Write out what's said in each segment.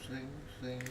sing.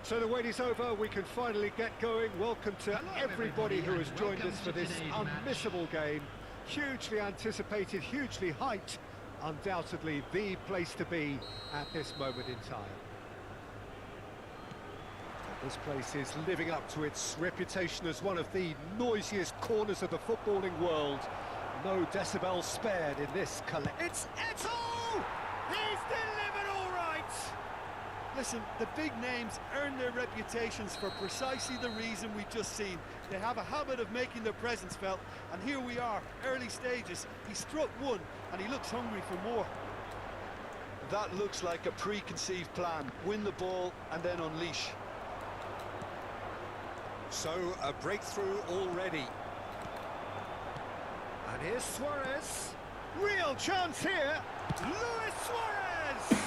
So the wait is over, we can finally get going. Welcome to everybody who has joined us for this unmissable game. Hugely anticipated, hugely hyped, undoubtedly the place to be at this moment in time. This place is living up to its reputation as one of the noisiest corners of the footballing world. No decibels spared in this collection. It's Eto'o! He's delivered all right! Listen, the big names earn their reputations for precisely the reason we've just seen. They have a habit of making their presence felt, and here we are, early stages. He struck one, and he looks hungry for more. That looks like a preconceived plan. Win the ball and then unleash. So, a breakthrough already. And here's Suarez. Real chance here. Luis Suarez!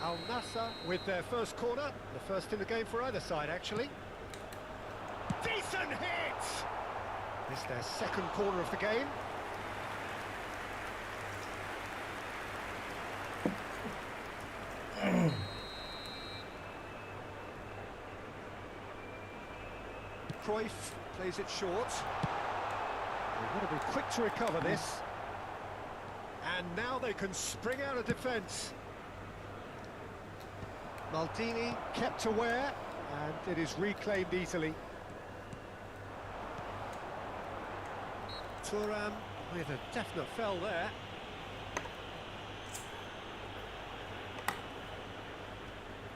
Al Nassr with their first corner. The first in the game for either side, actually. Decent hit! It's their second corner of the game. Cruyff plays it short. They've got to be quick to recover this. And now they can spring out of defence. Maldini kept aware, and it is reclaimed easily. Thuram with a definite fell there.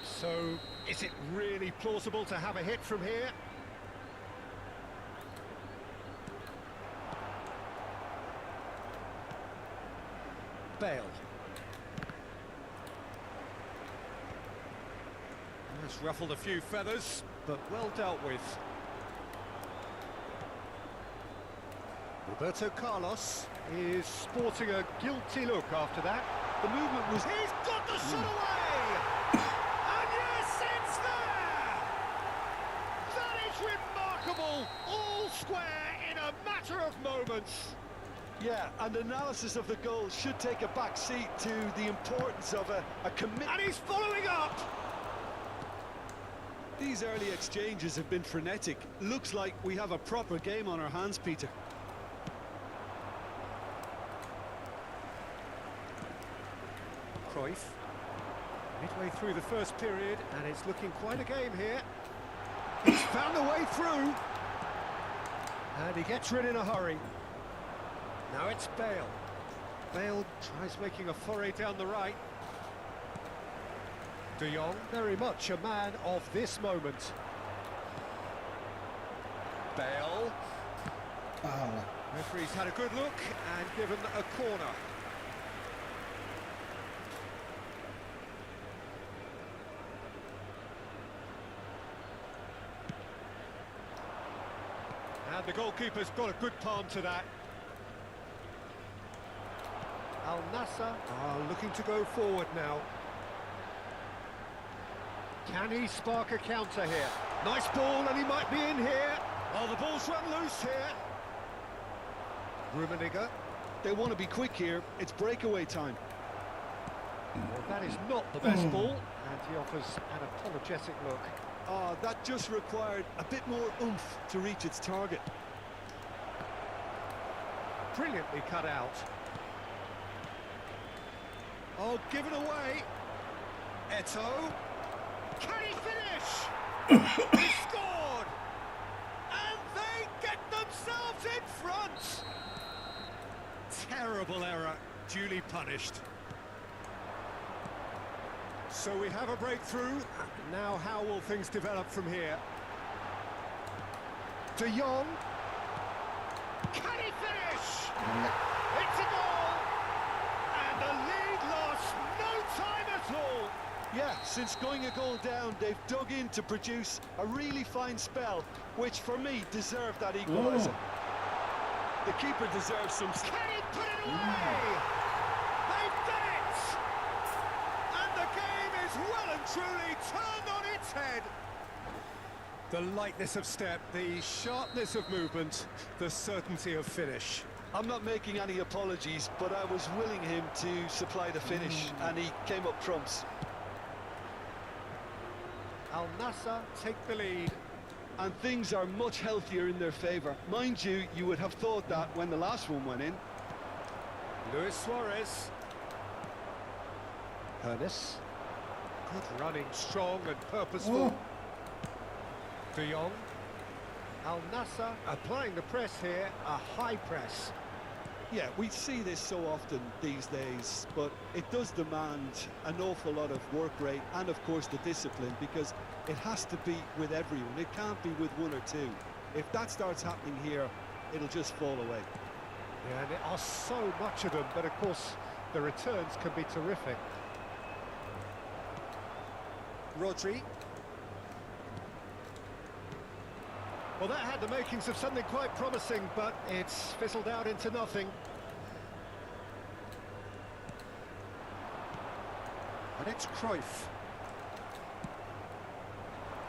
So, is it really plausible to have a hit from here? Bale. That's ruffled a few feathers, but well dealt with. Roberto Carlos is sporting a guilty look after that. The movement was... He's got the shot away! And yes, it's there! That is remarkable! All square in a matter of moments. Yeah, and analysis of the goal should take a back seat to the importance of a commitment. And he's following up! These early exchanges have been frenetic. Looks like we have a proper game on our hands, Peter. Cruyff, midway through the first period, and it's looking quite a game here. He's found a way through, and he gets rid in a hurry. Now it's Bale. Bale tries making a foray down the right. De Jong, very much a man of this moment. Bale. Referee's had a good look and given a corner. And the goalkeeper's got a good palm to that. Al Nassr are looking to go forward now. Can he spark a counter here? Nice ball, and he might be in here. Oh, the ball's run loose here. Rummenigge. They want to be quick here. It's breakaway time. Well, that is not the best ball, and he offers an apologetic look. That just required a bit more oomph to reach its target. Brilliantly cut out. Oh, given away. Eto'o. Can he finish? He scored! And they get themselves in front! Terrible error, duly punished. So we have a breakthrough. Now how will things develop from here? De Jong. Can he finish? It's a goal! And the lead lost no time at all! Yeah, since going a goal down, they've dug in to produce a really fine spell, which for me deserved that equaliser. The keeper deserves some... Can he put it away? They've done it! And the game is well and truly turned on its head. The lightness of step, the sharpness of movement, the certainty of finish. I'm not making any apologies, but I was willing him to supply the finish, and he came up trumps. Al Nassr take the lead. And things are much healthier in their favour. Mind you, you would have thought that when the last one went in. Luis Suarez. Hernes. Good running, strong and purposeful. De Jong. Al Nassr applying the press here, a high press. Yeah, we see this so often these days, but it does demand an awful lot of work rate and, of course, the discipline, because it has to be with everyone. It can't be with one or two. If that starts happening here, it'll just fall away. Yeah, and there are so much of them, but of course the returns can be terrific. Rodri. Well, that had the makings of something quite promising, but it's fizzled out into nothing. And it's Cruyff.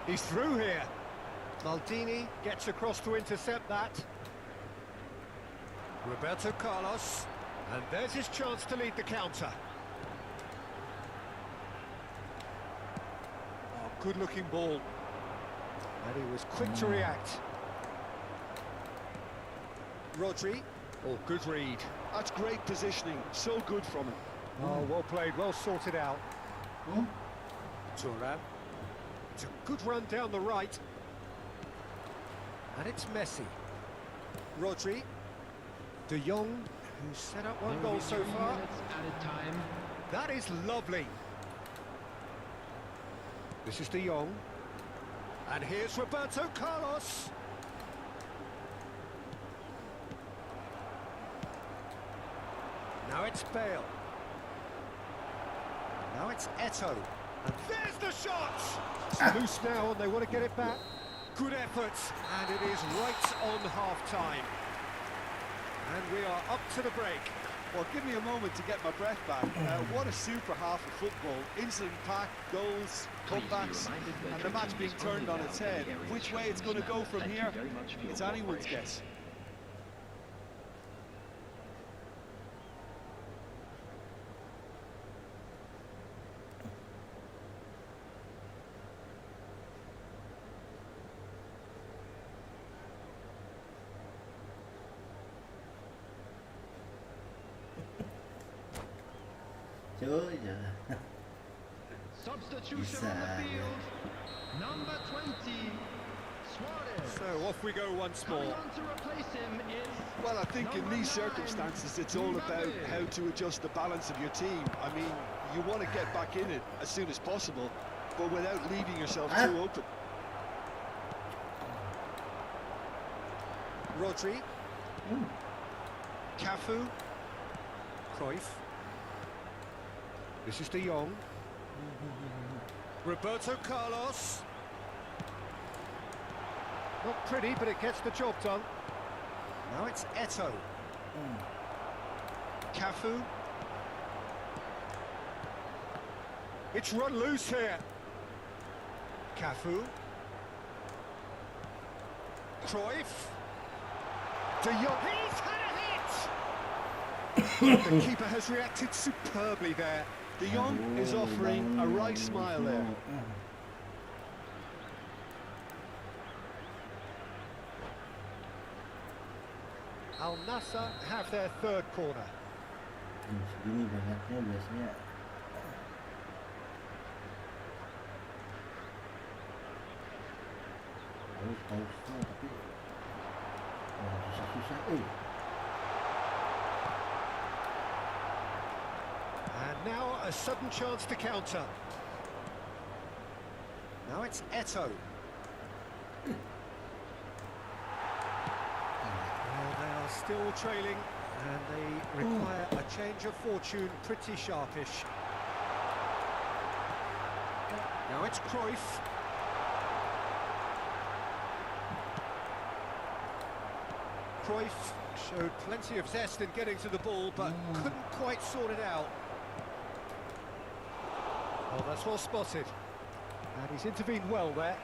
He's through here. Maldini gets across to intercept that. Roberto Carlos, and there's his chance to lead the counter. Oh, good-looking ball. And he was quick to react. Rodri. Oh, good read. That's great positioning, so good from him. Oh, well played, well sorted out. Turan. It's a good run down the right. And it's Messi. Rodri. De Jong, who's set up one goal so far. Added time. That is lovely. This is De Jong. And here's Roberto Carlos. Now it's Bale. Now it's Eto'o. And there's the shot! It's loose now and they want to get it back. Good effort, and it is right on half-time. And we are up to the break. Well, give me a moment to get my breath back. What a super half of football. Instant pack, goals, comebacks, and the match being turned on its head. Which way it's going to go from here, it's anyone's guess. Chơi giờ. Substitution on the field. Number 20, Suarez. So off we go once more. Coming on to replace him is. Well, I think in these circumstances, it's all about how to adjust the balance of your team. I mean, you want to get back in it as soon as possible, but without leaving yourself too open. Rodri. Cafu. Cruyff. This is De Jong. Roberto Carlos. Not pretty, but it gets the job done. Now it's Eto'o. Cafu. It's run loose here. Cafu. Cruyff. De Jong. He's had a hit! The keeper has reacted superbly there. De Jong is offering a right smile there. Al Nassr have their third corner. Segini banyaknya biasanya. Harus tapi susah-susah. And now a sudden chance to counter. Now it's Eto'o. Well, they are still trailing, and they require a change of fortune, pretty sharpish. Now it's Cruyff. Cruyff showed plenty of zest in getting to the ball, but couldn't quite sort it out. Oh, that's well spotted. And he's intervened well there.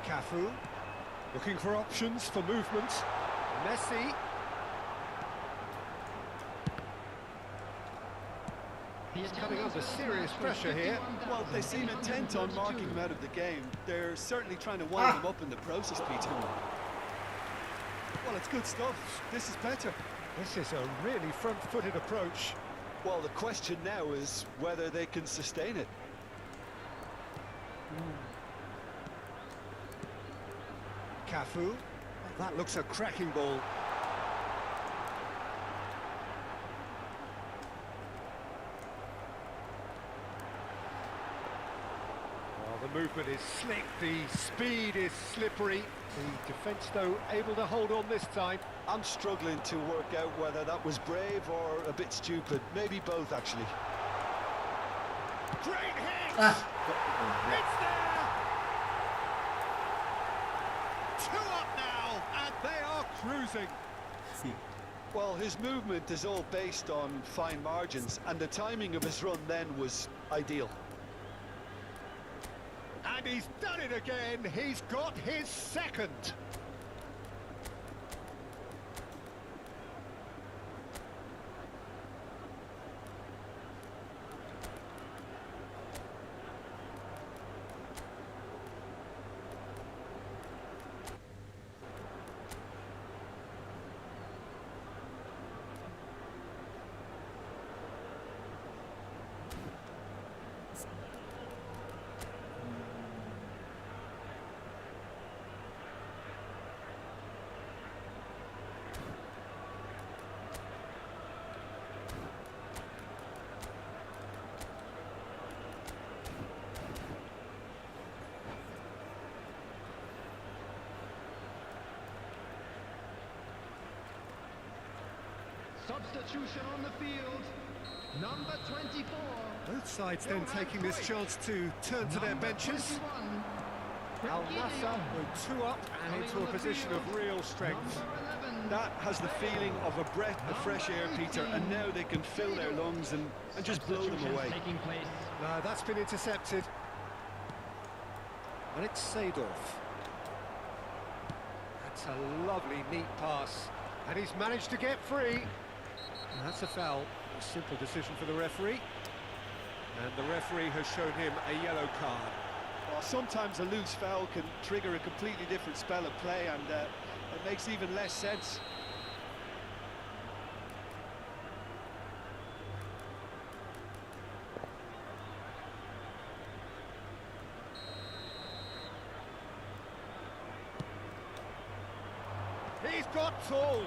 Cafu, looking for options for movement. Messi. He's coming under serious pressure here. Well, they seem intent on marking him out of the game. They're certainly trying to wind him up in the process, Peter. Well, it's good stuff. This is better. This is a really front-footed approach. Well, the question now is whether they can sustain it. Cafu. Oh, that looks a cracking ball. Oh, the movement is slick, the speed is slippery. The defence, though, able to hold on this time. I'm struggling to work out whether that was brave or a bit stupid. Maybe both, actually. Great hit! It's there! 2 up now, and they are cruising. Well, his movement is all based on fine margins, and the timing of his run then was ideal. And And he's done it again. He's got his second. Substitution on the field. Number 24. Both sides then taking this chance to turn to their benches. Al Nassr go 2 up and into a position of real strength. That has the feeling of a breath of fresh air, Peter, and now they can fill their lungs and just blow them away. No, that's been intercepted. And it's Seedorf. That's a lovely, neat pass. And he's managed to get free. And that's a foul. A simple decision for the referee. And the referee has shown him a yellow card. Well, sometimes a loose foul can trigger a completely different spell of play, and it makes even less sense. He's got tall.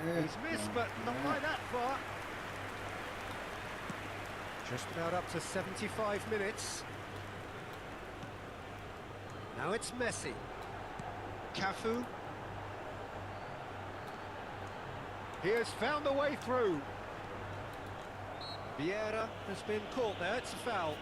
He's missed, but not by that far. Just about up to 75 minutes. Now it's Messi. Cafu. He has found the way through. Vieira has been caught there, it's a foul.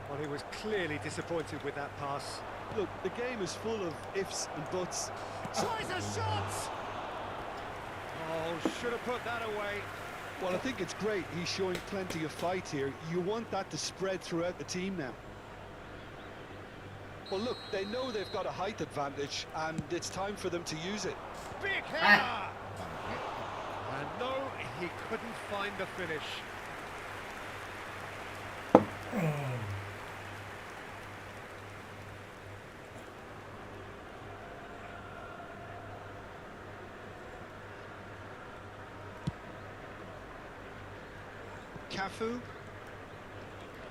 Well, he was clearly disappointed with that pass. Look, the game is full of ifs and buts. Tries a shot! Oh, should have put that away. Well, I think it's great. He's showing plenty of fight here. You want that to spread throughout the team now. Well, look, they know they've got a height advantage, and it's time for them to use it. Big header! And no, he couldn't find the finish.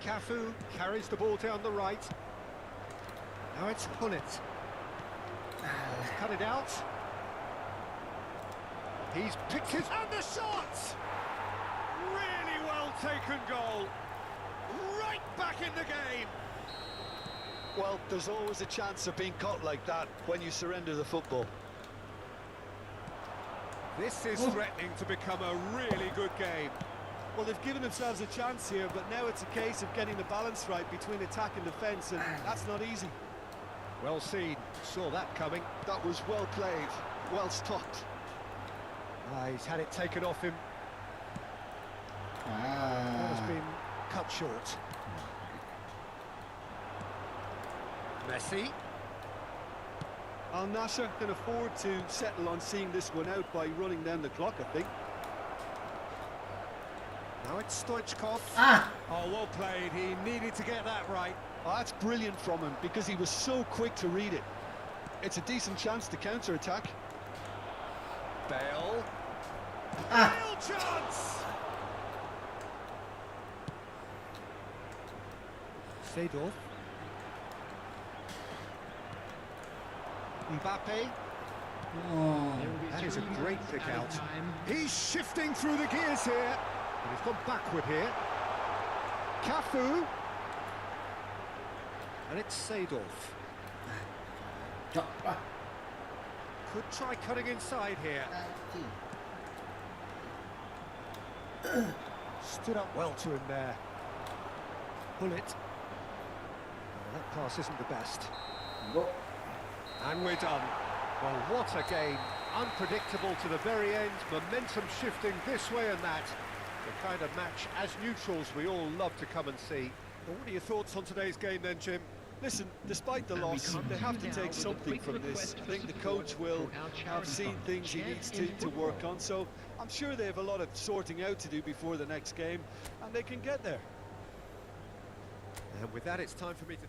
Cafu carries the ball down the right. Now it's Hullet. He's cut it out. He's picked it, and the shot! Really well taken goal. Right back in the game. Well, there's always a chance of being caught like that when you surrender the football. This is threatening to become a really good game. Well, they've given themselves a chance here, but now it's a case of getting the balance right between attack and defence, and that's not easy. Well seen, saw that coming. That was well played, well stopped. He's had it taken off him. That has been cut short. Messi. Al Nassr can afford to settle on seeing this one out by running down the clock, I think. Now it's Stoichkov. Oh, well played. He needed to get that right. Oh, that's brilliant from him, because he was so quick to read it. It's a decent chance to counter-attack. Bale. Real chance! Seedorf. Mbappe. That is a great pick out. He's shifting through the gears here. And he's gone backward here. Cafu. And it's Seedorf. Could try cutting inside here. Stood up well to him there. Bullet. pass isn't the best. Go. And we're done. Well, what a game. Unpredictable to the very end, momentum shifting this way and that. The kind of match, as neutrals, we all love to come and see. Well, what are your thoughts on today's game then, Jim? Listen, despite the loss, they have to take something from this. I think the coach will have seen things he needs to work on, so I'm sure they have a lot of sorting out to do before the next game, and they can get there. And with that, it's time for me to...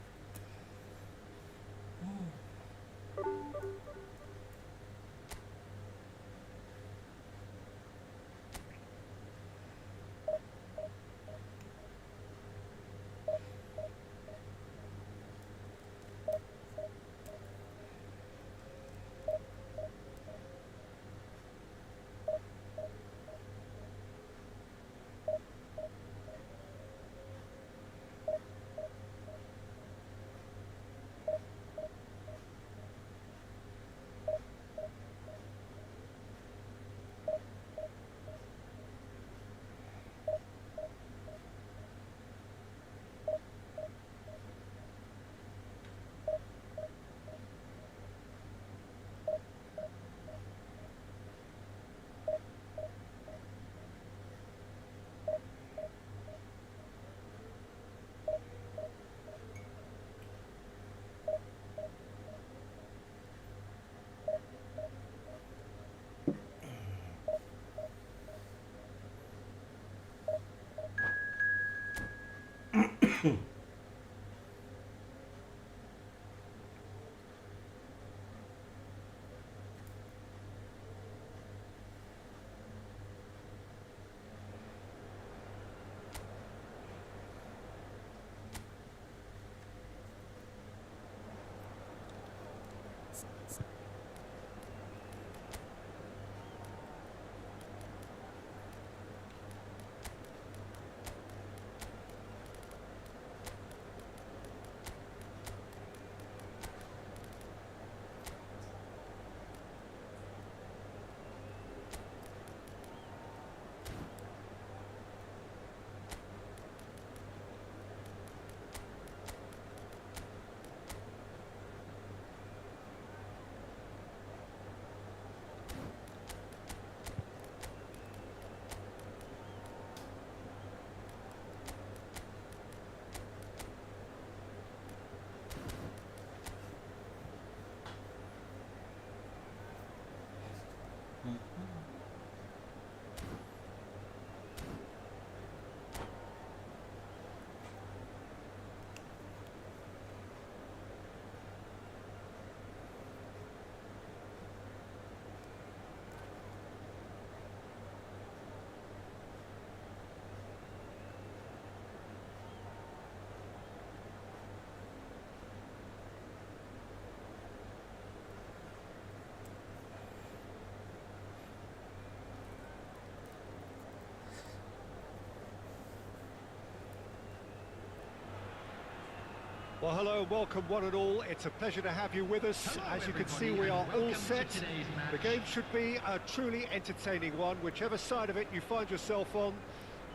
Well, hello, welcome one and all. It's a pleasure to have you with us. Hello, As you can see, everybody, we are and all welcome to set. today's match. The game should be a truly entertaining one, whichever side of it you find yourself on.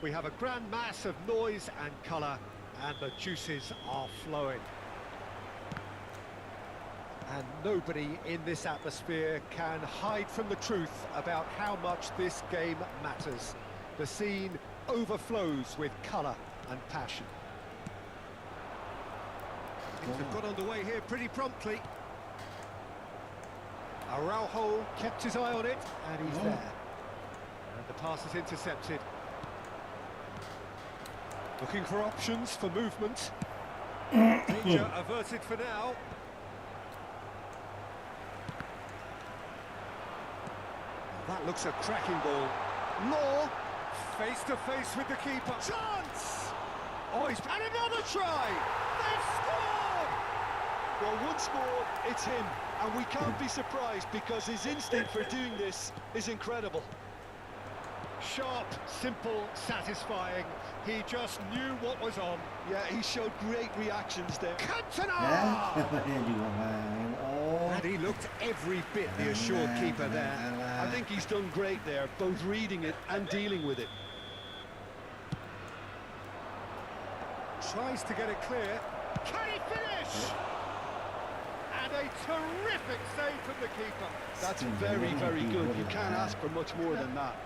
We have a grand mass of noise and colour, and the juices are flowing. And nobody in this atmosphere can hide from the truth about how much this game matters. The scene overflows with colour and passion. Things have got underway here pretty promptly. Araujo kept his eye on it, and he's there. And the pass is intercepted. Looking for options for movement. Danger averted for now. That looks a cracking ball. Law, face to face with the keeper. Chance! Oh, he's... And another try! They've scored! Well, once more, it's him, and we can't be surprised because his instinct for doing this is incredible. Sharp, simple, satisfying. He just knew what was on. Yeah, he showed great reactions there. Cantona! Juga main. Oh. And he looked every bit the assured keeper there. I think he's done great there, both reading it and dealing with it. Tries to get it clear. Can he finish? And a terrific save from the keeper. That's very, very good. You can't ask for much more than that.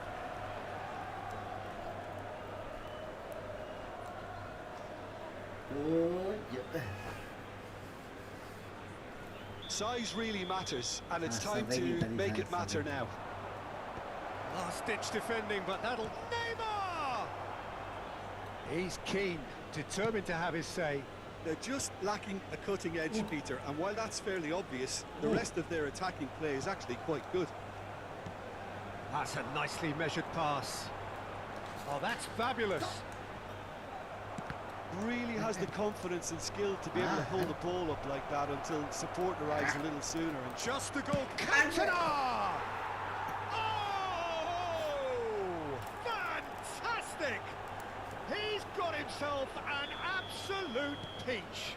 Oh, yeah. Size really matters, and it's Ah, time so very, to very make it handsome. matter now. Last-ditch defending, but that'll... Neymar! He's keen, determined to have his say. They're just lacking a cutting edge, Peter, and while that's fairly obvious, the rest of their attacking play is actually quite good. That's a nicely measured pass. Oh, that's fabulous. Really has the confidence and skill to be able to hold the ball up like that until support arrives a little sooner. And Just the goal. Cantona! Oh! Fantastic! He's got himself an absolute peach.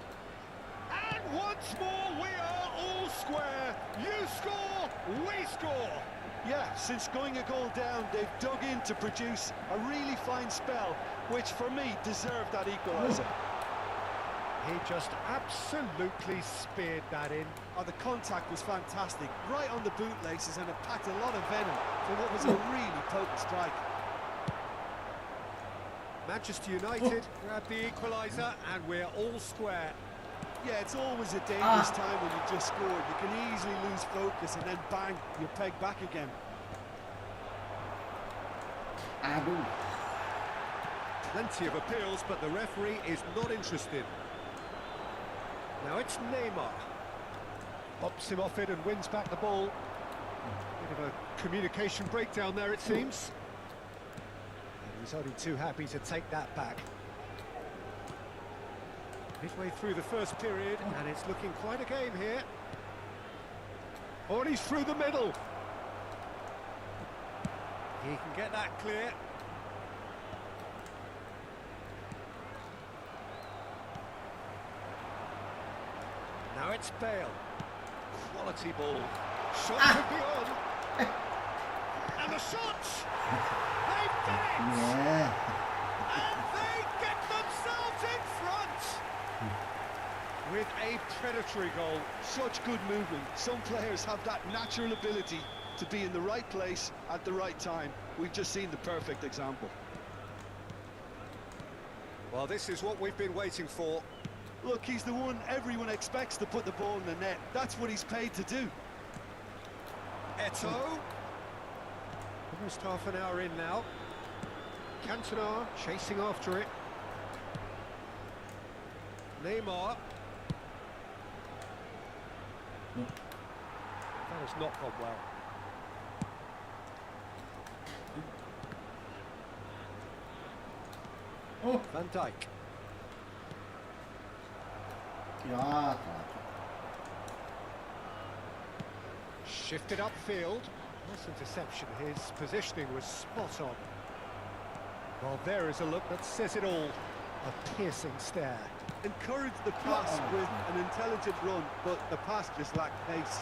And once more, we are all square. You score, we score. yeah, since going a goal down, they've dug in to produce a really fine spell, which for me deserved that equaliser. He just absolutely speared that in. Oh, the contact was fantastic, right on the bootlaces, and it packed a lot of venom for what was a really potent strike. Manchester United grab the equaliser, and we're all square. Yeah, it's always a dangerous time when you just scored. You can easily lose focus and then bang, you're pegged back again. Agung. Plenty of appeals, but the referee is not interested. Now it's Neymar. Pops him off it and wins back the ball. Bit of a communication breakdown there, it seems. And he's only too happy to take that back. Midway through the first period, and it's looking quite a game here. Oh, and he's through the middle. He can get that clear. Now it's Bale. Quality ball. Shot could be on. And the shot! They've done it! Yeah. And they get themselves in front! With a predatory goal. Such good movement. Some players have that natural ability to be in the right place at the right time. We've just seen the perfect example. Well, this is what we've been waiting for. Look, he's the one everyone expects to put the ball in the net. That's what he's paid to do. Eto'o. Almost half an hour in now. Cantona chasing after it. Neymar. That has not gone well. Oh, Van Dijk. yeah. Shifted upfield. Nice interception. His positioning was spot on. Well, there is a look that says it all. A piercing stare. Encourage the pass with an intelligent run, but the pass just lacked pace.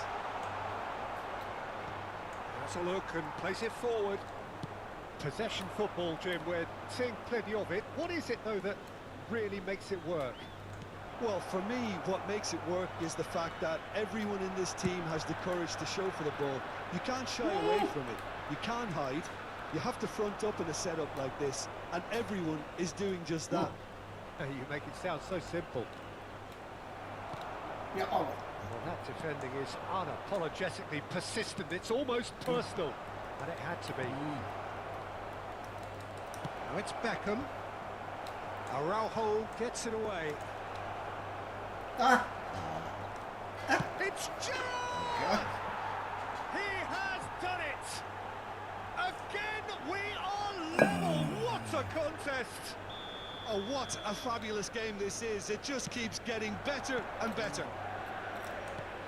That's a look and plays it forward. Possession football, Jim, we're seeing plenty of it. What is it, though, that really makes it work? Well, for me, what makes it work is the fact that everyone in this team has the courage to show for the ball. You can't shy away from it. You can't hide. You have to front up in a setup like this, and everyone is doing just that. You make it sound so simple. Yeah. Oh. Well, that defending is unapologetically persistent. It's almost personal, and it had to be. Now it's Beckham. Araujo gets it away. Ah. It's Gerrard! He has done it! Again, we are level! What a contest! Oh, what a fabulous game this is. It just keeps getting better and better.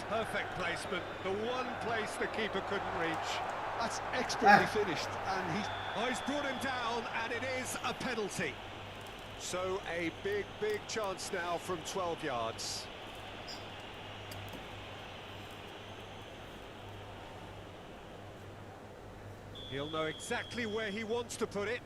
Perfect placement, the one place the keeper couldn't reach. That's expertly finished, and he's... Oh, he's brought him down, and it is a penalty. So a big, big chance now from 12 yards. He'll know exactly where he wants to put it.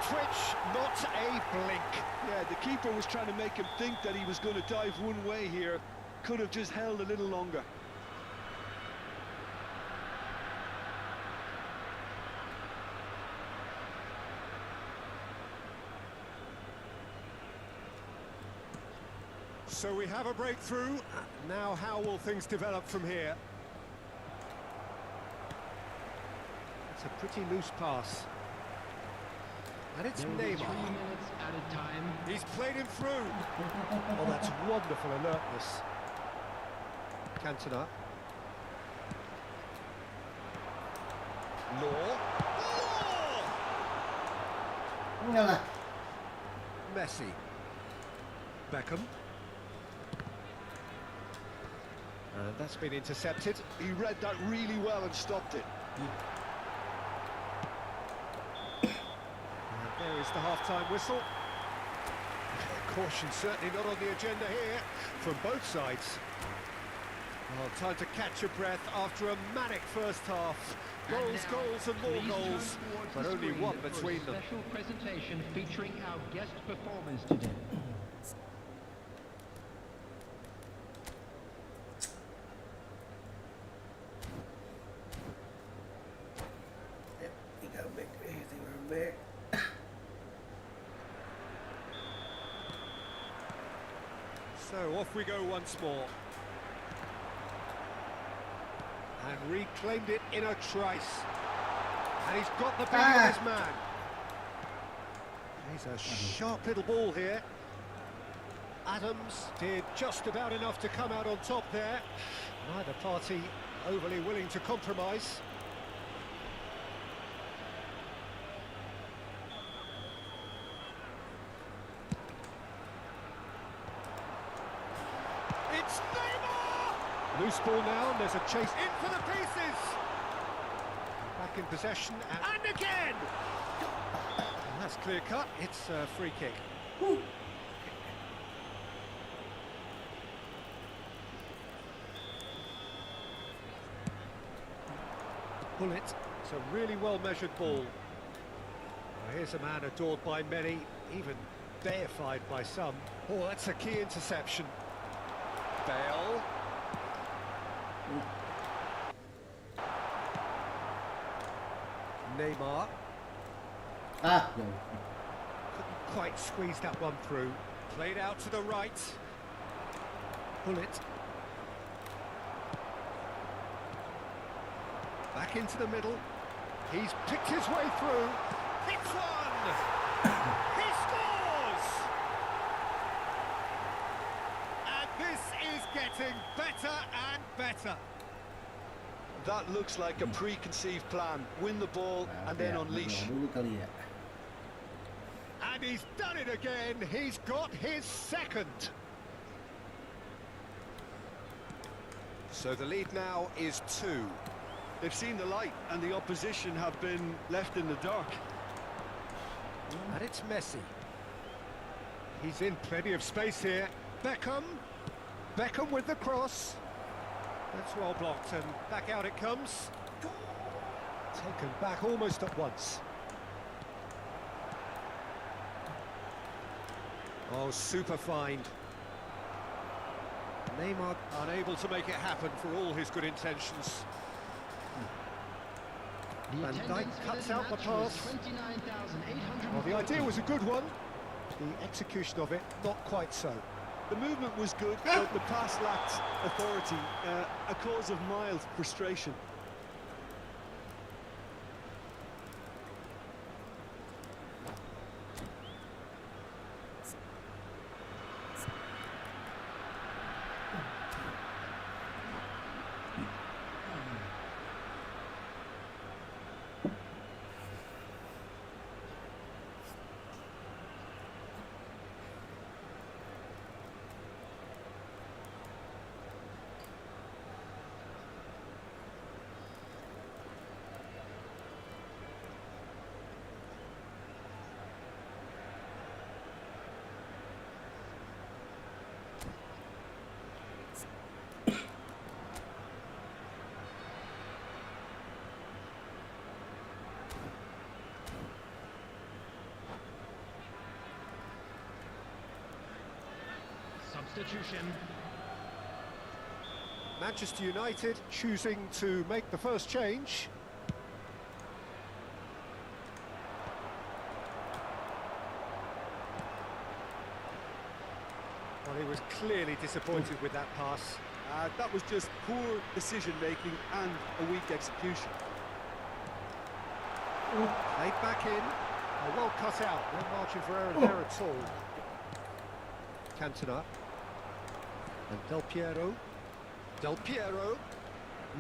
twitch, not a blink. Yeah, the keeper was trying to make him think that he was going to dive one way here. Could have just held a little longer. So we have a breakthrough. Now how will things develop from here? It's a pretty loose pass. And it's There will be 3 Neymar. minutes added time. He's played him through. Oh, that's wonderful alertness. Cantona. Law. Ngalah. Messi. Beckham. And that's been intercepted. He read that really well and stopped it. And there is the half-time whistle. Caution certainly not on the agenda here from both sides. Well, time to catch your breath after a manic first half. Goals, goals and more goals, but only one between them. Special presentation featuring our guest performers today. Tinggal back, tinggal back. So off we go once more. And reclaimed it in a trice. And he's got the beat of his man. He's a sharp little ball here. Adams did just about enough to come out on top there. Neither party overly willing to compromise. It's Neymar! Loose ball now, and there's a chase in for the pieces! Back in possession, and again! And that's clear cut, it's a free kick. Bullet, it's a really well-measured ball. Now here's a man adored by many, even deified by some. Oh, that's a key interception. Bale. Neymar. Ah, jauh. Couldn't quite squeeze that one through. Played out to the right. Bullet. Back into the middle. He's picked his way through. Hits one! He scores! And this is getting better and better. That looks like a preconceived plan. Win the ball and then unleash. Dulu kali ya. And he's done it again. He's got his second. So the lead now is 2. They've seen the light and the opposition have been left in the dark. And it's Messi. He's in plenty of space here. Beckham. Beckham with the cross. That's well blocked, and back out it comes. Taken back almost at once. Oh, super find. Neymar unable to make it happen for all his good intentions. Van Dijk cuts out the pass. Well, the idea was a good one. The execution of it, not quite so. The movement was good, but the pass lacked authority, a cause of mild frustration. Substitution. Manchester United choosing to make the first change. Well, he was clearly disappointed with that pass. That was just poor decision-making and a weak execution. Laid back in. Oh, well cut out. No margin for error there at all. Cantona. And Del Piero. Del Piero.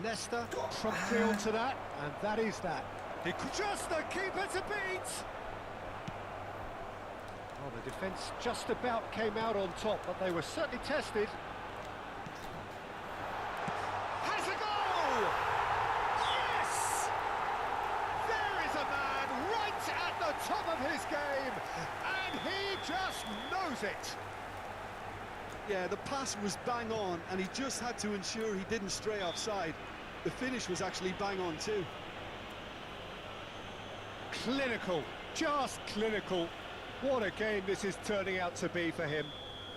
Nesta promptly onto that. And that is that. He could just the keeper to beat. Well, the defence just about came out on top, but they were certainly tested. Has a goal! Yes! There is a man right at the top of his game, and he just knows it. Yeah, the pass was bang on, and he just had to ensure he didn't stray offside. The finish was actually bang on too. Clinical, just clinical. What a game this is turning out to be for him.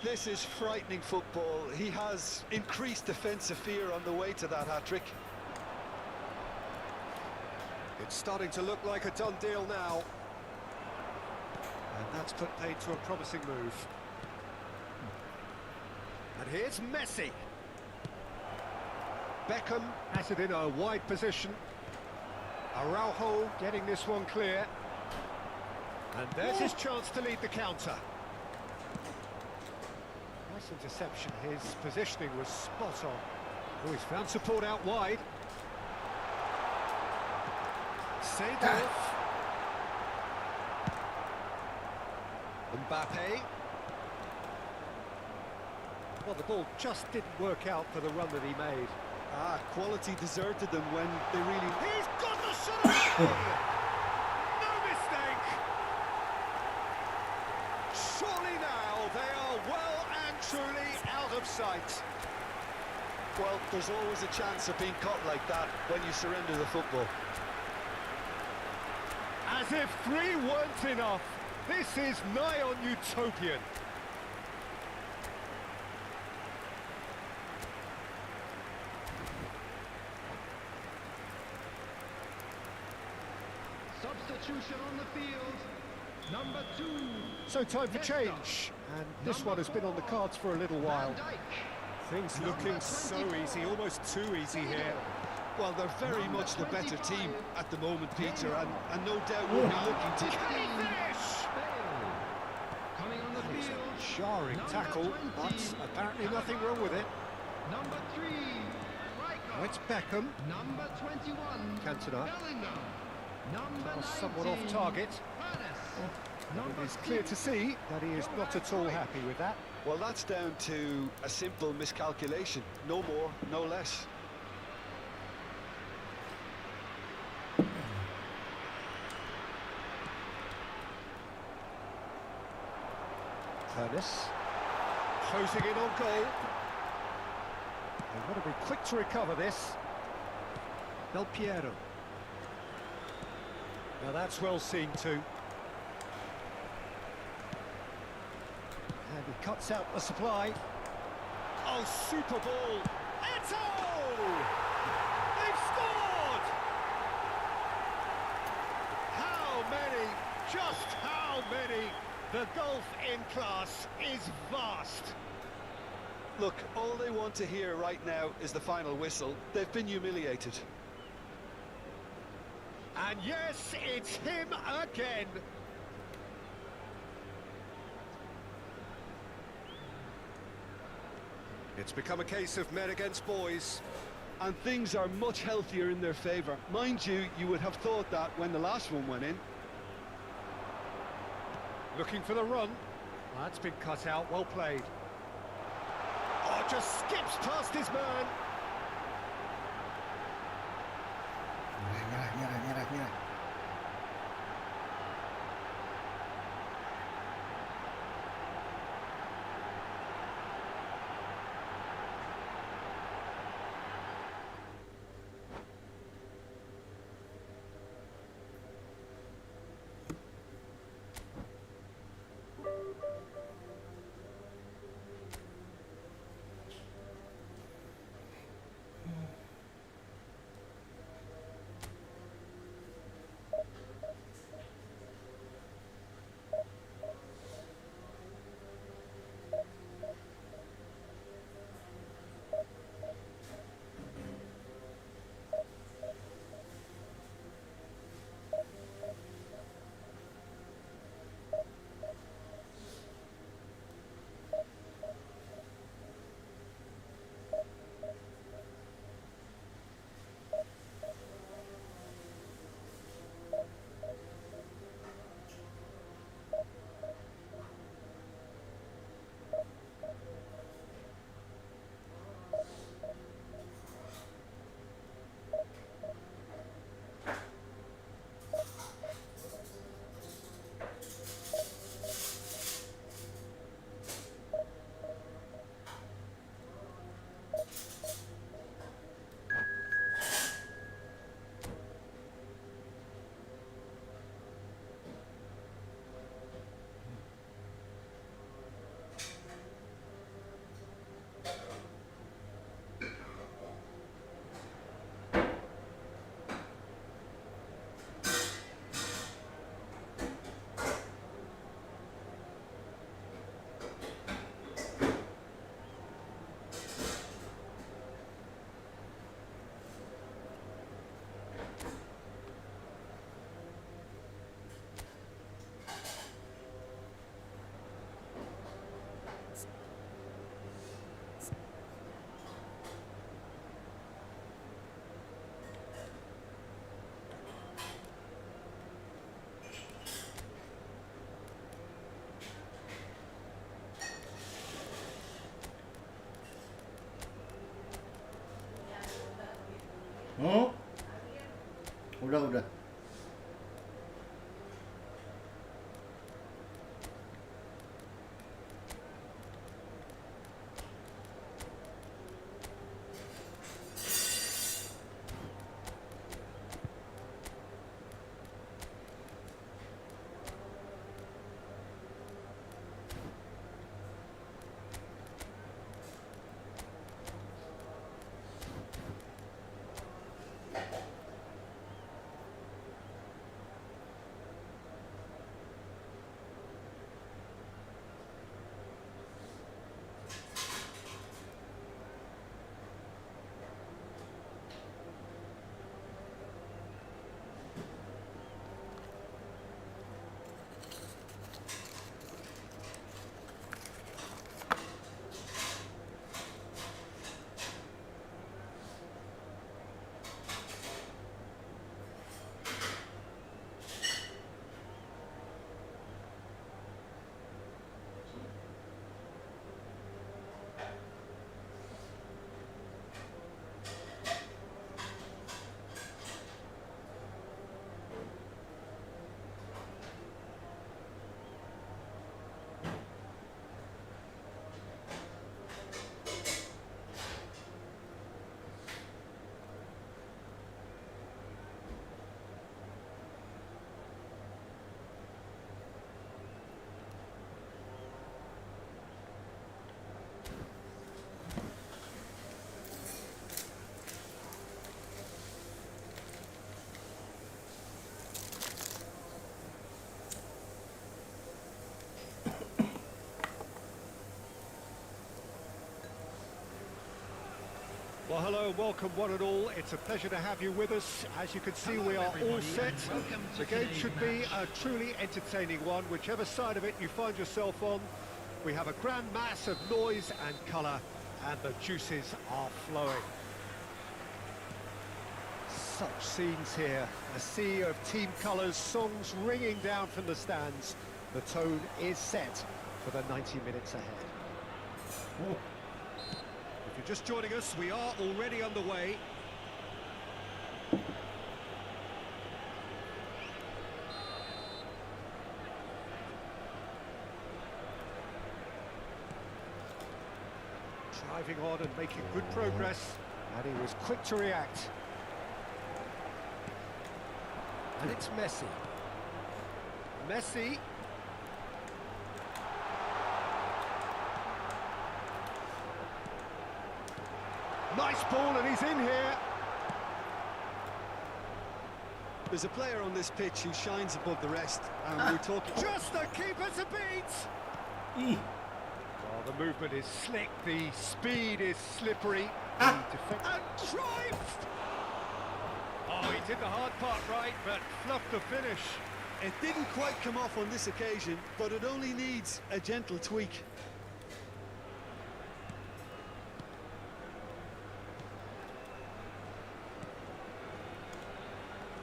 This is frightening football. He has increased defensive fear on the way to that hat-trick. It's starting to look like a done deal now. And that's put paid to a promising move. And here's Messi. Beckham has it in a wide position. Araujo getting this one clear. And there's his chance to lead the counter. Nice interception. His positioning was spot on. Oh, he's found support out wide. Seedorf. Mbappe. Well, the ball just didn't work out for the run that he made. Quality deserted them when they really... He's got the shot away! No mistake! Surely now they are well and truly out of sight. Well, there's always a chance of being caught like that when you surrender the football. As if 3 weren't enough, this is nigh on utopian. Substitution on the field. Number 2. So time for change, and this one has been on the cards for a little while. Van Dijk. Things looking so easy, almost too easy here. Well, they're very much the better team at the moment, Peter, and no doubt will be looking to... Can he finish? Coming on the field. Jarring Number tackle, 20. but apparently nothing wrong with it. Number 3. Striker. Oh, it's Beckham. Number 21. Cantona. Bellingham. Number Oh, 19. somewhat off target. Furness. Number It's clear to see that he is not at all happy with that. Well, that's down to a simple miscalculation. No more, no less. Furness. Closing in on goal. They've got to be quick to recover this. Del Piero. Now that's well seen too. And he cuts out the supply. Oh, super ball. Eto'o! They've scored! How many? Just how many? The gulf in class is vast. Look, all they want to hear right now is the final whistle. They've been humiliated. And yes, it's him again. It's become a case of men against boys. And things are much healthier in their favour. Mind you, you would have thought that when the last one went in. Looking for the run. That's been cut out, well played. Oh, just skips past his man. Nyerah. Hmm? Udah. Well, hello, welcome one and all. It's a pleasure to have you with us. As you can see, we are all set. The game should be a truly entertaining one, whichever side of it you find yourself on. We have a grand mass of noise and colour, and the juices are flowing. Such scenes here, a sea of team colours, songs ringing down from the stands. The tone is set for the 90 minutes ahead. Oh. If you're just joining us, we are already underway. Driving on and making good progress, and he was quick to react. And it's Messi. Messi. Nice ball, and he's in here. There's a player on this pitch who shines above the rest, and we're talking... Just the keeper to beat! Ih. Oh, the movement is slick, the speed is slippery. Ah. And drive! Oh, he did the hard part right, but fluffed the finish. It didn't quite come off on this occasion, but it only needs a gentle tweak.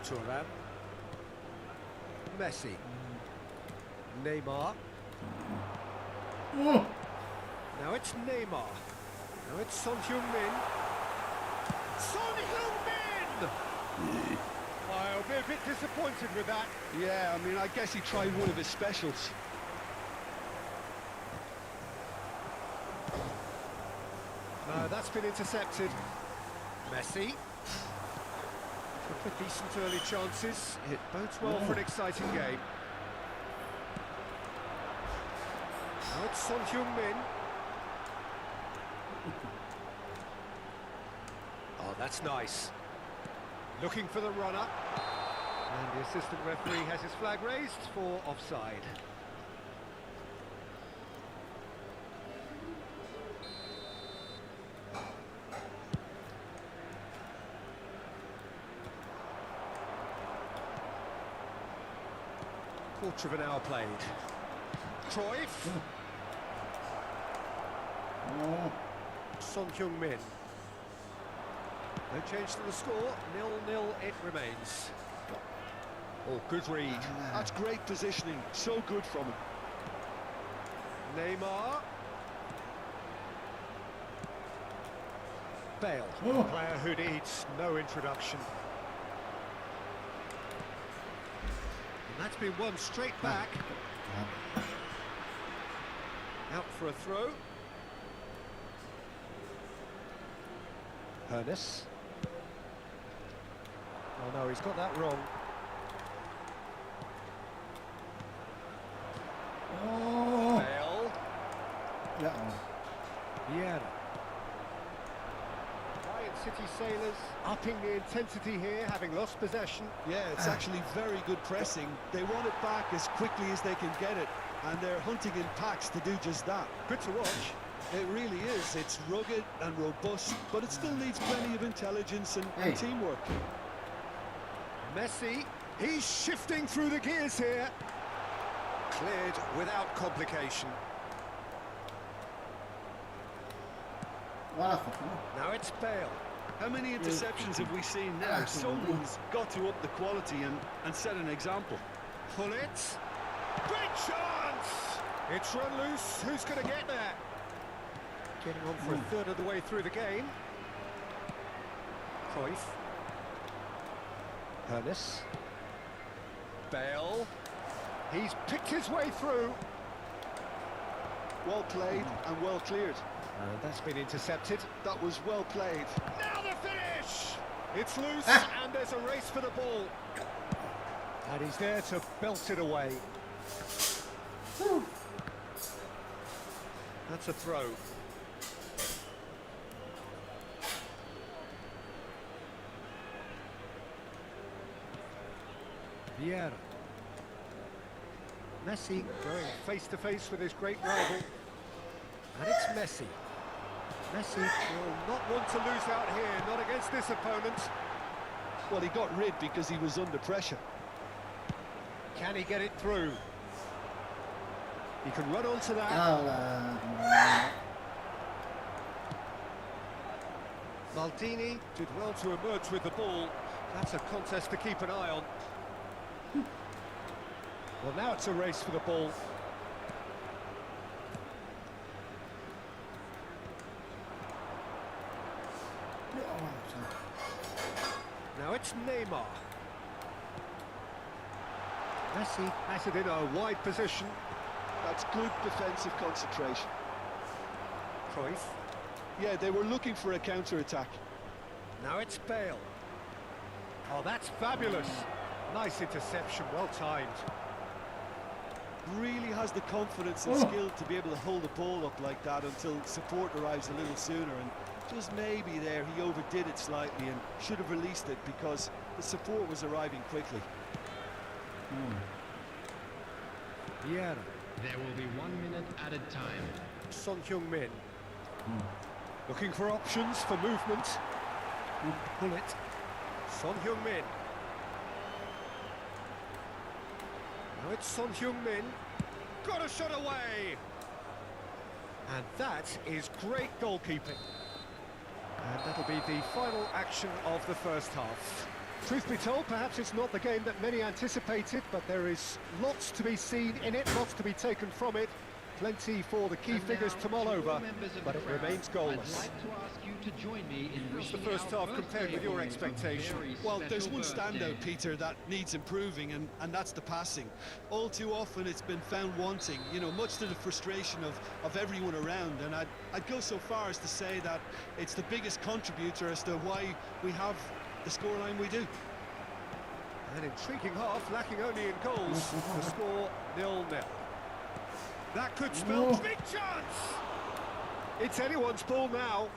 Turan. Messi. Neymar. Mm. Now it's Neymar. Now it's Son Heung-min. Son Heung-min! I'll be a bit disappointed with that. Yeah, I mean, I guess he tried one of his specials. No, that's been intercepted. Messi. Took a decent early chances. It bodes well for an exciting game. Now it's Son Heung-min. Oh, that's nice. Looking for the runner. And the assistant referee has his flag raised for offside. Quarter of an hour played. Cruyff. Son Heung-min. No change to the score, 0-0 it remains. Oh, good read. That's great positioning, so good from him. Neymar. Bale, Oh. a player who needs no introduction. And that's been won straight back. Out for a throw. Ernest. Oh no, he's got that wrong. Oh. Bale. Ja. Vieira. Ryan City Sailors upping the intensity here, having lost possession. Yeah, it's actually very good pressing. They want it back as quickly as they can get it, and they're hunting in packs to do just that. Good to watch. It really is. It's rugged and robust, but it still needs plenty of intelligence and teamwork. Messi, he's shifting through the gears here. Cleared without complication. Voilà, franchement. Now it's Bale. How many interceptions have we seen now? Someone's got to up the quality and set an example. Pull it. Great chance! It's run loose. Who's going to get there? Getting on for a third of the way through the game. Cruyff. Ernest. Bale. He's picked his way through. Well played and well cleared. And that's been intercepted. That was well played. Now the finish! It's loose and there's a race for the ball. And he's there to belt it away. That's a throw. Vieira. Messi going face to face with his great rival. And it's Messi. Messi will not want to lose out here, not against this opponent. Well, he got rid because he was under pressure. Can he get it through? He can run onto that. Ah, Maldini did well to emerge with the ball. That's a contest to keep an eye on. Well, now it's a race for the ball. Now it's Neymar. Messi has it in a wide position. That's good defensive concentration. Cruyff. Yeah, they were looking for a counter-attack. Now it's Bale. Oh, that's fabulous. Nice interception, well timed. Really has the confidence and skill to be able to hold the ball up like that until support arrives a little sooner, and just maybe there he overdid it slightly and should have released it because the support was arriving quickly. Vieira. There will be 1 minute added time. Son Heung-min. Looking for options for movement. Pull it. Son Heung-min. Now it's Son Heung-min. Got a shot away! And that is great goalkeeping. And that'll be the final action of the first half. Truth be told, perhaps it's not the game that many anticipated, but there is lots to be seen in it, lots to be taken from it. Plenty for the key figures to mull over, but it remains goalless. How's the first half compared with your expectation? Well, there's one standout, Peter, that needs improving, and that's the passing. All too often it's been found wanting, you know, much to the frustration of everyone around, and I'd go so far as to say that it's the biggest contributor as to why we have the scoreline we do. An intriguing half, lacking only in goals. The score 0-0. That could spell big chance! It's anyone's ball now.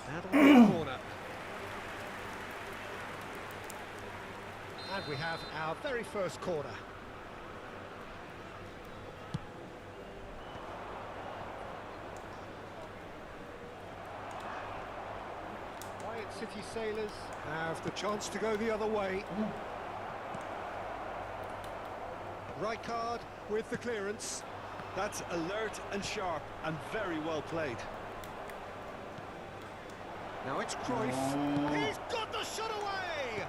That'll be a corner. And we have our very first corner. City Sailors have the chance to go the other way. Rijkaard with the clearance. That's alert and sharp and very well played. Now it's Cruyff. He's got the shot away!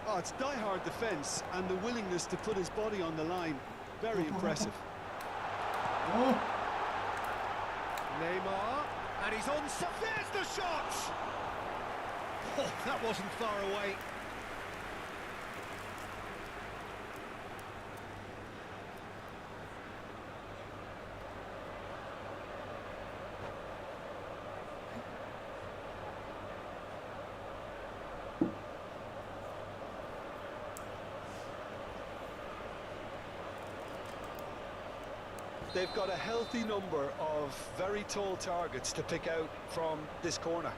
Oh, it's die-hard defence and the willingness to put his body on the line. Very impressive. Oh, Neymar, and he's on. There's the shot! Oh, that wasn't far away. They've got a healthy number of very tall targets to pick out from this corner.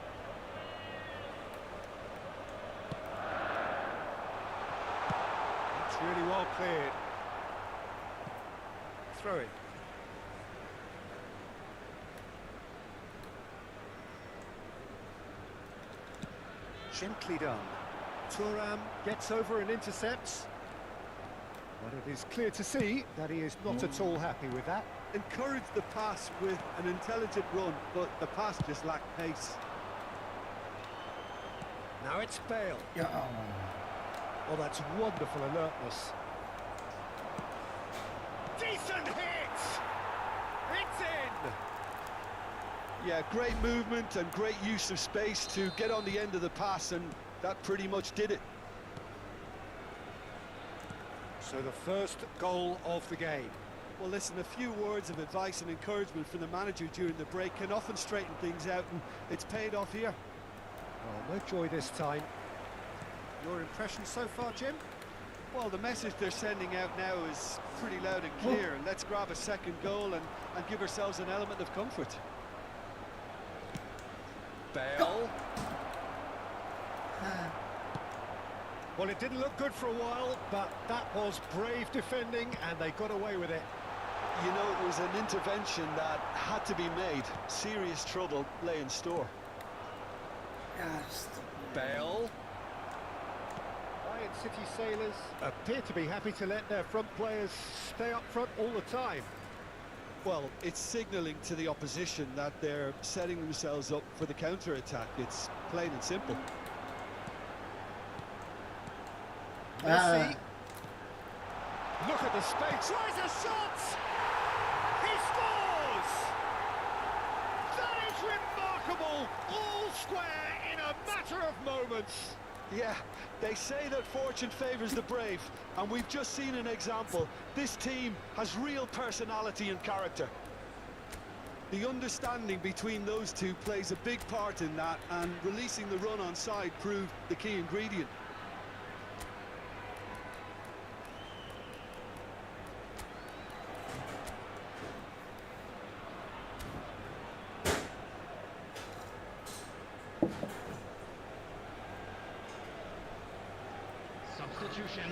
It's really well cleared. Throw it. Gently done. Thuram gets over and intercepts. But it is clear to see that he is not at all happy with that. Encourage the pass with an intelligent run, but the pass just lacked pace. Now it's Bale. yeah. Oh, that's wonderful alertness. Decent hit! It's in! Yeah, great movement and great use of space to get on the end of the pass, and that pretty much did it. So the first goal of the game. Well, listen, a few words of advice and encouragement from the manager during the break can often straighten things out, and it's paid off here. Oh, no joy this time. Your impression so far, Jim? Well, the message they're sending out now is pretty loud and clear. Let's grab a second goal and give ourselves an element of comfort. Bale. Well, it didn't look good for a while, but that was brave defending, and they got away with it. You know, it was an intervention that had to be made. Serious trouble lay in store. Yes. Bale. Lion City Sailors appear to be happy to let their front players stay up front all the time. Well, it's signalling to the opposition that they're setting themselves up for the counter-attack. It's plain and simple. Messi. Look at the space. Tries a shot! He scores! That is remarkable! All square in a matter of moments. Yeah, they say that fortune favours the brave, and we've just seen an example. This team has real personality and character. The understanding between those two plays a big part in that, and releasing the run on side proved the key ingredient. Substitution.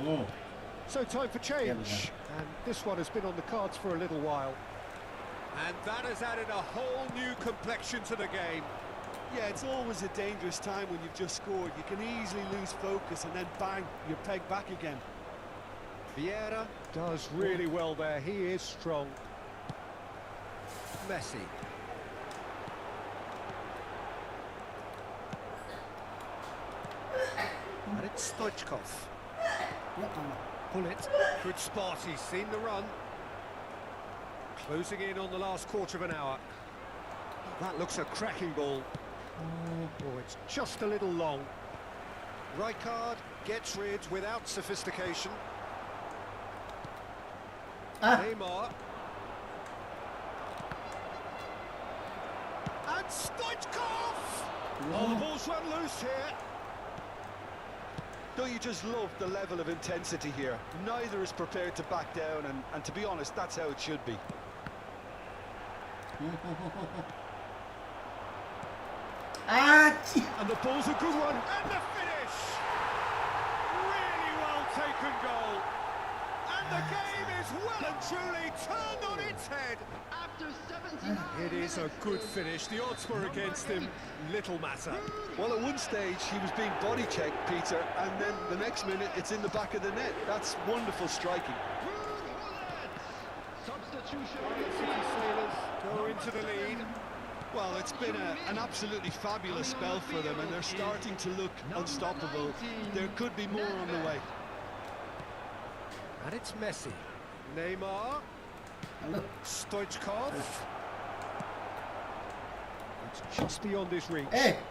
Oh, So time for change, and this one has been on the cards for a little while. And that has added a whole new complexion to the game. Yeah, it's always a dangerous time when you've just scored. You can easily lose focus and then bang, you're pegged back again. Vieira does really well there, he is strong. Messi. And it's Stoichkov. yeah. Pull it. Good spot, he's seen the run. Closing in on the last quarter of an hour. That looks a cracking ball. Oh, it's just a little long. Rijkaard gets rid without sophistication. Neymar. And Stoichkov! Oh, the ball's run loose here. Don't you just love the level of intensity here? Neither is prepared to back down, and to be honest, that's how it should be. And the ball's a good one. And the finish! Really well taken goal. And the game is well and truly turned on its head. After 79 It is a good finish. The odds were against him. Little matter. Well, at one stage, he was being body-checked, Peter, and then the next minute, it's in the back of the net. That's wonderful striking. Substitution. City Sailors go into the lead. Well, it's been an absolutely fabulous spell for them, and they're starting to look unstoppable. There could be more on the way. And it's Messi. Neymar. Halo. Stoichkov. It's just beyond his reach. Astagfirullahaladzim.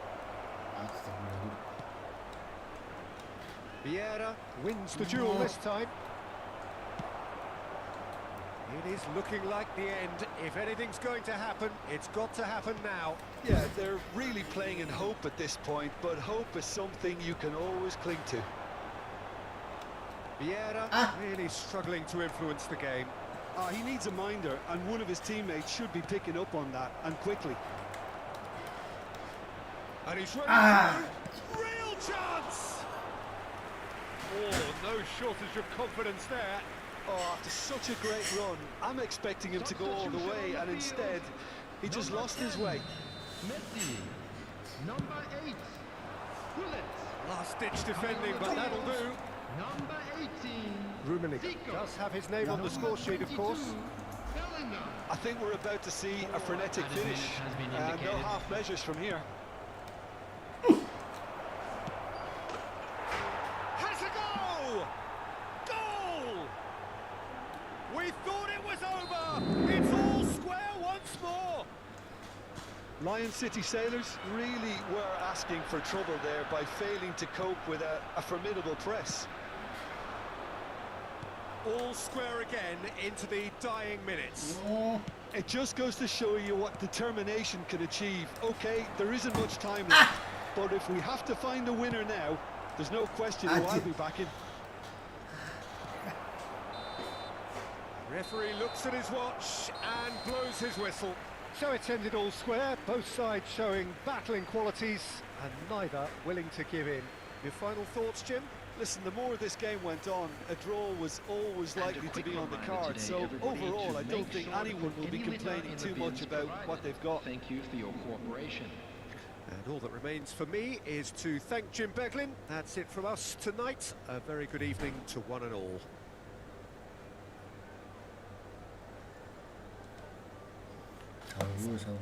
Vieira wins the duel No. this time. It is looking like the end. If anything's going to happen, it's got to happen now. Yeah, they're really playing in hope at this point, but hope is something you can always cling to. Vieira really struggling to influence the game. He needs a minder, and one of his teammates should be picking up on that, and quickly. And he's ready Ah. through. Real chance! Oh, no shortage of confidence there. Oh, after such a great run, I'm expecting him to go all the way, and instead, he just lost his way. Messi. Number 8. Bullet. Last-ditch defending, but that'll do. Number 18. Rummenigge Zico. does have his name on the score sheet, of course. Bellingham. I think we're about to see a frenetic finish. No half measures from here. Has a go! Goal! We thought it was over! It's all square once more! Lion City Sailors really were asking for trouble there by failing to cope with a formidable press. All square again into the dying minutes. No. It just goes to show you what determination can achieve. Okay, there isn't much time left, but if we have to find a winner now, there's no question who I'll be backing. Referee looks at his watch and blows his whistle. So it's ended all square, both sides showing battling qualities and neither willing to give in. Your final thoughts, Jim? Listen, the more this game went on, a draw was always likely to be on the card. So overall, I don't think anyone will be complaining too much about what they've got. Thank you for your cooperation. And all that remains for me is to thank Jim Beglin. That's it from us tonight. A very good evening to one and all. Sabar.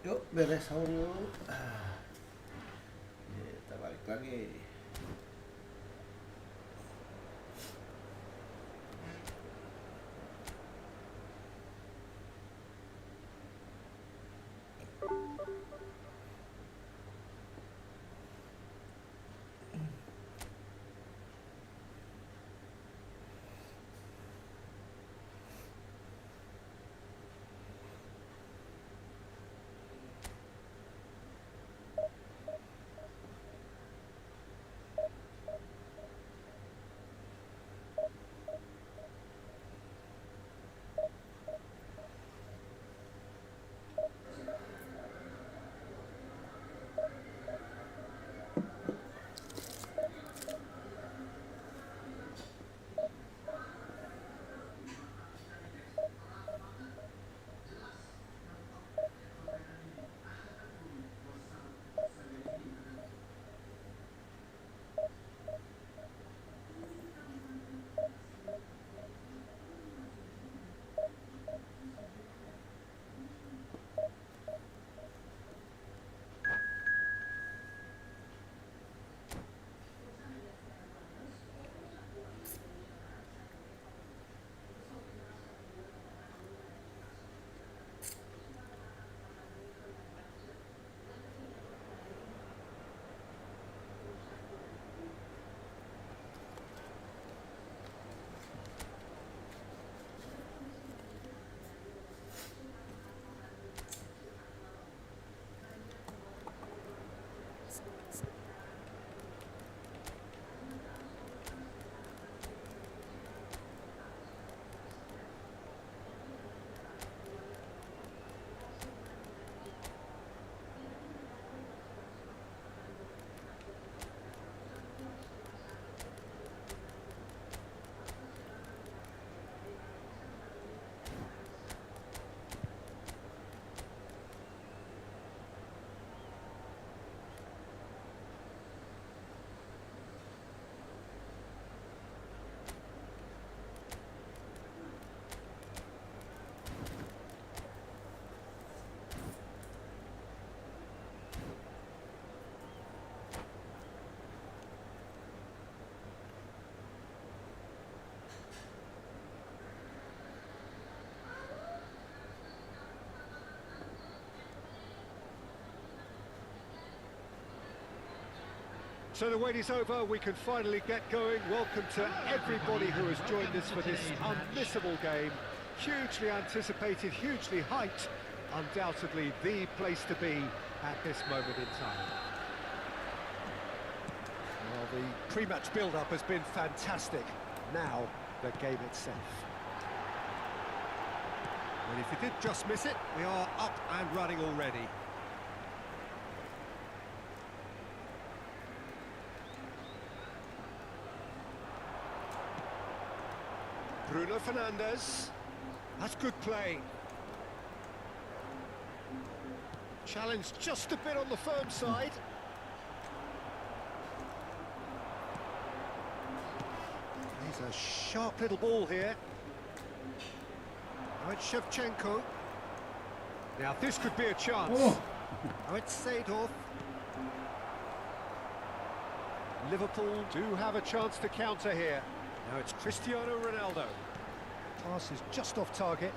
Yuk beres sahur yuk. Kita balik lagi. So the wait is over, we can finally get going. Welcome to everybody who has joined us for this unmissable game. Hugely anticipated, hugely hyped. Undoubtedly the place to be at this moment in time. Well, the pre-match build-up has been fantastic. Now, the game itself. And if you did just miss it, we are up and running already. Bruno Fernandes. That's good play. Challenge just a bit on the firm side. There's a sharp little ball here. Now it's Shevchenko. Now this could be a chance. Oh. Now it's Seedorf. Liverpool do have a chance to counter here. Now it's Cristiano Ronaldo. Pass is just off target.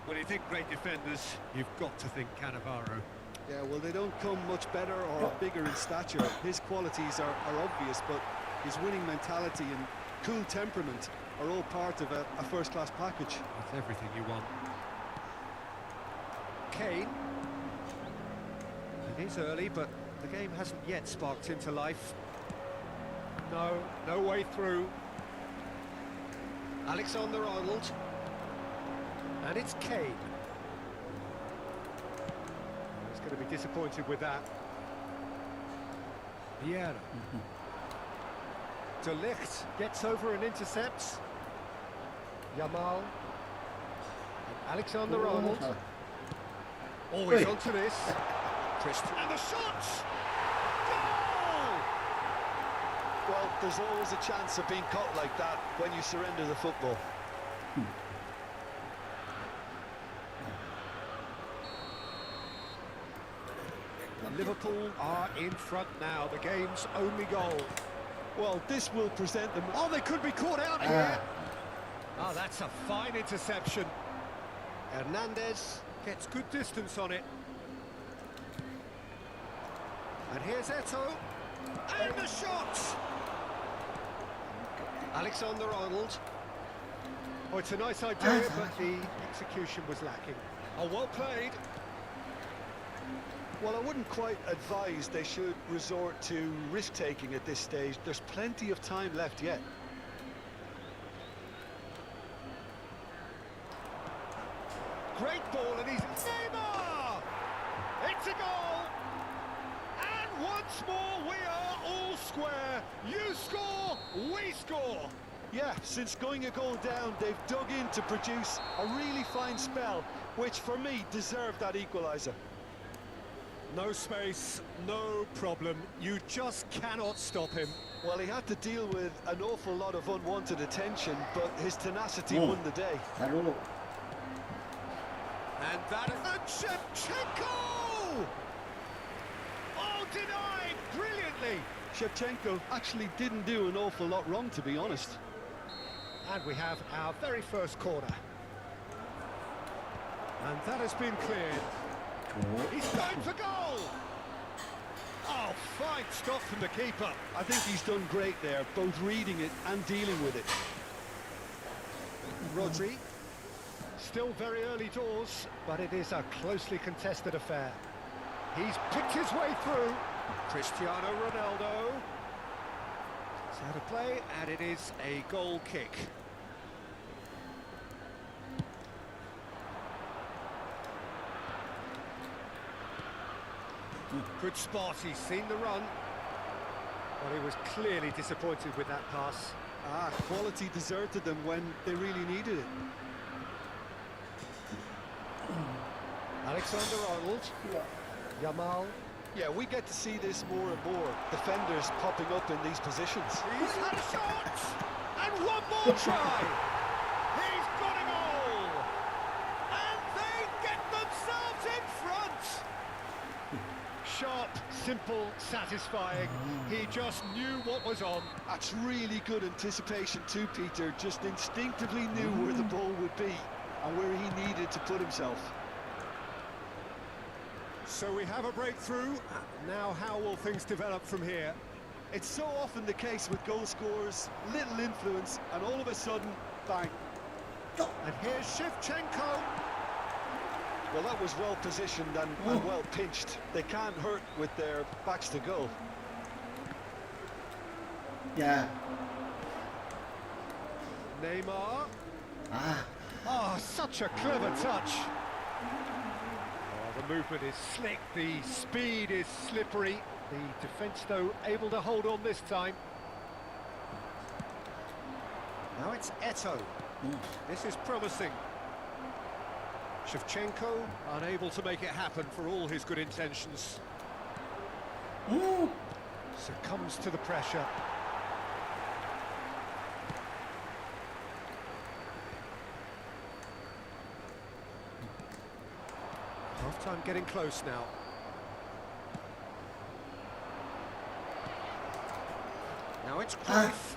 When you think great defenders, you've got to think Cannavaro. Yeah, well, they don't come much better or bigger in stature. His qualities are obvious, but his winning mentality and cool temperament are all part of a first-class package. That's everything you want. Kane. It is early, but the game hasn't yet sparked into life. No way through. Alexander-Arnold. And it's Kane. He's going to be disappointed with that. Vieira. De Ligt gets over and intercepts. Yamal. And Alexander-Arnold. Always onto this. And the shot! Goal! Well, there's always a chance of being caught like that when you surrender the football. Liverpool are in front now, the game's only goal. Well, this will present them... Oh, they could be caught out here! Oh, that's a fine interception. Hernandez gets good distance on it. And here's Eto'o. And the shot! Alexander-Arnold. Oh, it's a nice idea, but the execution was lacking. Oh, well played. Well, I wouldn't quite advise they should resort to risk-taking at this stage. There's plenty of time left yet. Great ball, and he's... Neymar! It's a goal! And once more, we are all square. You score, we score. Yeah, since going a goal down, they've dug in to produce a really fine spell, which, for me, deserved that equaliser. No space, no problem. You just cannot stop him. Well, he had to deal with an awful lot of unwanted attention, but his tenacity won the day. Taruh. And that is... And Shevchenko! Oh, denied brilliantly. Shevchenko actually didn't do an awful lot wrong, to be honest. And we have our very first corner. And that has been cleared. He's going for goal! Oh, fine stop from the keeper. I think he's done great there, both reading it and dealing with it. Rodri. Still very early doors, but it is a closely contested affair. He's picked his way through. Cristiano Ronaldo. It's out of play, and it is a goal kick. Good spot, he's seen the run. Well, he was clearly disappointed with that pass. Quality deserted them when they really needed it. Alexander-Arnold. Yamal. Yeah, we get to see this more and more. Defenders popping up in these positions. He's had a shot! And one more try! He's got a goal! And they get themselves in front! Sharp, simple, satisfying. He just knew what was on. That's really good anticipation too, Peter. Just instinctively knew where the ball would be and where he needed to put himself. So we have a breakthrough. Now how will things develop from here? It's so often the case with goal scorers, little influence, and all of a sudden, bang. And here's Shevchenko. Well, that was well positioned and well pinched. They can't hurt with their backs to goal. Yeah. Neymar. Oh, such a clever touch. Oh, the movement is slick, the speed is slippery. The defence, though, able to hold on this time. Now it's Eto'o. This is promising. Shevchenko unable to make it happen for all his good intentions. Succumbs to the pressure. Half-time getting close now. Now it's Cruyff.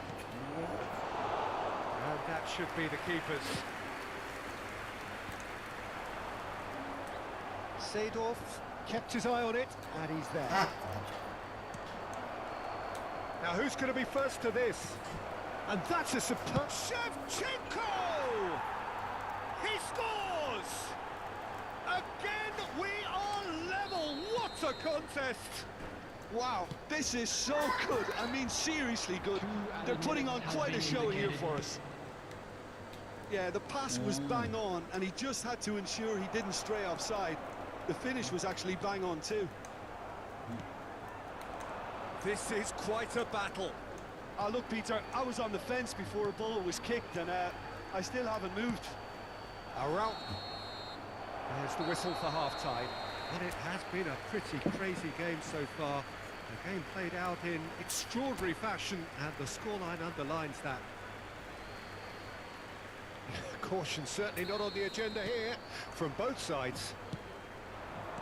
And that should be the keepers. Seedorf kept his eye on it, and he's there. Now who's going to be first to this? And that's a superb... Shevchenko! He scores! Again, we are level! What a contest! Wow, this is so good. I mean, seriously good. They're putting on quite a show here for us. Yeah, the pass was bang on, and he just had to ensure he didn't stray offside. The finish was actually bang on too. This is quite a battle. Look, Peter, I was on the fence before a ball was kicked, and I still haven't moved. Around. There's the whistle for half-time. And it has been a pretty crazy game so far. The game played out in extraordinary fashion, and the scoreline underlines that. Caution certainly not on the agenda here from both sides.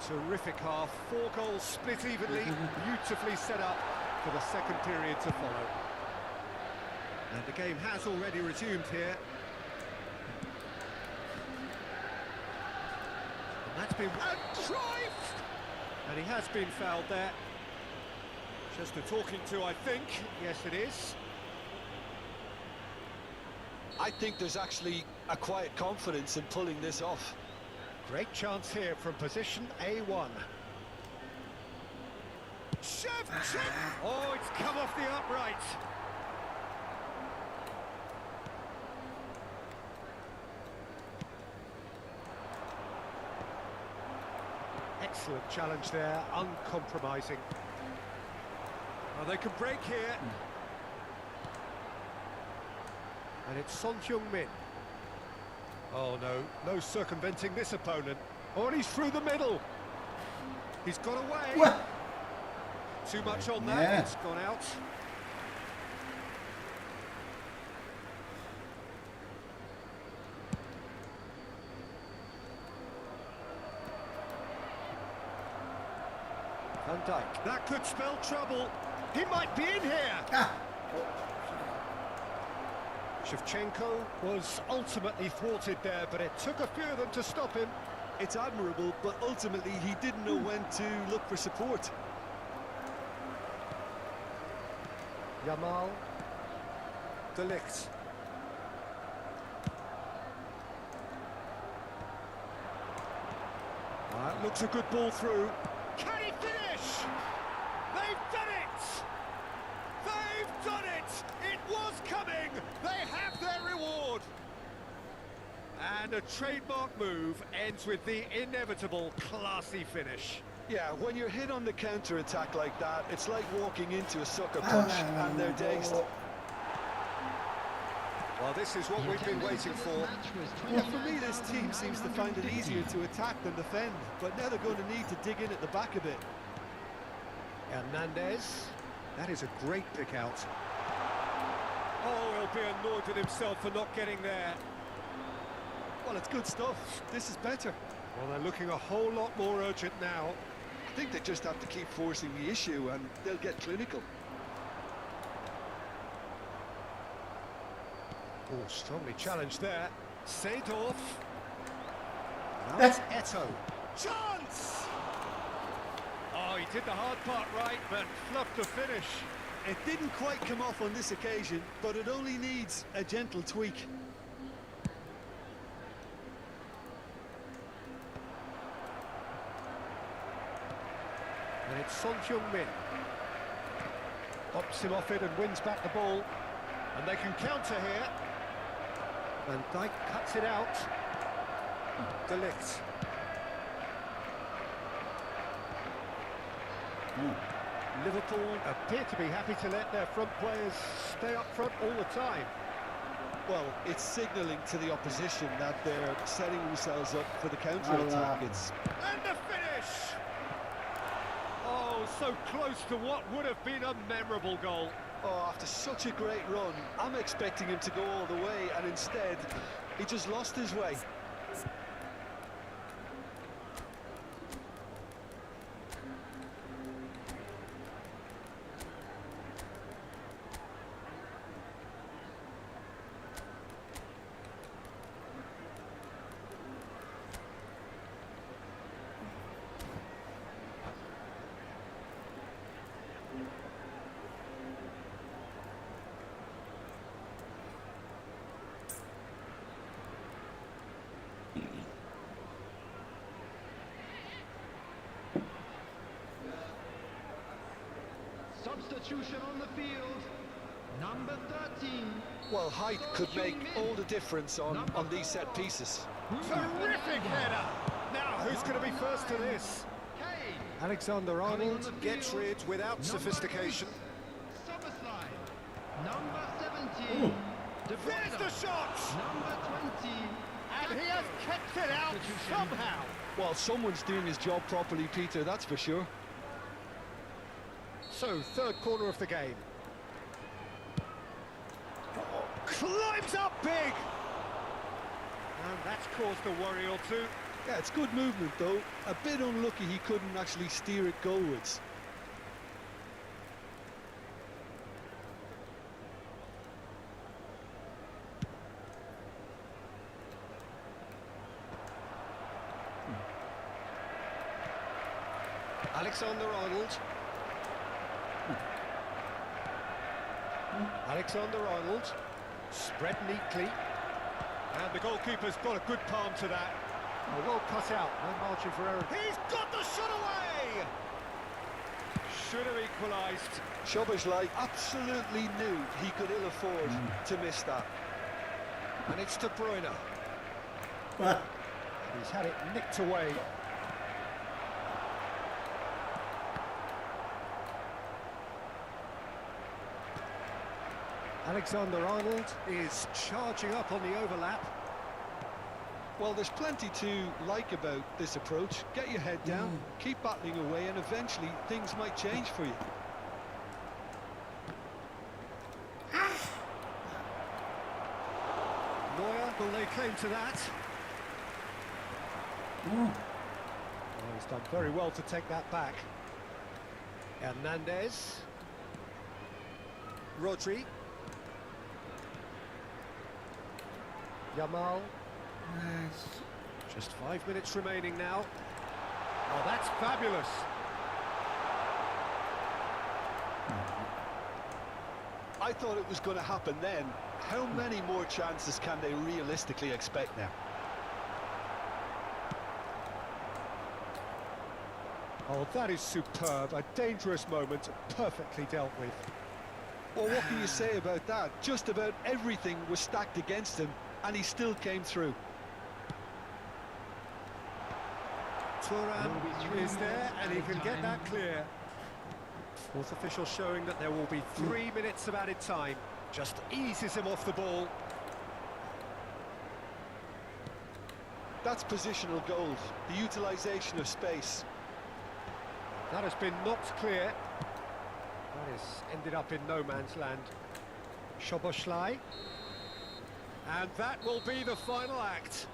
Terrific half, 4 goals split evenly, beautifully set up for the second period to follow. And the game has already resumed here. And that's been... And drive! And he has been fouled there. Just a talking to, I think. Yes, it is. I think there's actually a quiet confidence in pulling this off. Great chance here from position A1. Oh, it's come off the upright. Excellent challenge there, uncompromising. Oh, they can break here. And it's Son Heung-min. Oh no, no circumventing this opponent. Oh, and he's through the middle. He's got away. What? Too much on that, Yeah. it's gone out. Van Dijk. That could spell trouble. He might be in here. Ah. Shevchenko was ultimately thwarted there, but it took a few of them to stop him. It's admirable, but ultimately he didn't know when to look for support. Yamal. De Ligt. That looks a good ball through. Can he finish? They've done it! They've done it! It was coming! They have their reward! And a trademark move ends with the inevitable classy finish. Yeah, when you're hit on the counter-attack like that, it's like walking into a sucker punch and they're dazed. Well, this is what we've been waiting for. Yeah, for me, this team seems to find it easier to attack than defend, but now they're going to need to dig in at the back a bit. Hernandez. That is a great pick out. Oh, he'll be annoyed with himself for not getting there. Well, it's good stuff. This is better. Well, they're looking a whole lot more urgent now. I think they just have to keep forcing the issue and they'll get clinical. Oh, strongly challenged there. Seedorf. Now it's Eto'o. Chance! Oh, he did the hard part right, but fluffed the finish. It didn't quite come off on this occasion, but it only needs a gentle tweak. And it's Son Heung-min. Pops him off it and wins back the ball. And they can counter here. Van Dijk cuts it out. De Ligt. Liverpool appear to be happy to let their front players stay up front all the time. Well, it's signalling to the opposition that they're setting themselves up for the counter-attack. It's And the finish! Oh, so close to what would have been a memorable goal. Oh, after such a great run, I'm expecting him to go all the way, and instead, he just lost his way. Substitution on the field. Number 13. Well, height could make all the difference on these set pieces. Terrific header! Now, who's going to be first to this? Kane. Alexander-Arnold gets rid without sophistication. Somerslide. Number 17. There's the shot! Number 20. And he has kept it out somehow. Well, someone's doing his job properly, Peter, that's for sure. So, third corner of the game. Climbs up big! And that's caused a worry or two. Yeah, it's good movement though. A bit unlucky he couldn't actually steer it goalwards. Alexander-Arnold. Alexander-Arnold. Spread neatly. And the goalkeeper's got a good palm to that. Oh, well cut out. No margin for error. He's got the shot away! Should have equalised. Szoboszlai absolutely knew he could ill afford to miss that. And it's De Bruyne. Ah, He's had it nicked away. Alexander-Arnold is charging up on the overlap. Well, there's plenty to like about this approach. Get your head down, keep battling away, and eventually things might change for you. Neuer will lay claim to that. Oh, he's done very well to take that back. Hernandez. Rodri. Yamal. nice. Just 5 minutes remaining now. Oh, that's fabulous. I thought it was going to happen then. How many more chances can they realistically expect now? Oh, that is superb. A dangerous moment, perfectly dealt with. Well, what can you say about that? Just about everything was stacked against him, and he still came through. Thuram is there, and he can get that clear. Fourth official showing that there will be 3 minutes of added time. Just eases him off the ball. That's positional gold, the utilisation of space. That has been knocked clear. That has ended up in no man's land. Szoboszlai. And that will be the final act.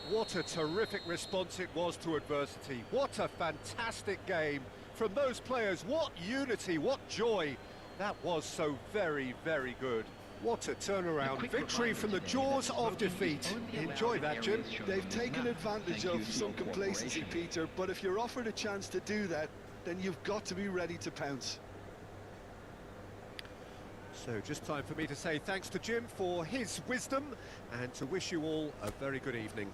What a terrific response it was to adversity. What a fantastic game from those players. What unity, what joy. That was so very, very good. What a turnaround. Victory from the jaws of defeat. Enjoy that, Jim. They've taken advantage of some complacency, Peter, but if you're offered a chance to do that, then you've got to be ready to pounce. So just time for me to say thanks to Jim for his wisdom and to wish you all a very good evening.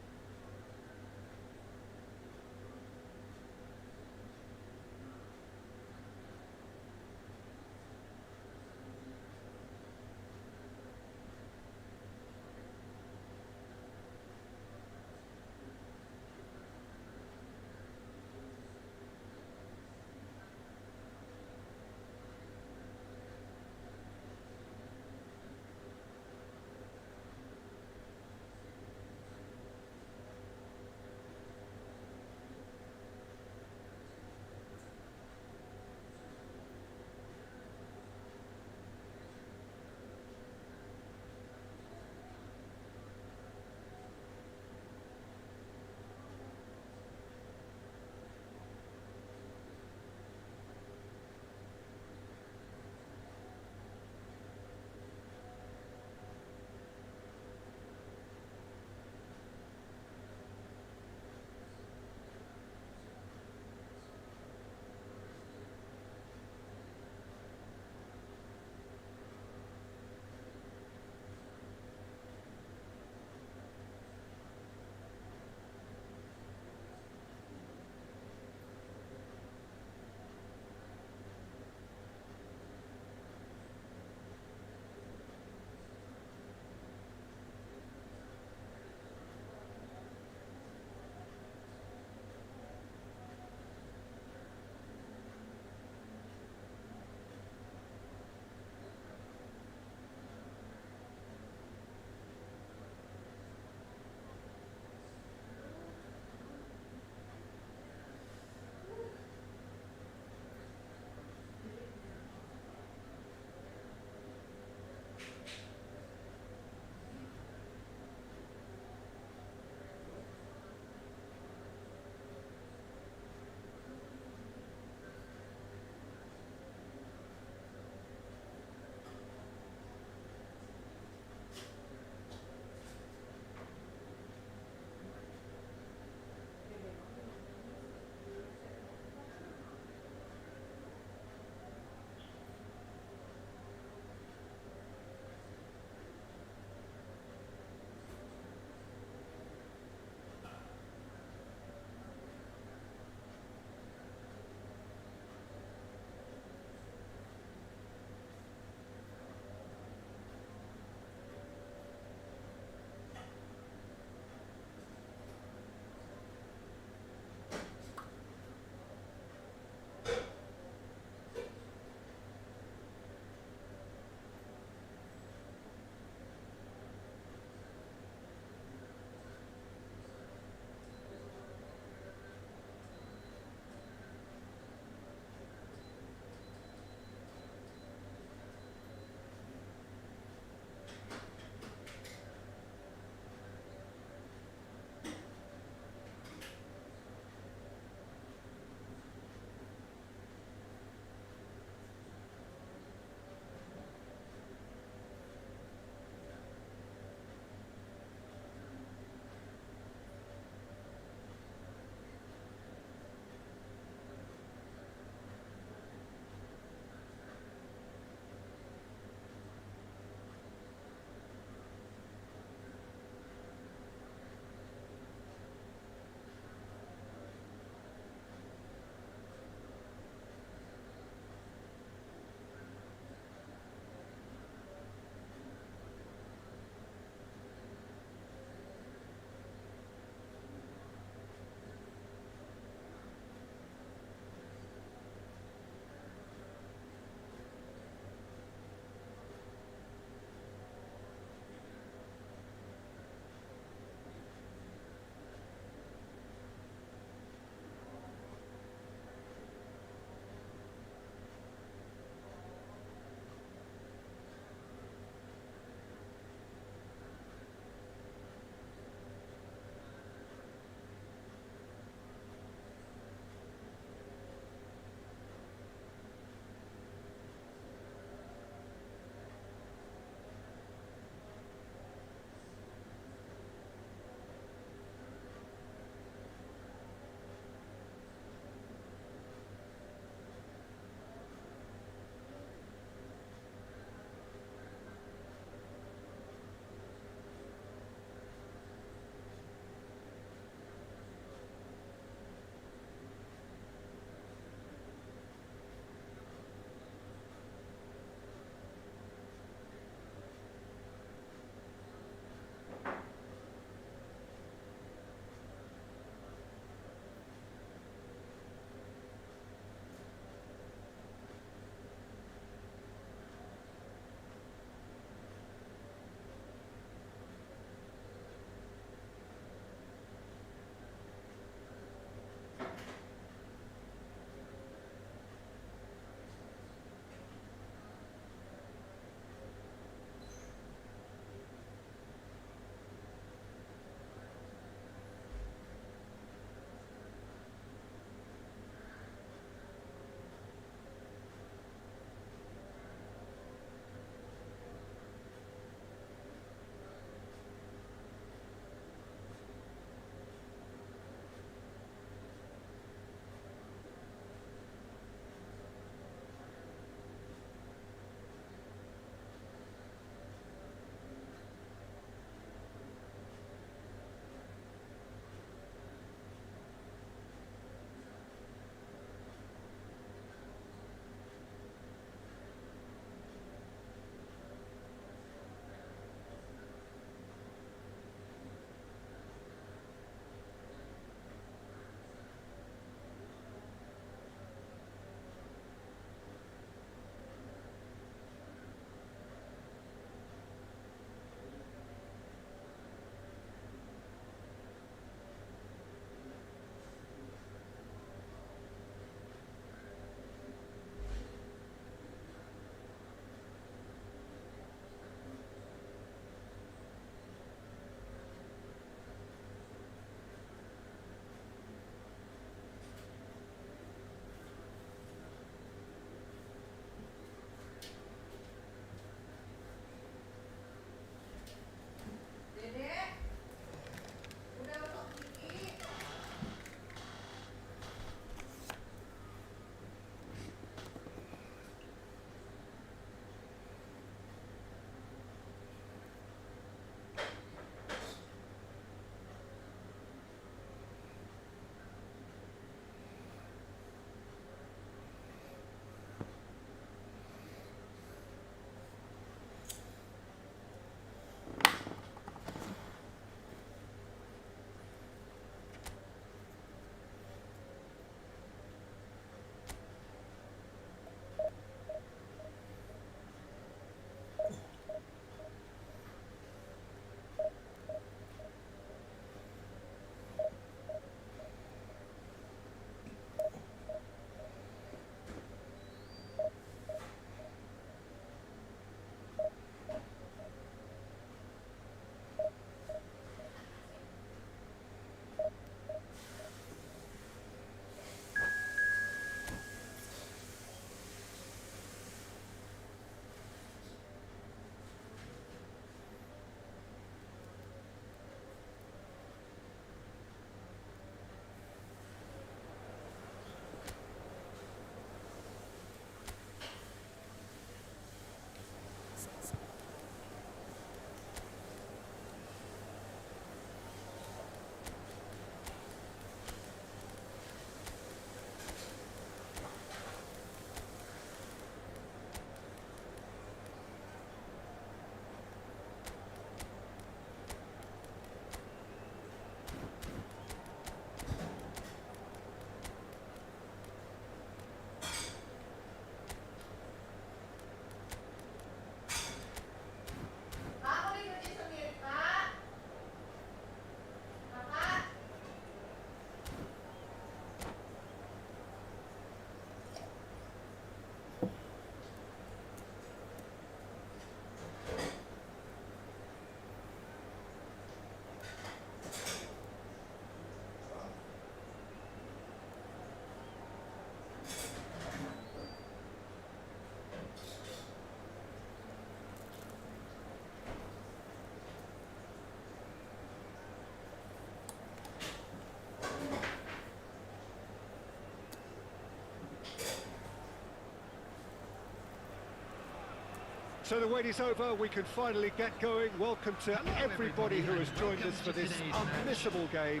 So the wait is over, we can finally get going. Welcome to everybody who has joined us for this unmissable game.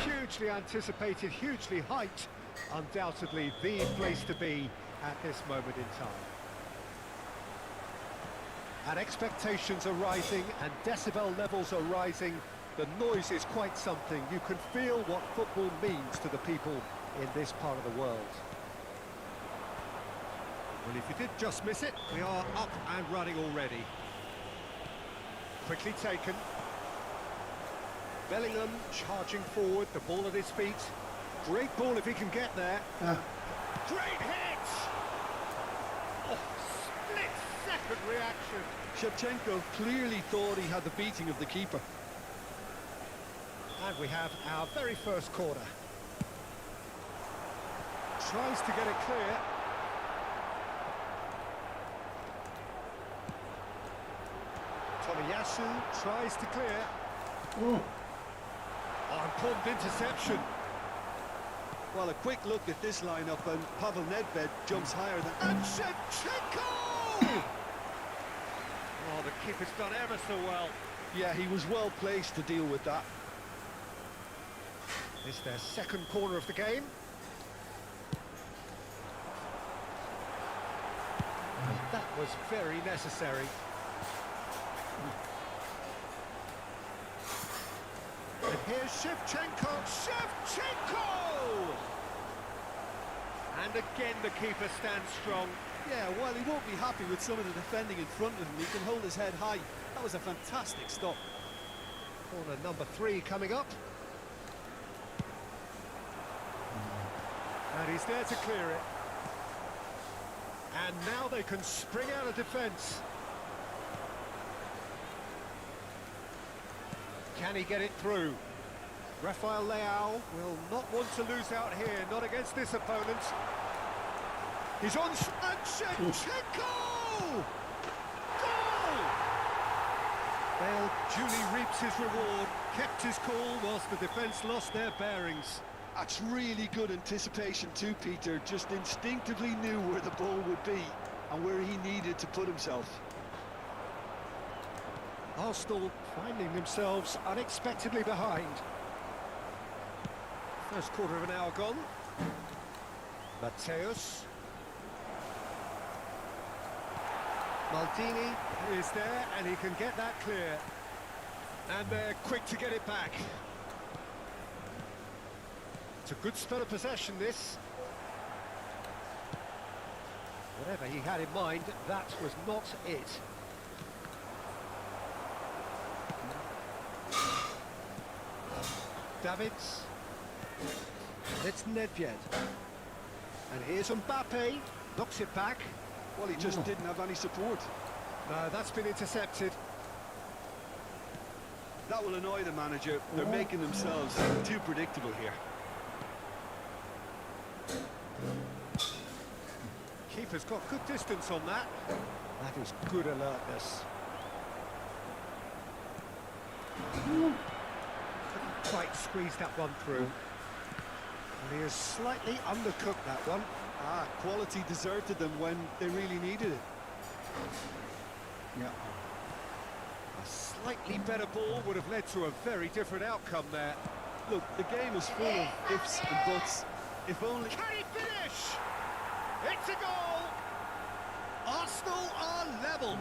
Hugely anticipated, hugely hyped. Undoubtedly the place to be at this moment in time. And expectations are rising and decibel levels are rising. The noise is quite something. You can feel what football means to the people in this part of the world. Well, if you did just miss it, we are up and running already. Quickly taken. Bellingham charging forward, the ball at his feet. Great ball if he can get there. Great hit! Oh, split-second reaction. Shevchenko clearly thought he had the beating of the keeper. And we have our very first corner. Tries to get it clear. Tomiyasu tries to clear. Oh, Important interception. Well, a quick look at this lineup, and Pavel Nedved jumps higher than... And Shevchenko! Oh, the keeper's done ever so well. Yeah, he was well placed to deal with that. It's their second corner of the game. And that was very necessary. And here's Shevchenko. Shevchenko! And again the keeper stands strong. Yeah, while he won't be happy with some of the defending in front of him, he can hold his head high. That was a fantastic stop. Corner number 3 coming up. And he's there to clear it. And now they can spring out of defence. Can he get it through? Rafael Leao will not want to lose out here, not against this opponent. He's on... And Shevchenko! Goal! Bale duly reaps his reward, kept his cool whilst the defence lost their bearings. That's really good anticipation too, Peter. Just instinctively knew where the ball would be and where he needed to put himself. Arsenal finding themselves unexpectedly behind. First quarter of an hour gone. Mateus. Maldini is there and he can get that clear. And they're quick to get it back. It's a good spell of possession, this. Whatever he had in mind, that was not it. Davids. And it's Nedved. And here's Mbappe. Knocks it back. Well, he just didn't have any support. No, that's been intercepted. That will annoy the manager. They're making themselves too predictable here. Keeper's got good distance on that. That is good alertness. Couldn't quite squeeze that one through. And he has slightly undercooked that one. Ah, quality deserted them when they really needed it. Yeah. A slightly better ball would have led to a very different outcome there. Look, the game is full of ifs and buts. If only... Can he finish? It's a goal! Arsenal are level.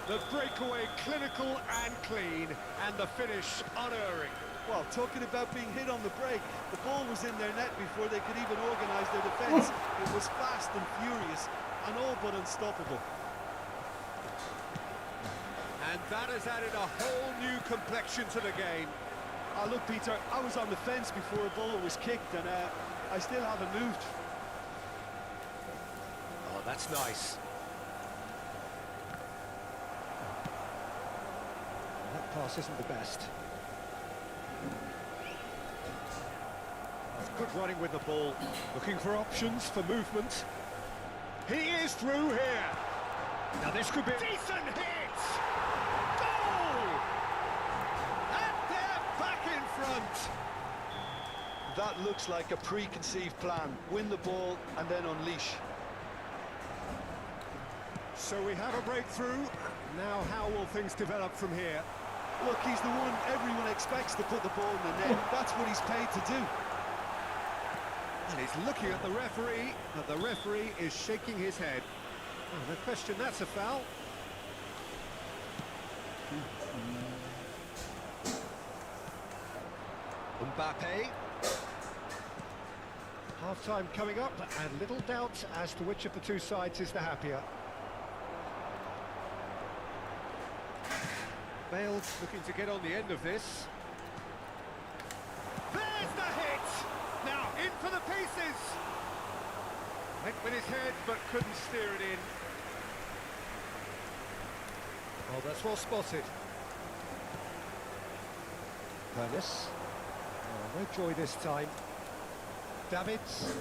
The breakaway clinical and clean, and the finish unerring. Well, talking about being hit on the break, the ball was in their net before they could even organise their defence. It was fast and furious, and all but unstoppable. And that has added a whole new complexion to the game. Look, Peter, I was on the fence before a ball was kicked, and I still haven't moved. Oh, that's nice. That pass isn't the best. Good running with the ball, looking for options for movement. He is through here. Now this could be a decent hit. Goal! And they're back in front. That looks like a preconceived plan. Win the ball and then unleash. So we have a breakthrough. Now how will things develop from here? Look, he's the one everyone expects to put the ball in the net. That's what he's paid to do. And he's looking at the referee, but the referee is shaking his head. Oh, no question, that's a foul. Mbappe. Half-time coming up, and little doubt as to which of the two sides is the happier. Bale looking to get on the end of this. There's the hit! Now in for the pieces! Went with his head, but couldn't steer it in. Oh, that's well spotted. Pernis. Oh, no joy this time. Davids.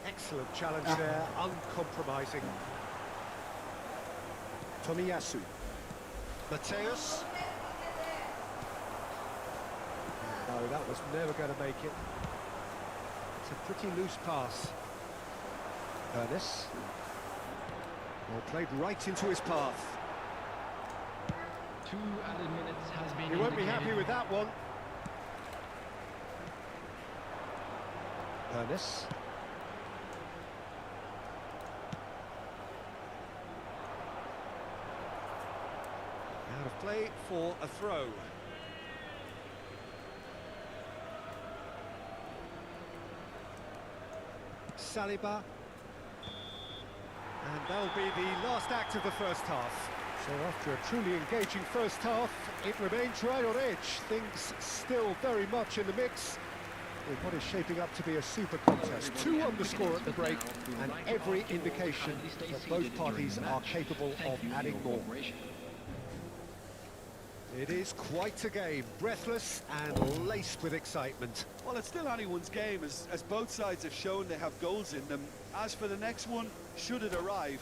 Excellent challenge there, uncompromising. Tomiyasu. Mateus. No, that was never going to make it. It's a pretty loose pass. Ernest. Well, played right into his path. 2 added minutes has been He won't be indicated. happy with that one. Ernest. Out of play for a throw. Saliba. And that'll be the last act of the first half. So after a truly engaging first half, it remains right on edge. Things still very much in the mix in what is shaping up to be a super contest. 2 on the score at the break, and every indication that both parties are capable of adding more. It is quite a game, breathless and laced with excitement. Well, it's still anyone's game, as both sides have shown they have goals in them. As for the next one, should it arrive,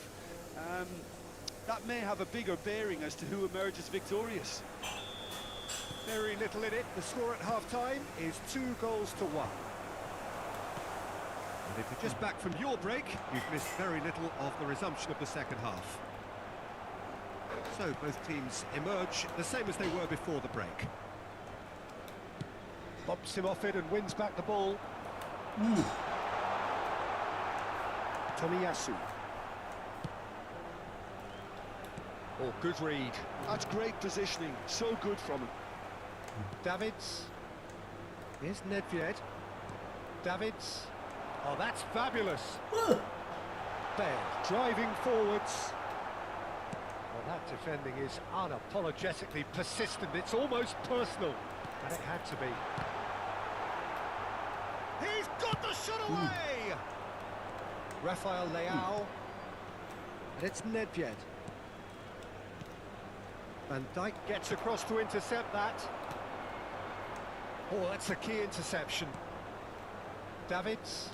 that may have a bigger bearing as to who emerges victorious. Very little in it. The score at half-time is 2-1. And if you're just back from your break, you've missed very little of the resumption of the second half. So both teams emerge the same as they were before the break. Bumps him off it and wins back the ball. Tomiyasu. Oh, good read. That's great positioning, so good from him. Davids. Here's Nedved. Davids. Oh, that's fabulous. Bale driving forwards. Well, that defending is unapologetically persistent. It's almost personal. And it had to be. He's got the shot away! Rafael Leao. And it's Nedved. Van Dijk gets across to intercept that. Oh, that's a key interception. Davids.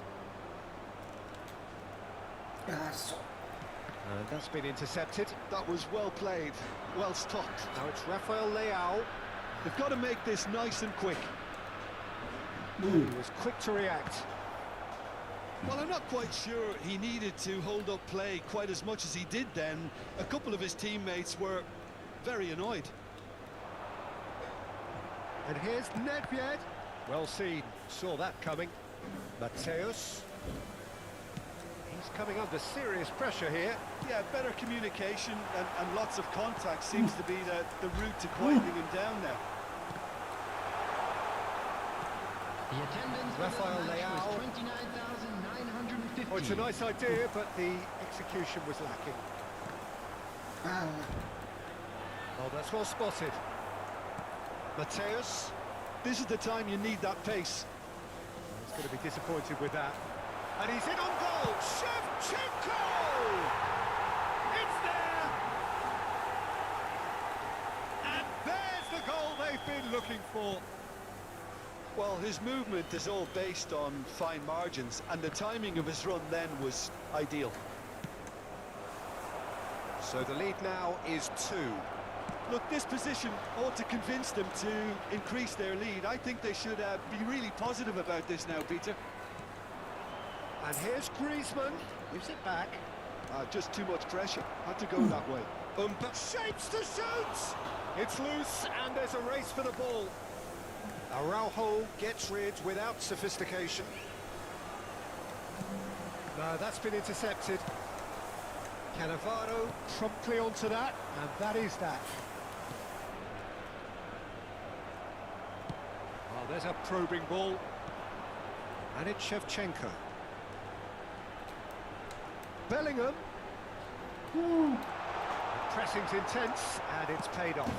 And that's been intercepted. That was well played, well stopped. Now it's Rafael Leao. They've got to make this nice and quick. He was quick to react. Well, I'm not quite sure he needed to hold up play quite as much as he did then. A couple of his teammates were very annoyed. And here's Nedved. Well seen, saw that coming. Mateus. He's coming under serious pressure here. Yeah, better communication and lots of contact seems to be the route to quieting him down now. The attendance Rafael for the match Leao. was 29,950. Oh, it's a nice idea, but the execution was lacking. Oh, that's well spotted. Mateus. This is the time you need that pace. He's going to be disappointed with that. And he's in on goal! Shevchenko! It's there! And there's the goal they've been looking for. Well, his movement is all based on fine margins, and the timing of his run then was ideal. So the lead now is 2. Look, this position ought to convince them to increase their lead. I think they should be really positive about this now, Peter. And here's Griezmann. Gives it back. Just too much pressure. Had to go that way. Shapes to shoot! It's loose, and there's a race for the ball. Araujo gets rid without sophistication. No, that's been intercepted. Cannavaro promptly onto that, and that is that. Oh, there's a probing ball. And it's Shevchenko. Bellingham. The pressing's intense, and it's paid off.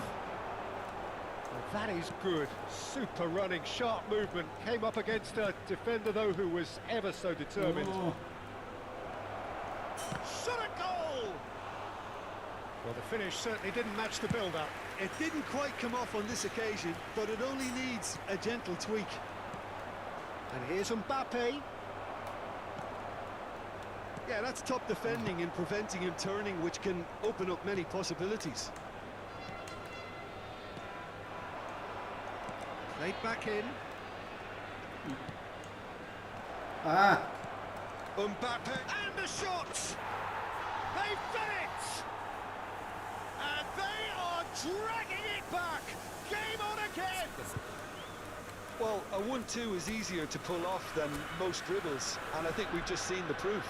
Well, that is good. Super running, sharp movement. Came up against a defender, though, who was ever so determined. Oh. Shot a goal! Well, the finish certainly didn't match the build-up. It didn't quite come off on this occasion, but it only needs a gentle tweak. And here's Mbappe. Yeah, that's top defending and preventing him turning, which can open up many possibilities. Played back in. Ah. Mbappe. And the shot! They've done it! And they are dragging it back! Game on again! Well, a 1-2 is easier to pull off than most dribbles, and I think we've just seen the proof.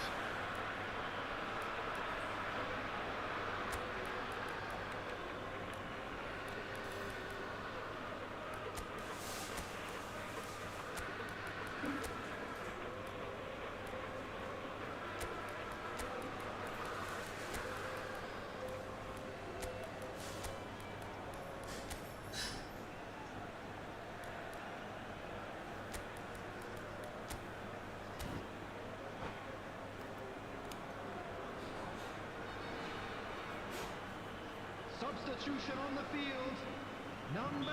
Substitution on the field. Number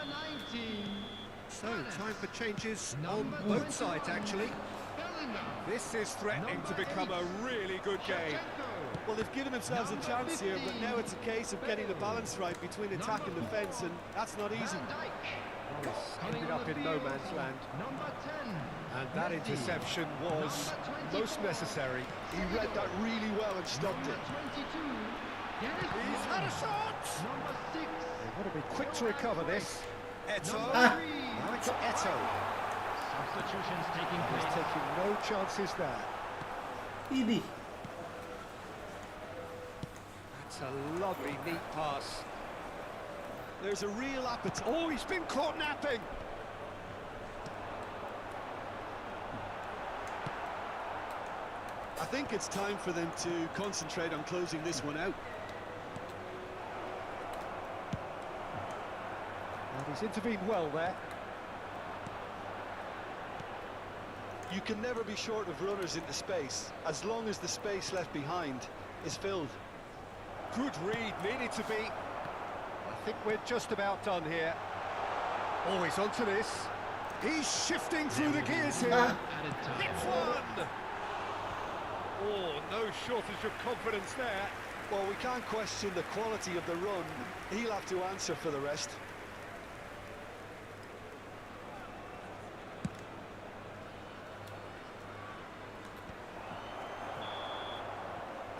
19. So, time for changes on Number both 21, sides, actually. Bellingham. This is threatening to Number become a 8, really good game. Shevchenko. Well, they've given themselves a Number chance here, but 15, now it's a case of getting the balance right between attack and defence, and that's not easy. Van Dijk. This Coming ended on up the in no field. man's land. Number 10. And that Mendy. interception was Number most 24. necessary. He read that really well and stopped Number it. 22. He's had a shot! Number 6. They've got to be quick to recover this. Eto. Number 3. Now it's Eto. Substitutions taking He's place. taking no chances there. Ini. That's a lovely, neat pass. There's a real appetite. Oh, he's been caught napping! I think it's time for them to concentrate on closing this one out. And he's intervened well there. You can never be short of runners into space, as long as the space left behind is filled. Good read, needed to be. I think we're just about done here. Oh, he's onto this. He's shifting through the gears here. Added time. Hits one! Oh, no shortage of confidence there. Well, we can't question the quality of the run. He'll have to answer for the rest.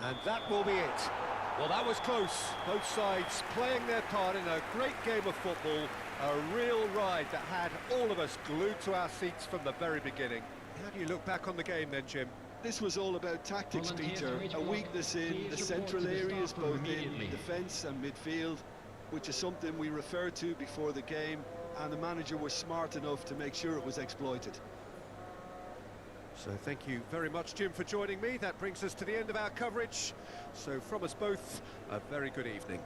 And that will be it. Well, that was close. Both sides playing their part in a great game of football. A real ride that had all of us glued to our seats from the very beginning. How do you look back on the game then, Jim? This was all about tactics, Volunteers Peter. for each A block. weakness in Please the report central to the areas, staff room both in immediately. defence and midfield, which is something we referred to before the game, and the manager was smart enough to make sure it was exploited. So thank you very much, Jim, for joining me. That brings us to the end of our coverage. So from us both, a very good evening.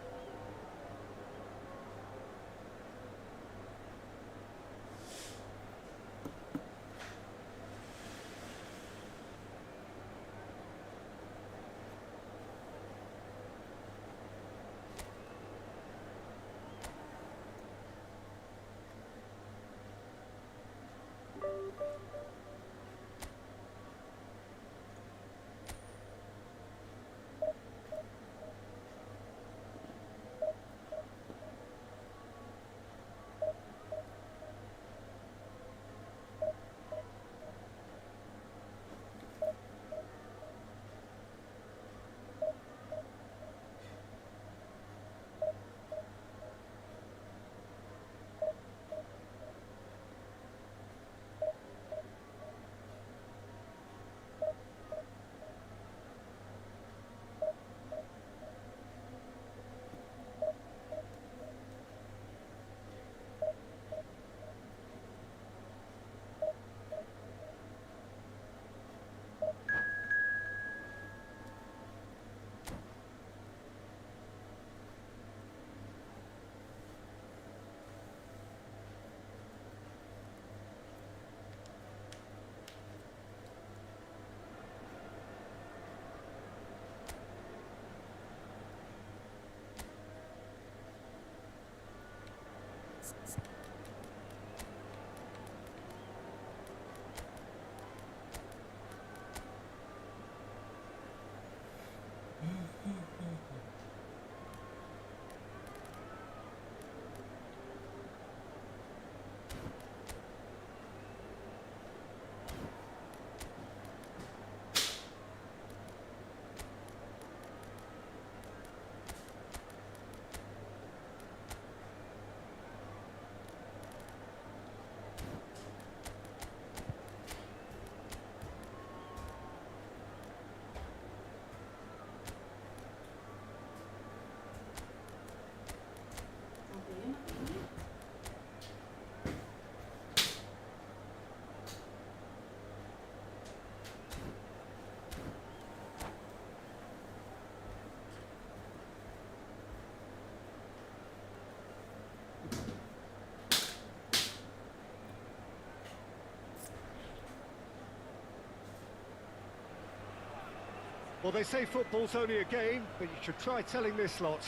Well, they say football's only a game, but you should try telling this lot.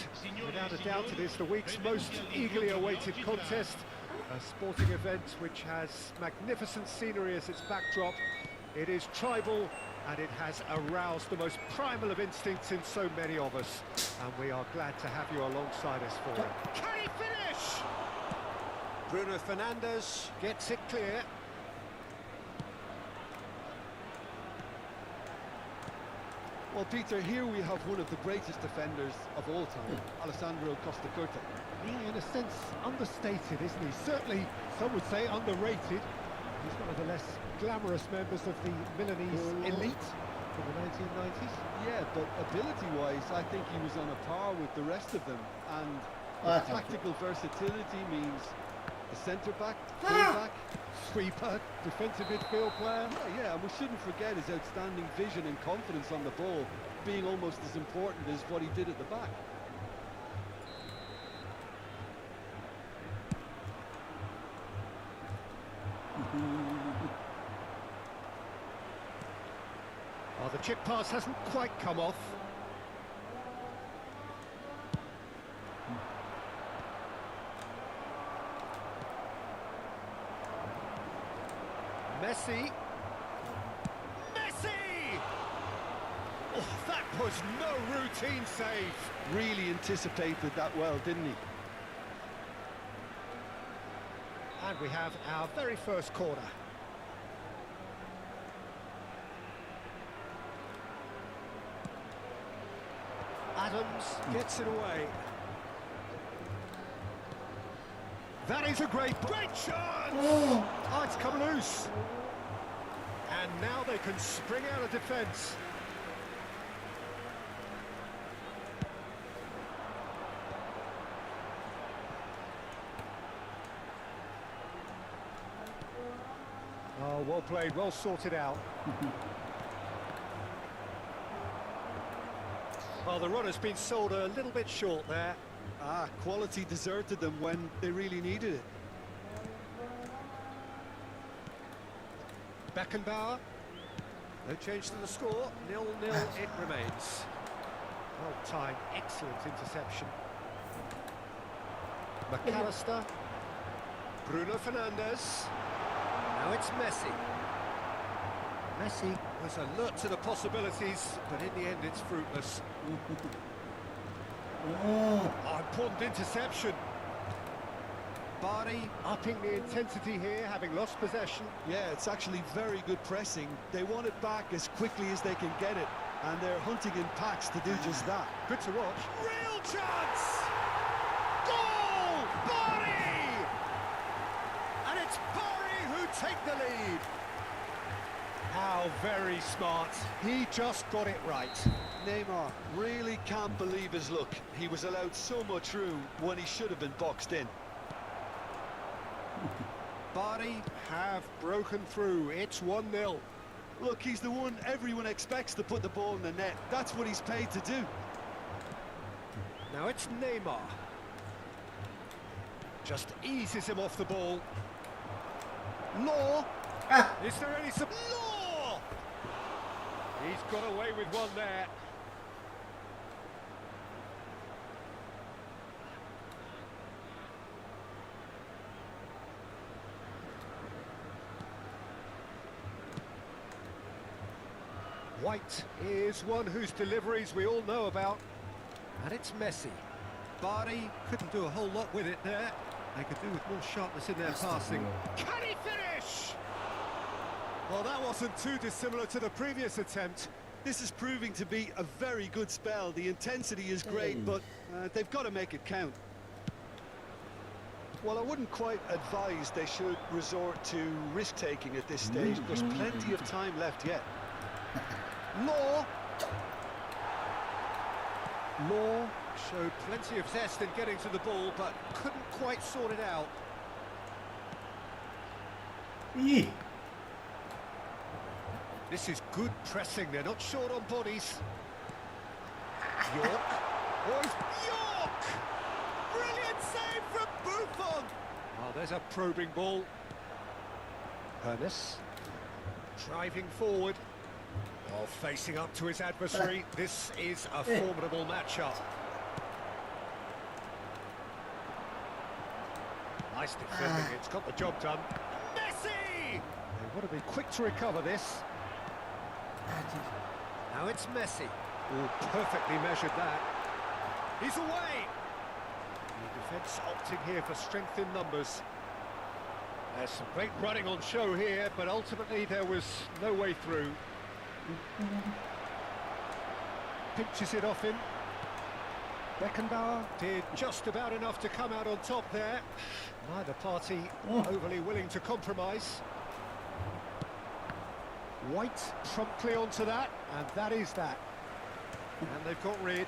Without a doubt, it is the week's most eagerly awaited contest. A sporting event which has magnificent scenery as its backdrop. It is tribal, and it has aroused the most primal of instincts in so many of us. And we are glad to have you alongside us for it. Can he finish? Bruno Fernandes gets it clear. Well, Peter, here we have one of the greatest defenders of all time, Alessandro Costa Curta. Yeah, in a sense, understated, isn't he? Certainly, some would say underrated. He's one of the less glamorous members of the Milanese elite from the 1990s. Yeah, but ability-wise, I think he was on a par with the rest of them. And the tactical versatility means the centre-back, full-back, Sweeper, defensive midfield player. yeah, and we shouldn't forget his outstanding vision and confidence on the ball, being almost as important as what he did at the back. Oh, the chip pass hasn't quite come off. Messi. Oh, that was no routine save. Really anticipated that well, didn't he? And we have our very first corner. Adams gets it away. That is a great chance! Oh, it's come loose. And now they can spring out of defence. Oh, well played, well sorted out. Well, the runner's been sold a little bit short there. Quality deserted them when they really needed it. Beckenbauer. No change to the score. 0-0 it remains. Well timed, excellent interception. McAllister. Bruno Fernandes. Now it's Messi. Messi was alert to the possibilities, but in the end it's fruitless. Oh, important interception. Bardi upping the intensity here, having lost possession. Yeah, it's actually very good pressing. They want it back as quickly as they can get it, and they're hunting in packs to do just that. Good to watch. Real chance! Goal! Bardi! And it's Bardi who take the lead. How very smart. He just got it right. Neymar really can't believe his luck. He was allowed so much room when he should have been boxed in. Bardi have broken through. It's 1-0. Look, he's the one everyone expects to put the ball in the net. That's what he's paid to do. Now it's Neymar. Just eases him off the ball. Law. Is there any Law! He's got away with one there. White is one whose deliveries we all know about. And it's Messi. Bardi couldn't do a whole lot with it there. They could do with more sharpness in their passing. Can he finish? Well, that wasn't too dissimilar to the previous attempt. This is proving to be a very good spell. The intensity is great, but they've got to make it count. Well, I wouldn't quite advise they should resort to risk-taking at this stage. There's plenty of time left yet. Law showed plenty of zest in getting to the ball, but couldn't quite sort it out. This is good pressing. They're not short on bodies. York. York! Brilliant save from Buffon! Oh, there's a probing ball. Ernest. Driving forward. While facing up to his adversary, this is a formidable matchup. Nice defending, it's got the job done. Messi! They want to be quick to recover this. Now it's Messi. Oh, perfectly measured that. He's away! The defence opting here for strength in numbers. There's some great running on show here, but ultimately there was no way through. Pinches it off him. Beckenbauer did just about enough to come out on top there. Neither party overly willing to compromise. White promptly onto that, and that is that. And they've got rid.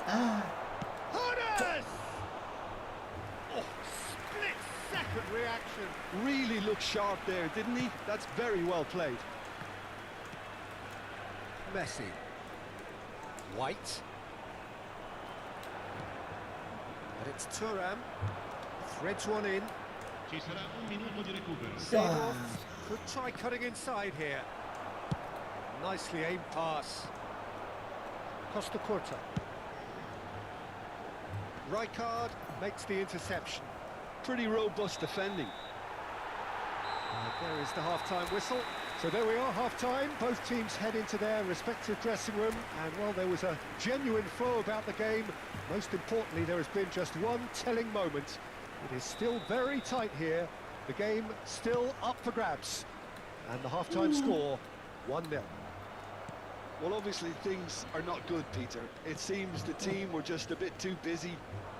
Honours! Oh, split-second reaction. Really looked sharp there, didn't he? That's very well played. Messi. White. And it's Thuram. Threads one in. Ci sarà un minuto di recupero. Seedorf could try cutting inside here. Nicely aimed pass. Costa Curta. Rijkaard makes the interception. Pretty robust defending. And there is the half-time whistle. So there we are, half-time. Both teams head into their respective dressing room. And, well, there was a genuine flow about the game. Most importantly, there has been just one telling moment. It is still very tight here. The game still up for grabs. And the half-time score, 1-0. Well, obviously things are not good, Peter. It seems the team were just a bit too busy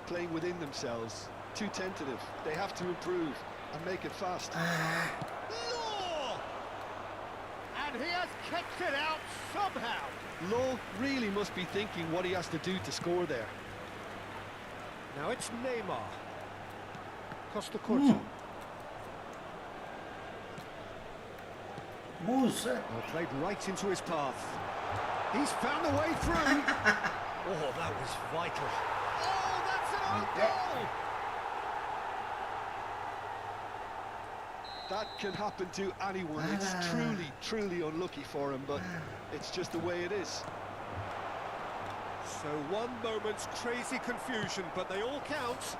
playing within themselves, too tentative. They have to improve and make it fast. Law! And he has kept it out somehow. Lowe really must be thinking what he has to do to score there. Now it's Neymar. Costa Curta. Musa. Well, played right into his path. He's found a way through. Oh, that was vital. Oh, that's an own goal! That can happen to anyone. It's truly, truly unlucky for him, but it's just the way it is. So one moment's crazy confusion, but they all count.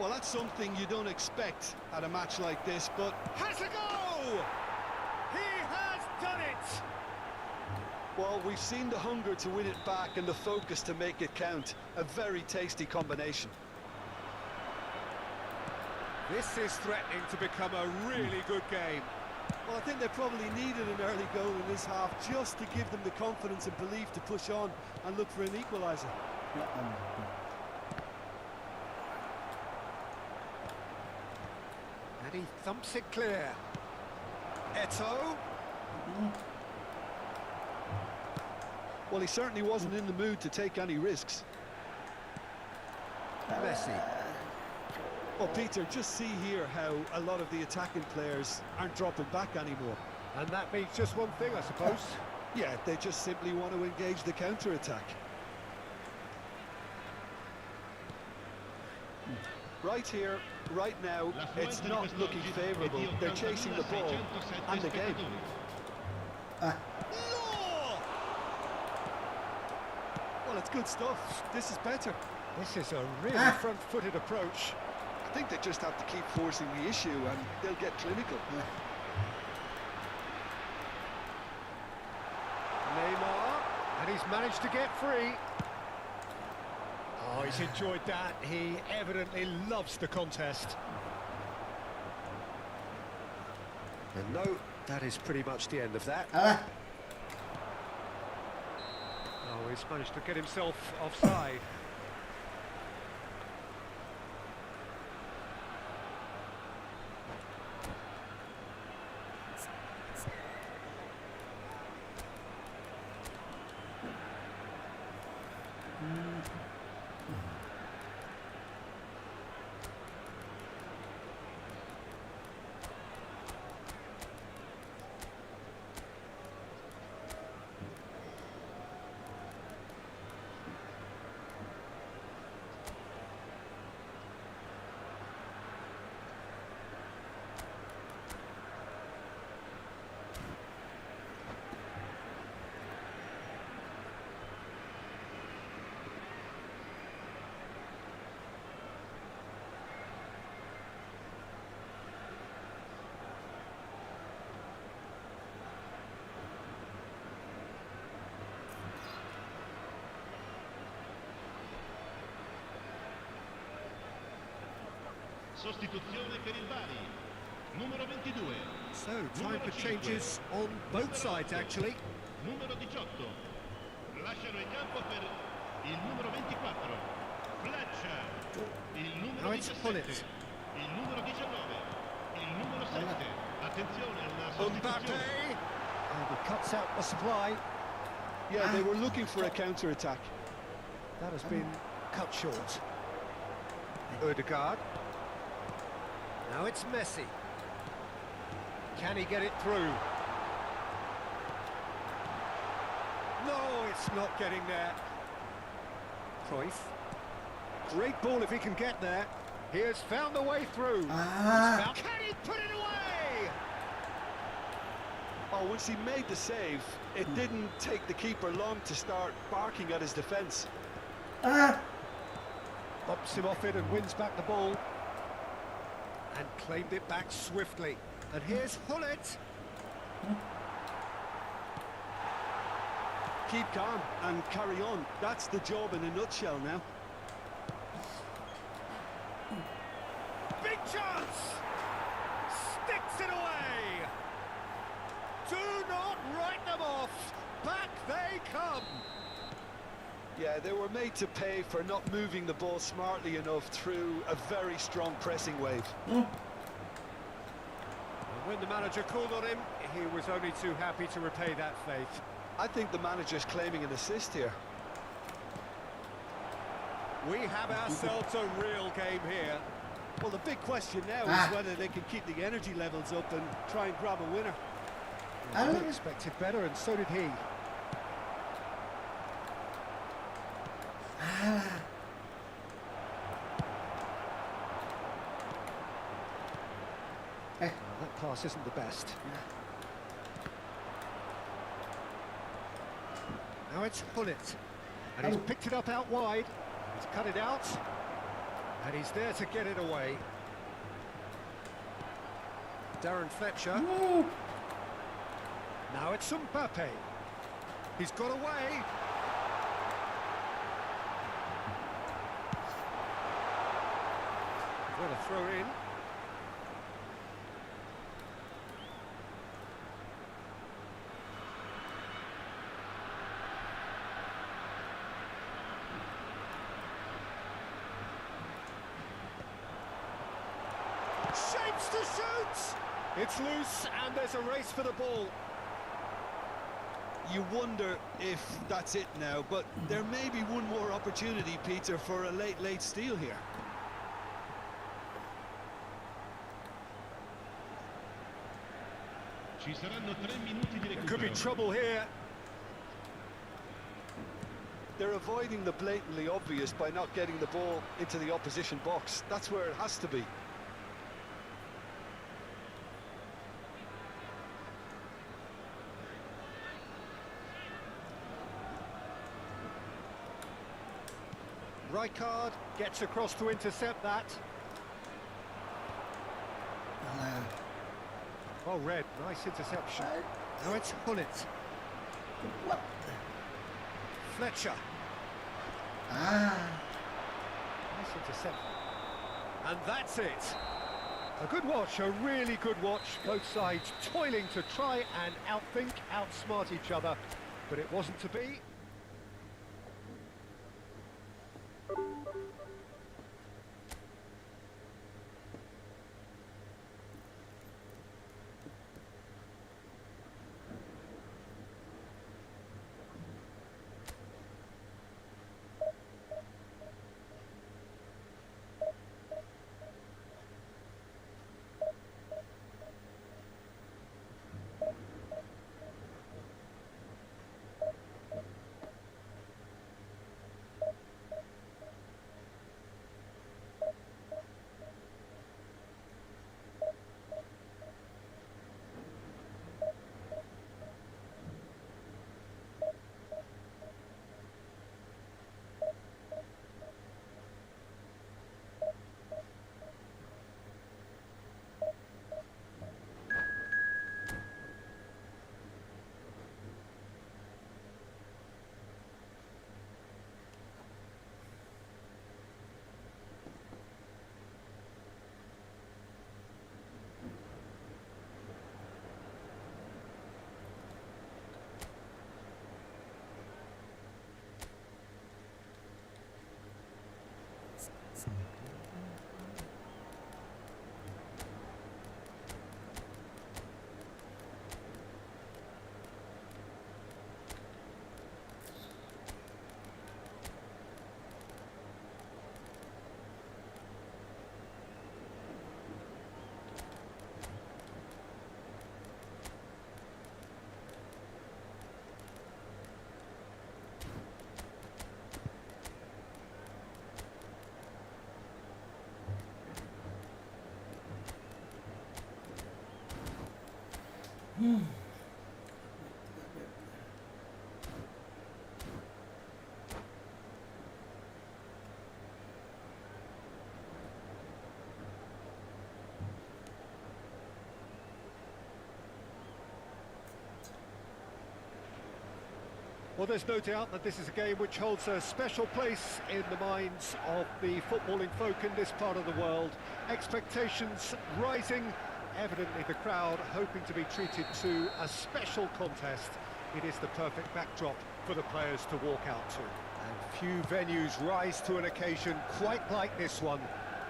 Well, that's something you don't expect at a match like this, but Has a go! He has done it! well, we've seen the hunger to win it back and the focus to make it count. A very tasty combination. This is threatening to become a really good game. Well, I think they probably needed an early goal in this half just to give them the confidence and belief to push on and look for an equaliser. And he thumps it clear. Eto'o. Well, he certainly wasn't in the mood to take any risks. Messi. Well, Peter, just see here how a lot of the attacking players aren't dropping back anymore. And that means just one thing, I suppose. Yeah, they just simply want to engage the counter-attack. Right here, right now, it's not looking favourable. They're chasing the ball and the game. Well, it's good stuff. This is better. This is a really front-footed approach. I think they just have to keep forcing the issue and they'll get clinical. Neymar, and he's managed to get free. Oh, he's enjoyed that. He evidently loves the contest. And no, that is pretty much the end of that. Oh, he's managed to get himself offside. Sostituzione per il Bari. Numero 22. So, time for changes on both sides, actually. Numero 18. Lasciano il campo per il numero 24. Fletcher. Il numero Now it's 17. Pullet. Il numero 19. Il numero 7. Attenzione alla Mbappe! sostituzione. And he cuts out the supply. Yeah, they were looking for a counter-attack. That has been cut short. Odegaard. Now it's Messi. Can he get it through? No, it's not getting there. Cruyff. Great ball if he can get there. He has found the way through. Ah. Can he put it away? Oh, once he made the save, it didn't take the keeper long to start barking at his defence. Ah. Bumps him off it and wins back the ball. And claimed it back swiftly. And here's Hullet. Keep calm and carry on. That's the job in a nutshell now. Big chance! Sticks it away! Do not write them off! Back they come! Yeah, they were made to pay for not moving the ball smartly enough through a very strong pressing wave. And when the manager called on him, he was only too happy to repay that faith. I think the manager's claiming an assist here. We have ourselves a real game here. Well, the big question now Ah. is whether they can keep the energy levels up and try and grab a winner. Ah. I expected better, and so did he. Eh. That pass isn't the best. Now it's Hullet. And he's Oh. picked it up out wide. He's cut it out. And he's there to get it away. Darren Fletcher. Ooh. Now it's Mbappe. He's got away. What a throw in. Shapes to shoot! It's loose and there's a race for the ball. You wonder if that's it now, but there may be one more opportunity, Peter, for a late steal here. Ci saranno 3 minuti di There could be recupero. trouble here. They're avoiding the blatantly obvious by not getting the ball into the opposition box. That's where it has to be. Rijkaard gets across to intercept that. Well read, nice interception. Now it's Hullet. What? Fletcher. Ah. Nice intercept. And that's it. A good watch, a really good watch. Both sides toiling to try and outthink, outsmart each other. But it wasn't to be. Well, there's no doubt that this is a game which holds a special place in the minds of the footballing folk in this part of the world. Expectations rising, evidently the crowd hoping to be treated to a special contest. It is the perfect backdrop for the players to walk out to. And few venues rise to an occasion quite like this one.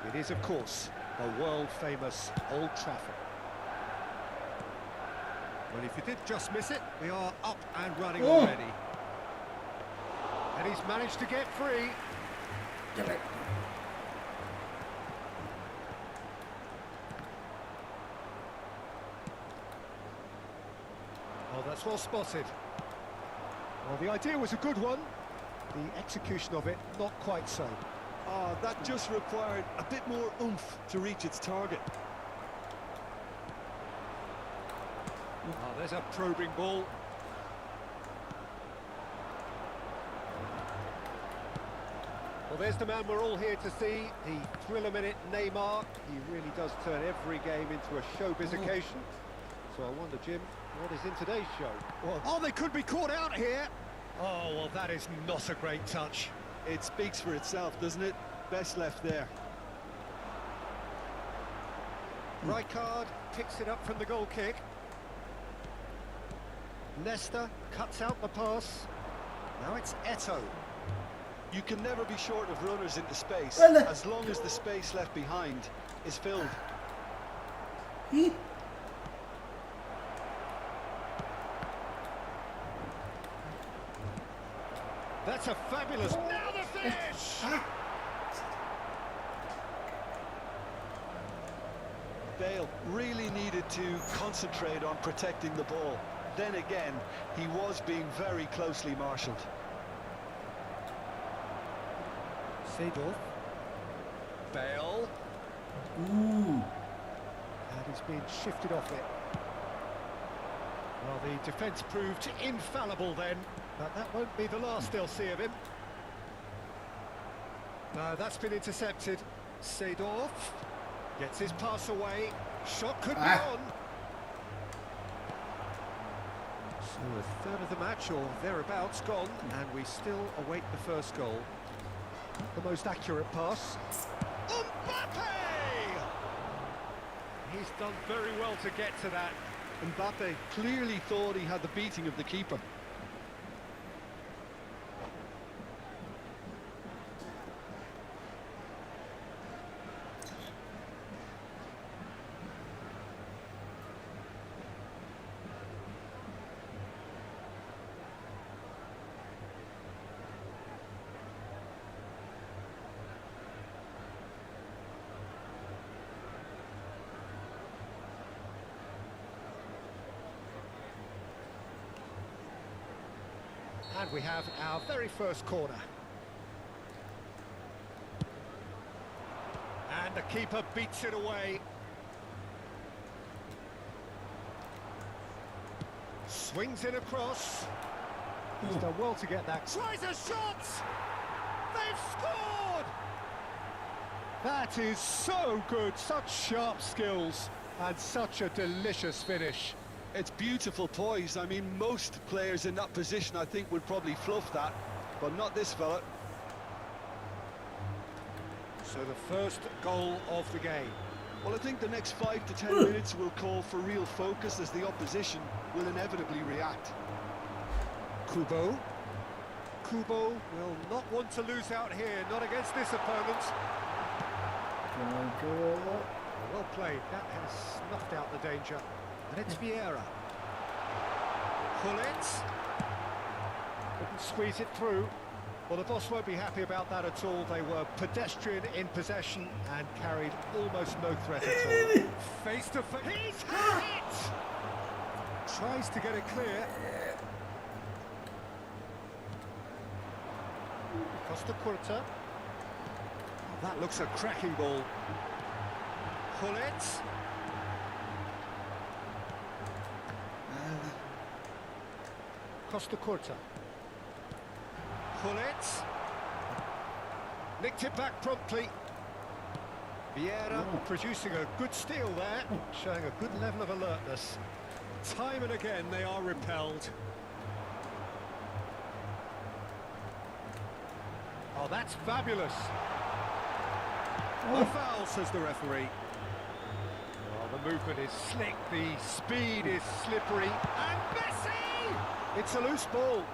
It is, of course, the world-famous Old Trafford. Well, if you did just miss it, we are up and running already. And he's managed to get free. Damn it. Oh, that's well spotted. Well, the idea was a good one. The execution of it, not quite so. That just required a bit more oomph to reach its target. Oh, there's a probing ball. Well, there's the man we're all here to see, the thriller-minute Neymar. He really does turn every game into a showbiz occasion. So I wonder, Jim, what is in today's show? Well, oh, they could be caught out here. Oh, well, that is not a great touch. It speaks for itself, doesn't it? Best left there. Rijkaard picks it up from the goal kick. Nesta cuts out the pass. Now it's Eto'o. You can never be short of runners into space, Well, as long as the space left behind is filled. He. That's a fabulous... Now the finish! Bale really needed to concentrate on protecting the ball. Then again, he was being very closely marshalled. Seedorf. Bale. Ooh. And he's been shifted off it. Well, the defence proved infallible then, but that won't be the last they'll see of him. No, that's been intercepted. Seedorf gets his pass away. Shot could be on. So a third of the match, or thereabouts, gone, and we still await the first goal. Not the most accurate pass. Mbappe! He's done very well to get to that. Mbappe clearly thought he had the beating of the keeper. And we have our very first corner. And the keeper beats it away. Swings it across. He's done well to get that. Tries a shot! They've scored! That is so good. Such sharp skills and such a delicious finish. It's beautiful poise. I mean, most players in that position, I think, would probably fluff that, but not this fella. So the first goal of the game. Well, I think the next 5 to 10 minutes will call for real focus, as the opposition will inevitably react. Kubo. Kubo will not want to lose out here, not against this opponent. Well played, that has snuffed out the danger. And it's Vieira. Gullit. Couldn't squeeze it through. Well, the boss won't be happy about that at all. They were pedestrian in possession and carried almost no threat at all. Face to face. He's had it! Tries to get it clear. Costa Curta. That looks a cracking ball. Gullit. Costa Curta. Pull it. Nicked it back promptly. Vieira producing a good steal there, showing a good level of alertness. Time and again they are repelled. Oh, that's fabulous. A foul, says the referee. Oh, the movement is slick, the speed is slippery. And Messi! It's a loose ball.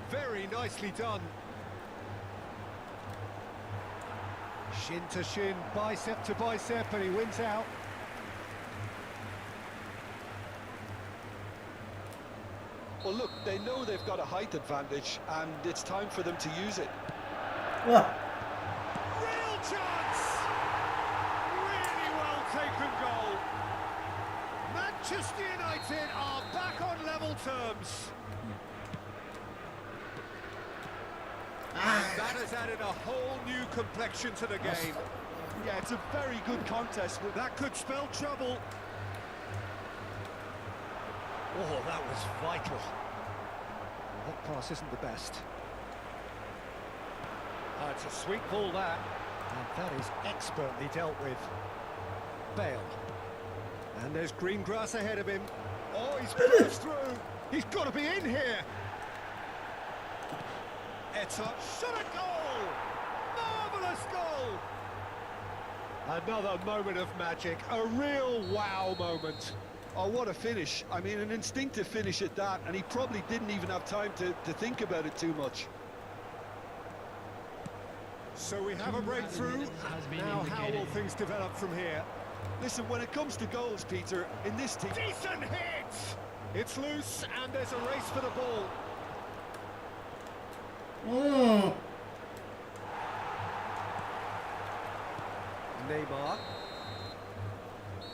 Very nicely done. Shin to shin, bicep to bicep, and he wins out. Well, look, they know they've got a height advantage, and it's time for them to use it. Wah. Real chance! Really well taken goal. Manchester United are back on level terms. And that has added a whole new complexion to the game. Yeah, it's a very good contest. That could spell trouble. Oh, that was vital. That pass isn't the best. It's a sweet ball, that. And that is expertly dealt with. Bale. And there's green grass ahead of him. Oh, he's burst through. He's got to be in here. Etta, shot a goal! Marvellous goal! Another moment of magic, a real wow moment. Oh, what a finish. I mean, an instinctive finish at that, and he probably didn't even have time to think about it too much. So we have a breakthrough. Now how will things develop from here? Listen, when it comes to goals, Peter, in this team... Decent hit! It's loose, and there's a race for the ball. Neymar.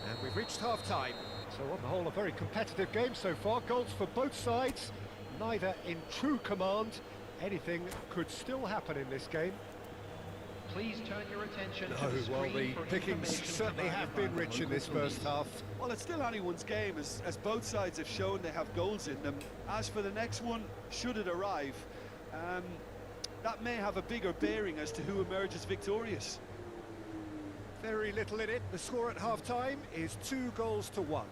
And we've reached half-time. So on the whole, a very competitive game so far. Goals for both sides, neither in true command. Anything could still happen in this game. Please turn your attention to Oh, the well, screen the for pickings information certainly have been provided by rich the in this local first police. half. Well, it's still anyone's game, as both sides have shown they have goals in them. As for the next one, should it arrive, that may have a bigger bearing as to who emerges victorious. Very little in it. The score at half-time is 2-1.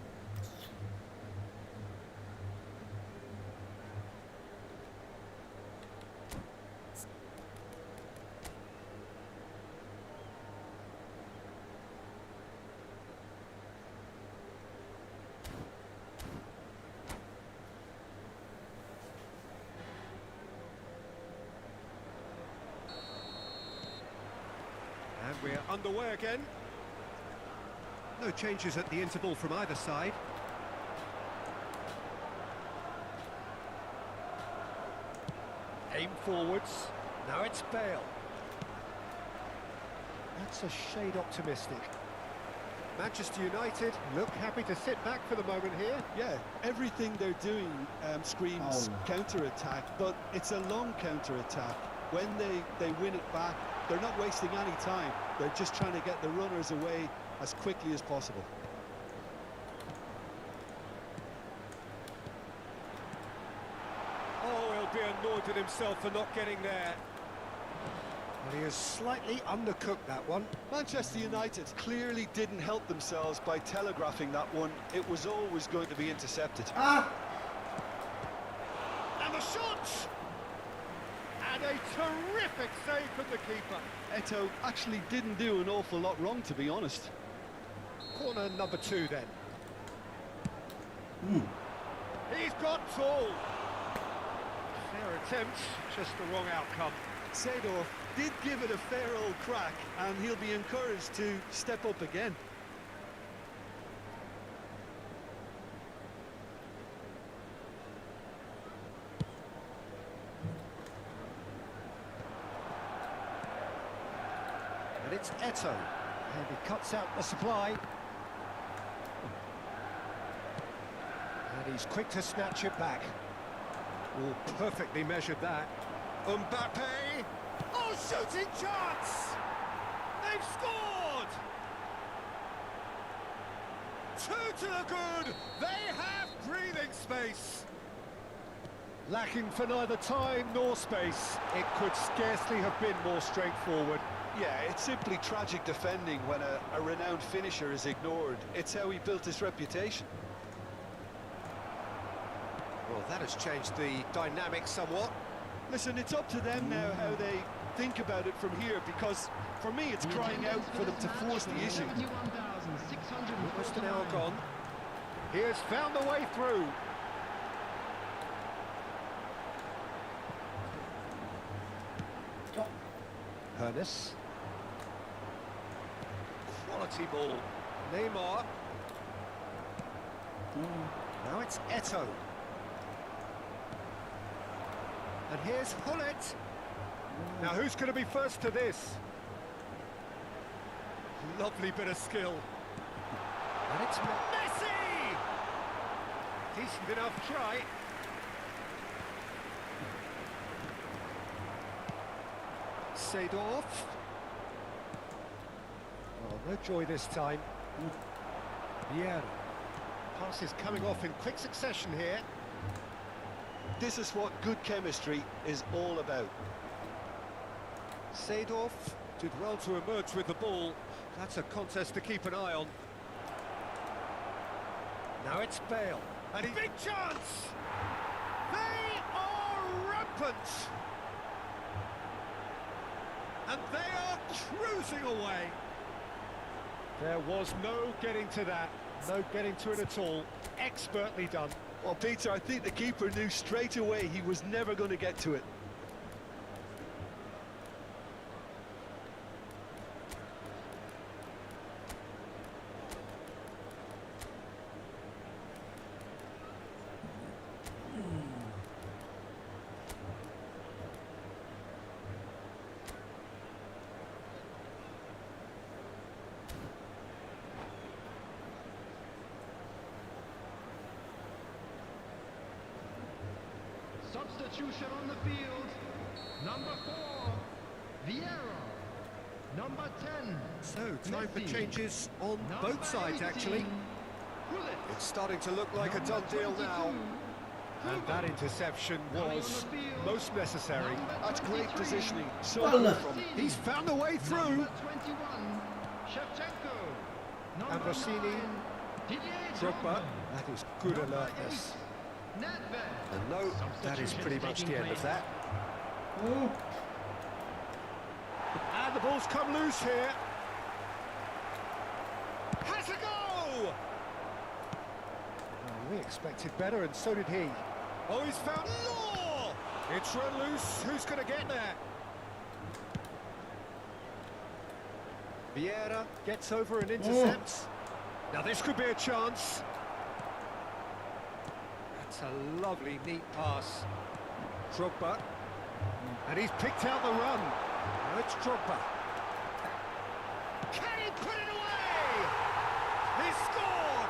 And we're underway again. No changes at the interval from either side. Aim forwards. Now it's Bale. That's a shade optimistic. Manchester United look happy to sit back for the moment here. Yeah, everything they're doing screams counter-attack, but it's a long counter-attack. When they win it back, they're not wasting any time. They're just trying to get the runners away as quickly as possible. Oh, he'll be annoyed with himself for not getting there. Well, he has slightly undercooked that one. Manchester United clearly didn't help themselves by telegraphing that one. It was always going to be intercepted. And the shot! And a terrific save from the keeper. Eto'o actually didn't do an awful lot wrong, to be honest. Corner number 2 then. He's got tall. Fair attempt, just the wrong outcome. Seedorf did give it a fair old crack, and he'll be encouraged to step up again. And it's Eto'o, and he cuts out the supply. And he's quick to snatch it back. Oh, perfectly measured that. Mbappe! Oh, shooting chance! They've scored! Two to the good. They have breathing space. Lacking for neither time nor space. It could scarcely have been more straightforward. Yeah, it's simply tragic defending when a renowned finisher is ignored. It's how he built his reputation. Well, that has changed the dynamic somewhat. Listen, it's up to them now how they think about it from here, because for me it's crying out for them to force the issue. Almost an hour gone. He has found the way through. Hernes. Quality ball. Neymar. Now it's Eto'o. And here's Hullet. Now who's going to be first to this? Lovely bit of skill. And it's Messi! Decent enough try. Seedorf. Oh, no joy this time. Vieira. Passes coming off in quick succession here. This is what good chemistry is all about. Seedorf did well to emerge with the ball. That's a contest to keep an eye on. Now it's Bale. And big chance! They are rampant! And they are cruising away. There was no getting to that. No getting to it at all. Expertly done. Well, Peter, I think the keeper knew straight away he was never going to get to it. Substitution on the field. Number 4, Vieira. Number 10. So, time for Messi. changes on Number both sides, 18, actually. Hullet. It's starting to look like a done deal now. And that interception was most necessary. That's great positioning. So Well, good from him. He's found a way through. Number 21, Shevchenko. And Rossini. 9, Didier Drogba. That is good alertness. Nedved. And no, that is pretty much the end of that. Oh, And the ball's come loose here. Has a go! Well, we expected better, and so did he. Oh, he's found Law! It's run loose. Who's going to get there? Vieira gets over and intercepts. Now this could be a chance. That's a lovely, neat pass. Drogba. And he's picked out the run. Now it's Drogba. Can he put it away? He scored!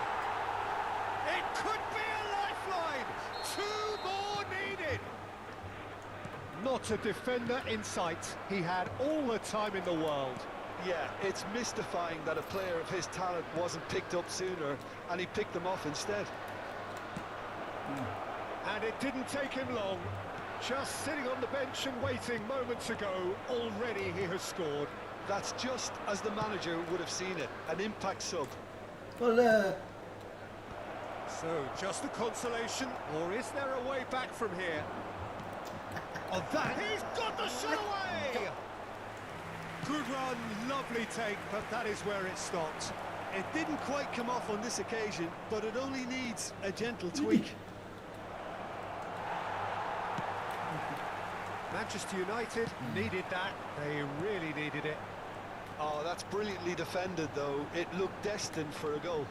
It could be a lifeline. 2 more needed. Not a defender in sight. He had all the time in the world. Yeah, it's mystifying that a player of his talent wasn't picked up sooner, and he picked them off instead. And it didn't take him long. Just sitting on the bench and waiting moments ago, already he has scored. That's just as the manager would have seen it, an impact sub. well, So, just a consolation, or is there a way back from here? Oh, that, he's got the shot away! Good run, lovely take, but that is where it stopped. It didn't quite come off on this occasion, but it only needs a gentle tweak. Manchester United needed that. They really needed it. Oh, that's brilliantly defended, though. It looked destined for a goal.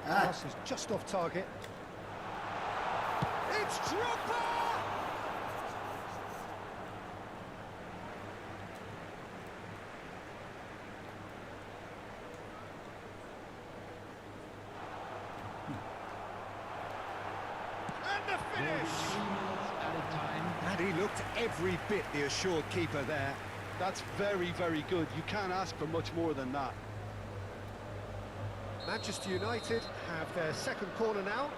Pass is just off target. It's Drogba! And the finish! Added time. And he looked every bit the assured keeper there. That's very, very good. You can't ask for much more than that. Manchester United have their second corner now.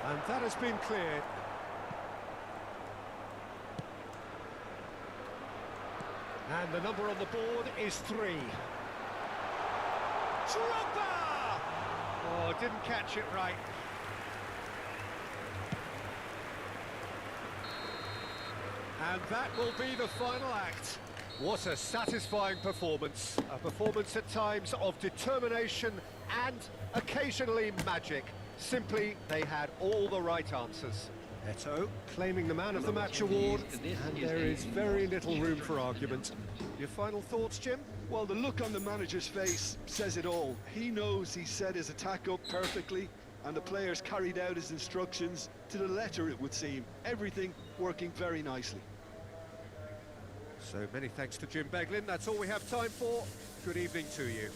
And that has been cleared. And the number on the board is 3. Drogba! Oh, didn't catch it right. And that will be the final act. What a satisfying performance. A performance at times of determination and occasionally magic. Simply, they had all the right answers. Eto claiming the Man of the Match award, and there is very little room for argument. Your final thoughts, Jim? Well, the look on the manager's face says it all. He knows he set his attack up perfectly, and the players carried out his instructions to the letter, it would seem. Everything working very nicely. So many thanks to Jim Beglin. That's all we have time for. Good evening to you.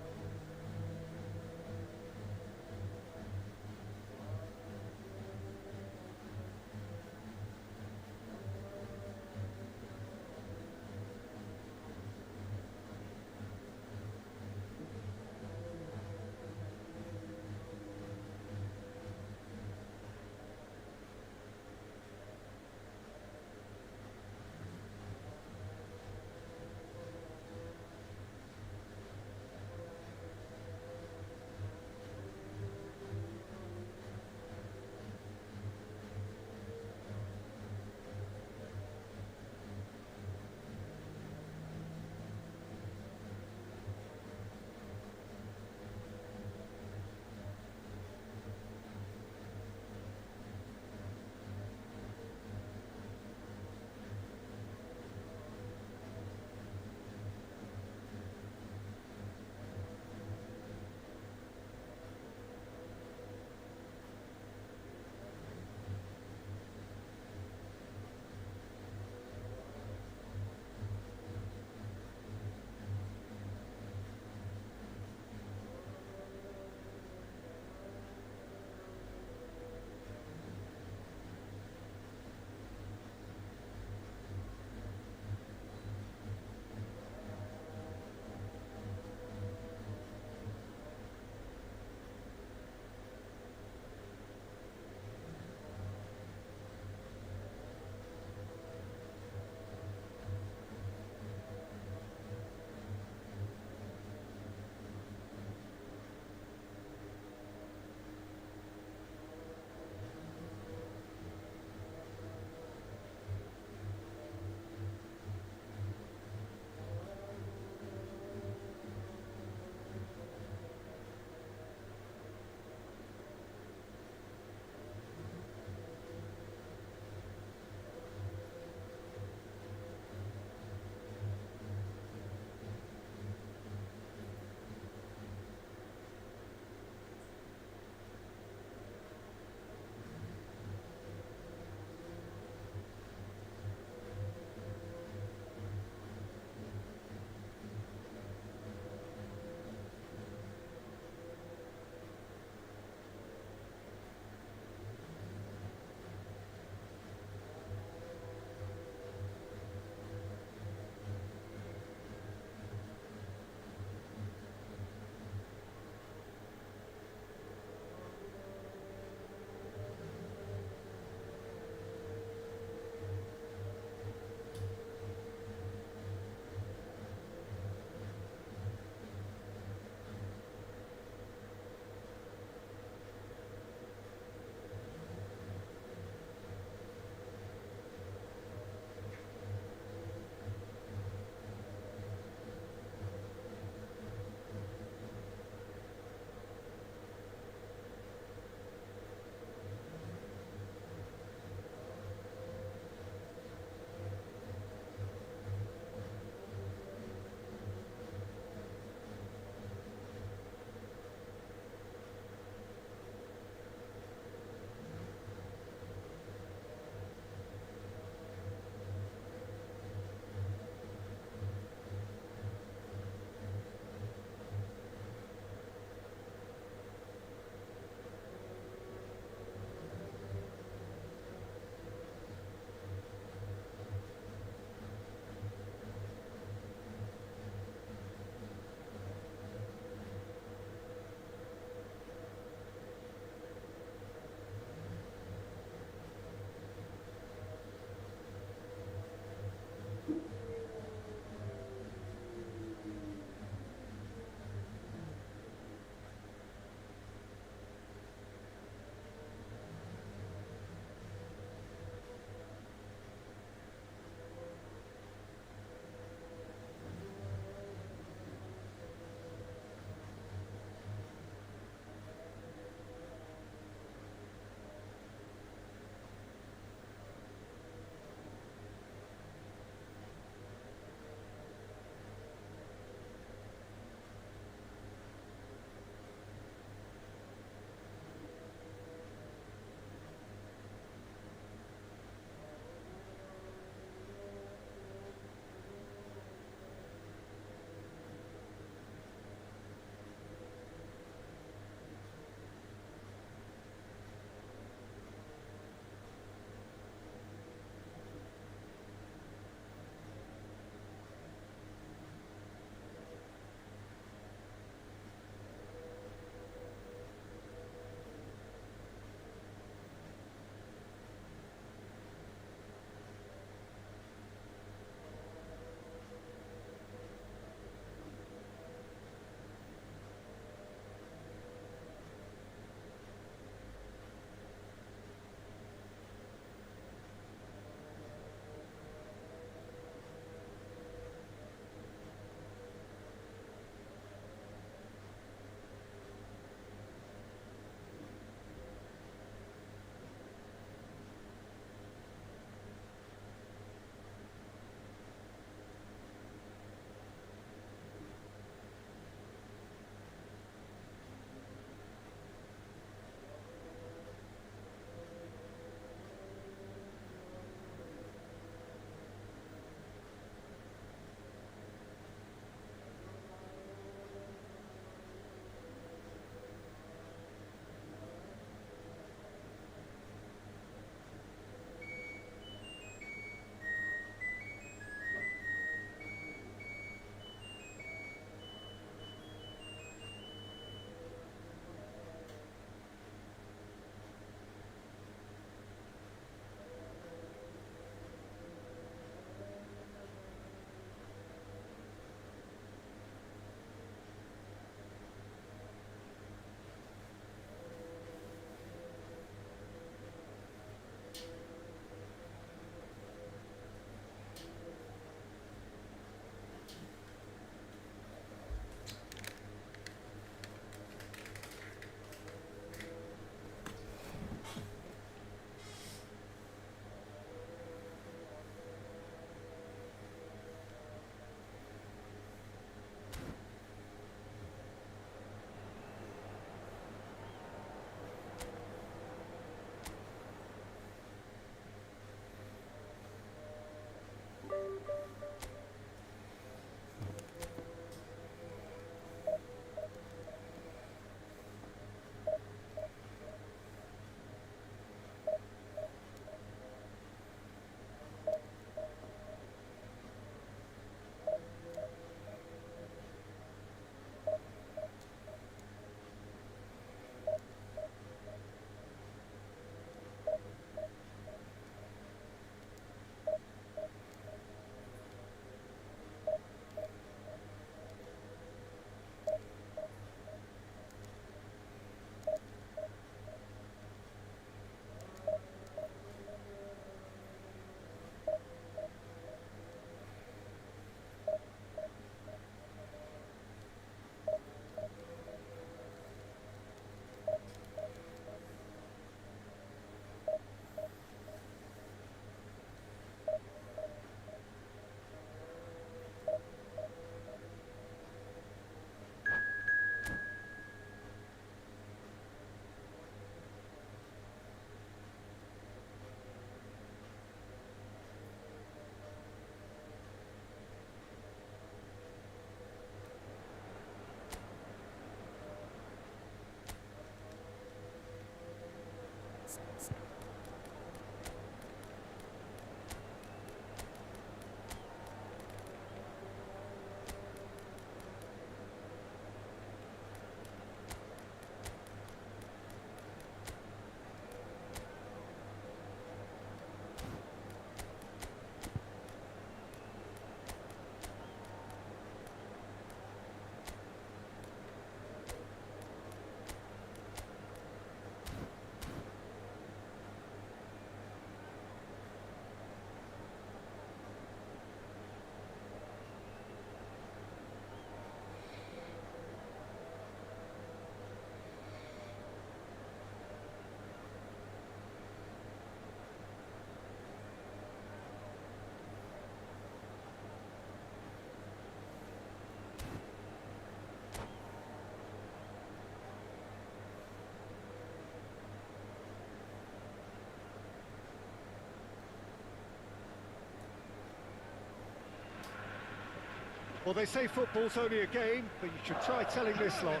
Well, they say football's only a game, but you should try telling this lot.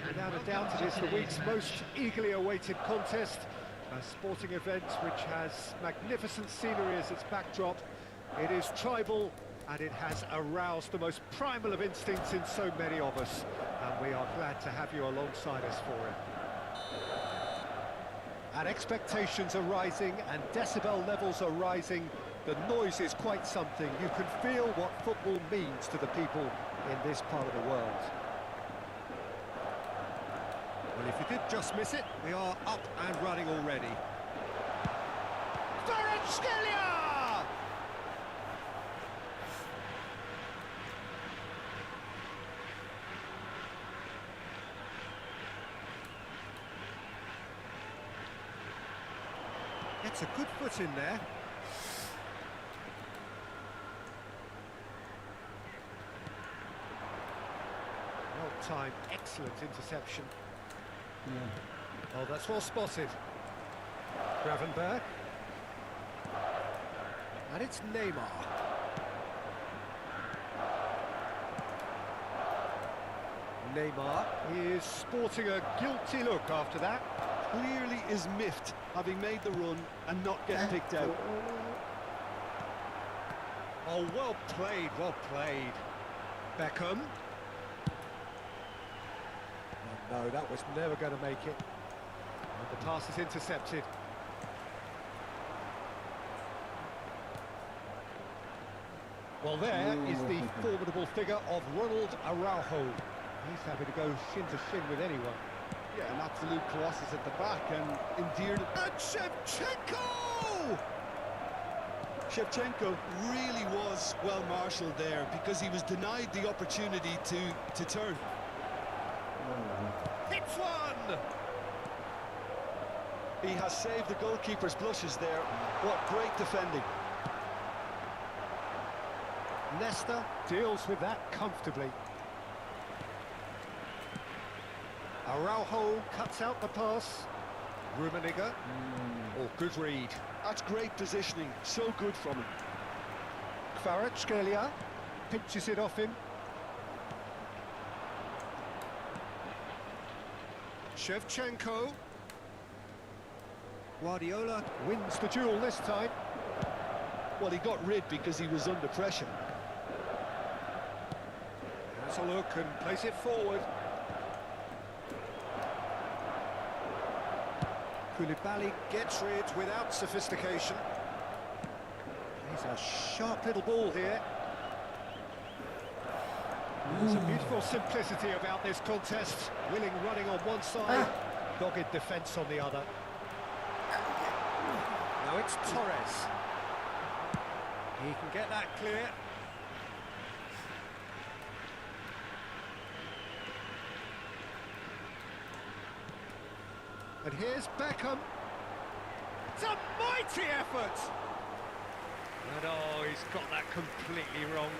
Without a doubt, it is the week's most eagerly awaited contest, a sporting event which has magnificent scenery as its backdrop. It is tribal, and it has aroused the most primal of instincts in so many of us, and we are glad to have you alongside us for it. And expectations are rising, and decibel levels are rising. The noise is quite something. You can feel what football means to the people in this part of the world. Well, if you did just miss it, we are up and running already. Kvaratskhelia! Gets a good foot in there. Well-timed, excellent interception. Oh, that's well spotted. Gravenberg. And it's Neymar. Neymar is sporting a guilty look after that. Clearly is miffed, having made the run and not get picked out. Oh, well played, well played. Beckham. Oh, no, that was never going to make it. And the pass is intercepted. Well, there is the formidable figure of Ronald Araujo. He's happy to go shin to shin with anyone. Yeah, an absolute colossus at the back and endeared. And Shevchenko! Shevchenko really was well marshalled there because he was denied the opportunity to turn. Hits one! He has saved the goalkeeper's blushes there. What great defending. Leicester deals with that comfortably. Araujo cuts out the pass. Rummenigge. Oh, good read. That's great positioning. So good from him. Kvaratskhelia pinches it off him. Shevchenko. Guardiola wins the duel this time. Well, he got rid because he was under pressure. Has a look and plays it forward. Koulibaly gets rid without sophistication. He's a sharp little ball here. There's a beautiful simplicity about this contest. Willing running on one side, dogged defence on the other. Now it's Torres. He can get that clear. And here's Beckham. It's a mighty effort! And oh, he's got that completely wrong.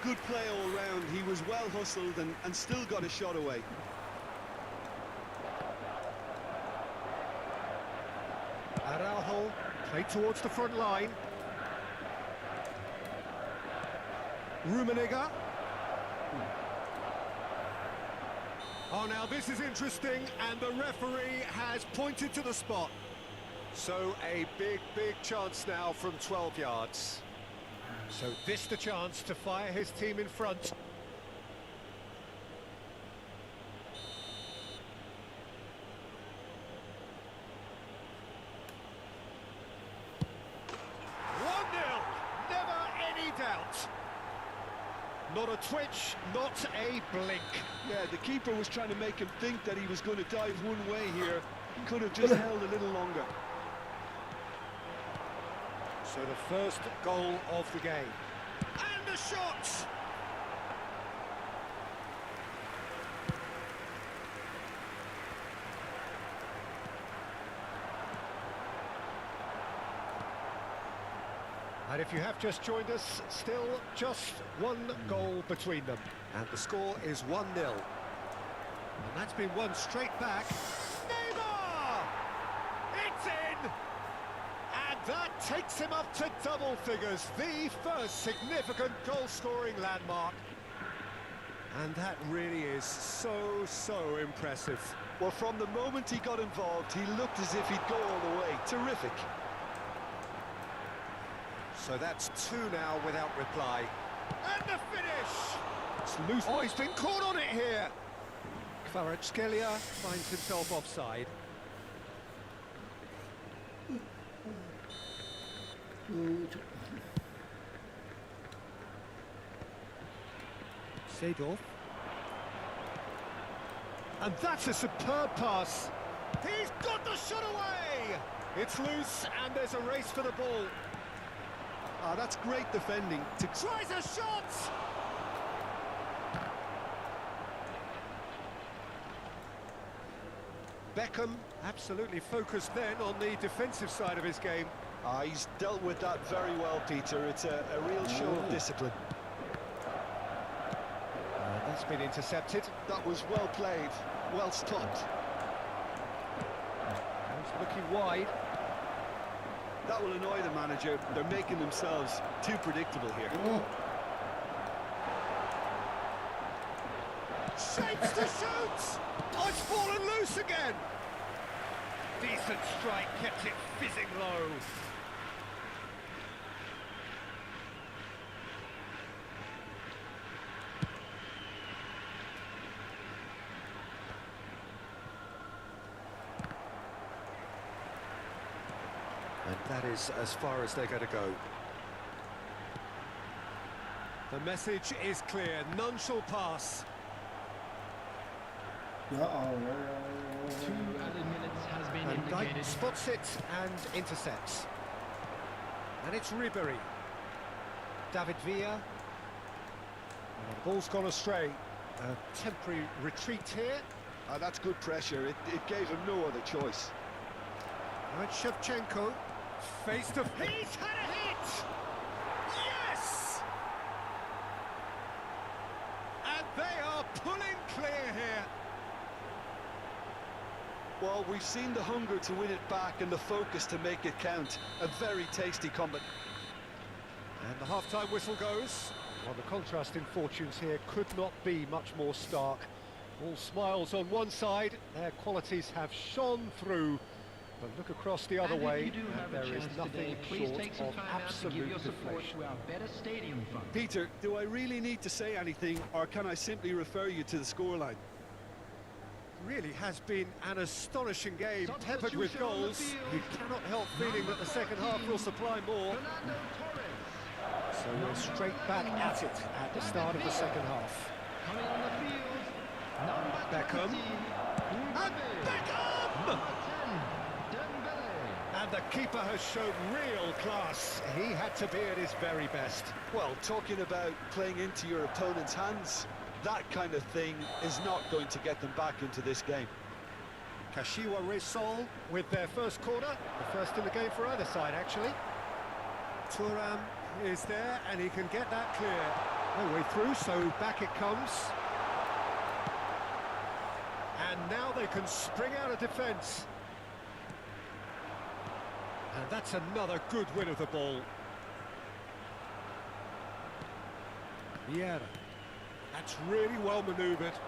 Good play all round. He was well hustled and still got a shot away. Araujo played towards the front line. Rummenigge. Oh, now this is interesting, and the referee has pointed to the spot. So a big chance now from 12 yards. So this the chance to fire his team in front. Never any doubt. Not a twitch, not a blink. Yeah, the keeper was trying to make him think that he was going to dive one way here. Could have just held a little longer. So the first goal of the game. And the shot! And if you have just joined us, still just one goal between them. And the score is 1-0. And that's been won straight back. Neymar! It's in! And that takes him up to double figures, the first significant goal-scoring landmark. And that really is so impressive. Well, from the moment he got involved, he looked as if he'd go all the way. Terrific. So that's 2 now without reply. And the finish! It's loose. Oh, he's been caught on it here. Kvaratskhelia finds himself offside. Seedorf. And that's a superb pass. He's got the shot away! It's loose and there's a race for the ball. Ah, that's great defending. Tries a shot! Beckham absolutely focused then on the defensive side of his game. Ah, he's dealt with that very well, Peter. It's a real show of discipline. That's been intercepted. That was well played, well stopped. He's looking wide. That will annoy the manager. They're making themselves too predictable here. Shapes to shoot! Oh, it's fallen loose again! Decent strike, kept it fizzing low. And that is as far as they're going to go. The message is clear, none shall pass. 2 added minutes has been And Dyke indicated. spots it and intercepts. And it's Ribéry. David Villa. And the ball's gone astray. A temporary retreat here. Ah, that's good pressure. It gave him no other choice. And Shevchenko. Face to... He's had a hit! Yes! And they are pulling clear here. Well, we've seen the hunger to win it back and the focus to make it count. A very tasty combat. And the half-time whistle goes. Well, the contrasting fortunes here could not be much more stark. All smiles on one side, their qualities have shone through. But look across the other way, and there is nothing short of absolute deflation. Peter, do I really need to say anything, or can I simply refer you to the scoreline? Really has been an astonishing game, peppered with goals. You cannot help feeling that the second half will supply more. So we're straight back at it at the start of the second half. Coming on the field, Beckham. And Beckham! And the keeper has shown real class. He had to be at his very best. Well, talking about playing into your opponent's hands, that kind of thing is not going to get them back into this game. Kashiwa Resol with their first corner, the first in the game for either side, actually. Thuram is there, and he can get that clear. No way through, so back it comes. And now they can spring out of defence. And that's another good win of the ball. Vieira. That's really well manoeuvred.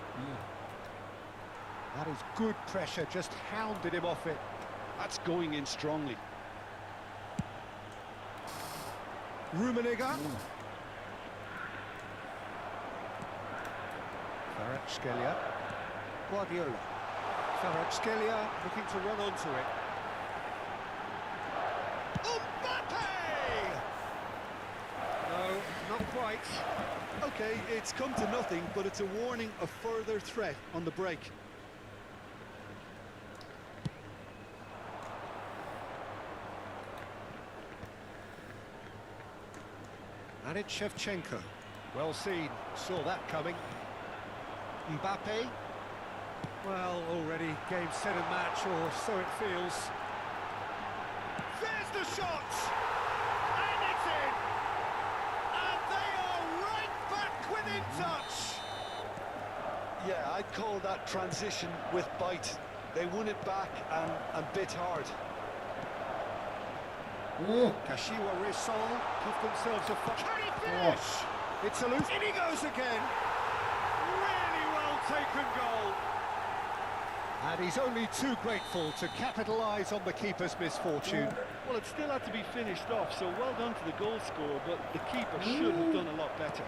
That is good pressure, just hounded him off it. That's going in strongly. Rummenigge. Kvaratskhelia. Guardiola. Kvaratskhelia looking to run onto it. Mbappe! No, not quite. Okay, it's come to nothing, but it's a warning of further threat on the break. And it's Shevchenko. Well seen, saw that coming. Mbappe. Well, already game, set and match, or so it feels. There's the shot! And it's in! And they are right back within touch! Yeah, I'd call that transition with bite. They won it back and bit hard. Kashiwa Risol give themselves a can he finish? It's a loose. In he goes again. Really well taken goal. And he's only too grateful to capitalise on the keeper's misfortune. Well, it still had to be finished off, so well done to the goal scorer, but the keeper should have done a lot better.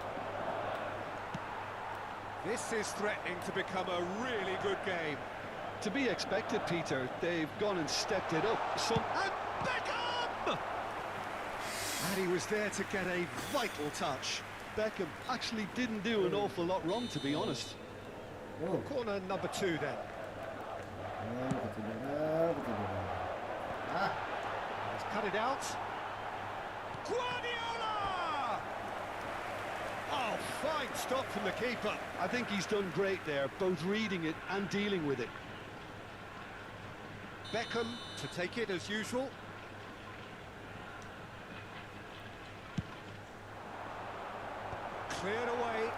This is threatening to become a really good game. To be expected, Peter. They've gone and stepped it up. And Beckham! And he was there to get a vital touch. Beckham actually didn't do an awful lot wrong, to be honest. Corner number 2 then. He's cut it out. Guardiola! Oh, fine stop from the keeper. I think he's done great there, both reading it and dealing with it. Beckham to take it as usual. Cleared away.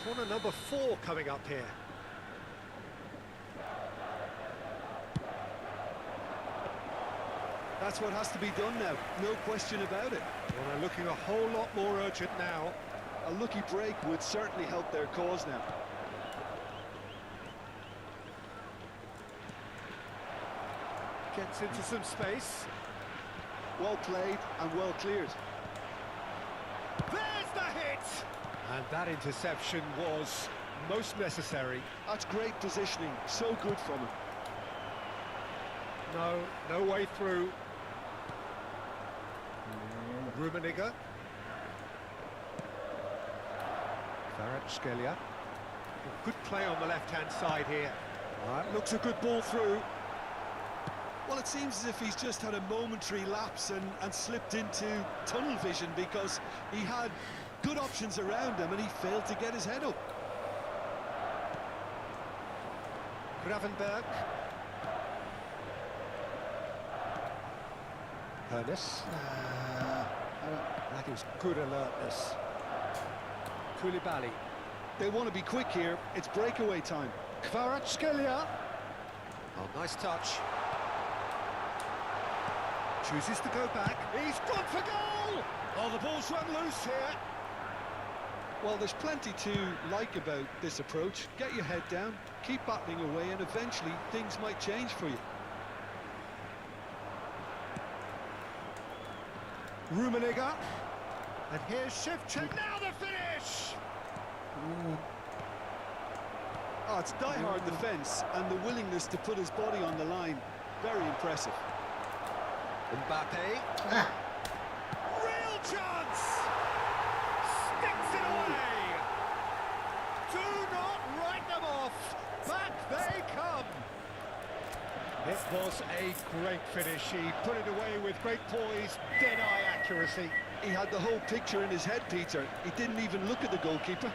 Corner number 4 coming up here. That's what has to be done now, no question about it. Well, they're looking a whole lot more urgent now. A lucky break would certainly help their cause now. Gets into some space. Well played and well cleared. There's the hit! And that interception was most necessary. That's great positioning, so good from him. No way through. Rummenigge. Kvaratskhelia. Good play on the left-hand side here. Looks a good ball through. Well, it seems as if he's just had a momentary lapse and slipped into tunnel vision, because he had good options around him and he failed to get his head up. Gravenberg. Ernest. That is good alertness. Koulibaly. They want to be quick here. It's breakaway time. Kvaratskhelia. Oh, nice touch. Chooses to go back. He's gone for goal! Oh, the ball's run loose here. Well, there's plenty to like about this approach. Get your head down, keep battling away, and eventually things might change for you. Rummenigge. And here's Shevchenko. Now the finish! Oh, it's die-hard defence and the willingness to put his body on the line. Very impressive. Mbappe. Real chance! Sticks it away! Do not write them off! Back they come! It was a great finish. He put it away with great poise, dead-eye accuracy. He had the whole picture in his head, Peter. He didn't even look at the goalkeeper.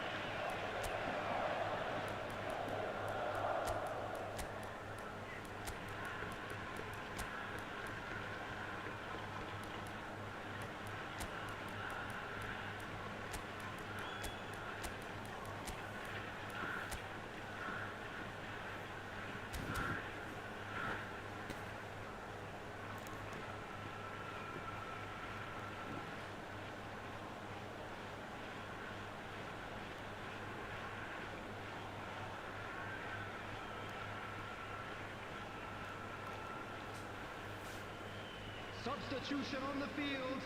Substitution on the field.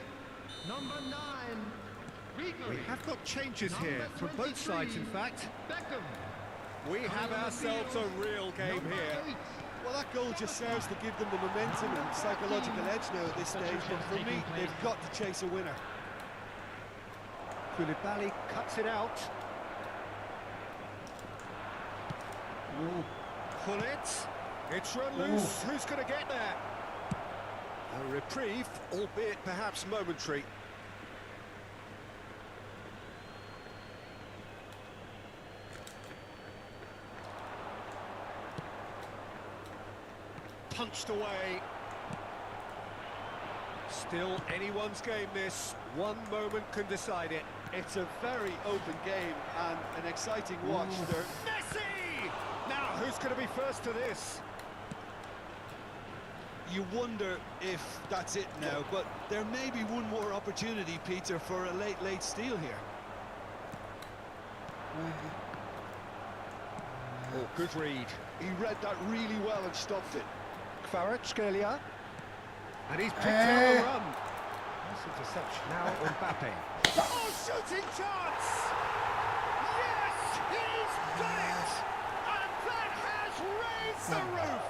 Number 9. We Referee. have got changes here from both sides, in fact. Beckham. We have ourselves a real game Number here. 8. Well, that goal just serves to give them the momentum and psychological edge now at this stage, but for me, they've got to chase a winner. Koulibaly cuts it out. Pull it. It's run loose. Who's going to get there? A reprieve, albeit perhaps momentary. Punched away. Still anyone's game, this. One moment can decide it. It's a very open game and an exciting watch. They're Messi! Now, who's going to be first to this? You wonder if that's it now, but there may be one more opportunity, Peter, for a late steal here. Oh, good read. He read that really well and stopped it. Kvaratskhelia. And he's picked out the run. Nice interception. Now Mbappe. Oh, shooting chance! Yes, he's done it! And that has raised the roof!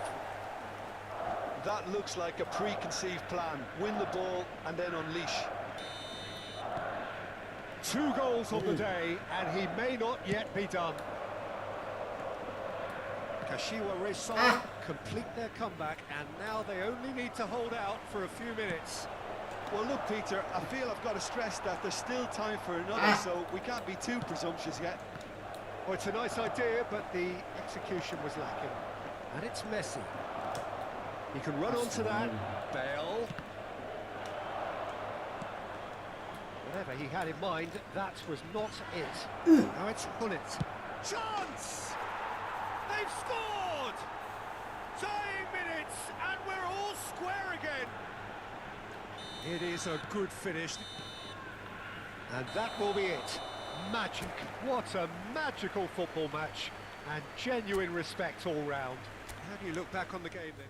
That looks like a preconceived plan. Win the ball and then unleash. 2 goals on the day, and he may not yet be done. Kashiwa Reysol complete their comeback, and now they only need to hold out for a few minutes. Well, look, Peter, I feel I've got to stress that there's still time for another, so we can't be too presumptuous yet. Well, it's a nice idea, but the execution was lacking. And it's Messi. He can run onto that. Bale. Whatever he had in mind, that was not it. Now it's Hullet. Chance! They've scored! Tying minutes, and we're all square again. It is a good finish. And that will be it. Magic. What a magical football match. And genuine respect all round. How do you look back on the game then?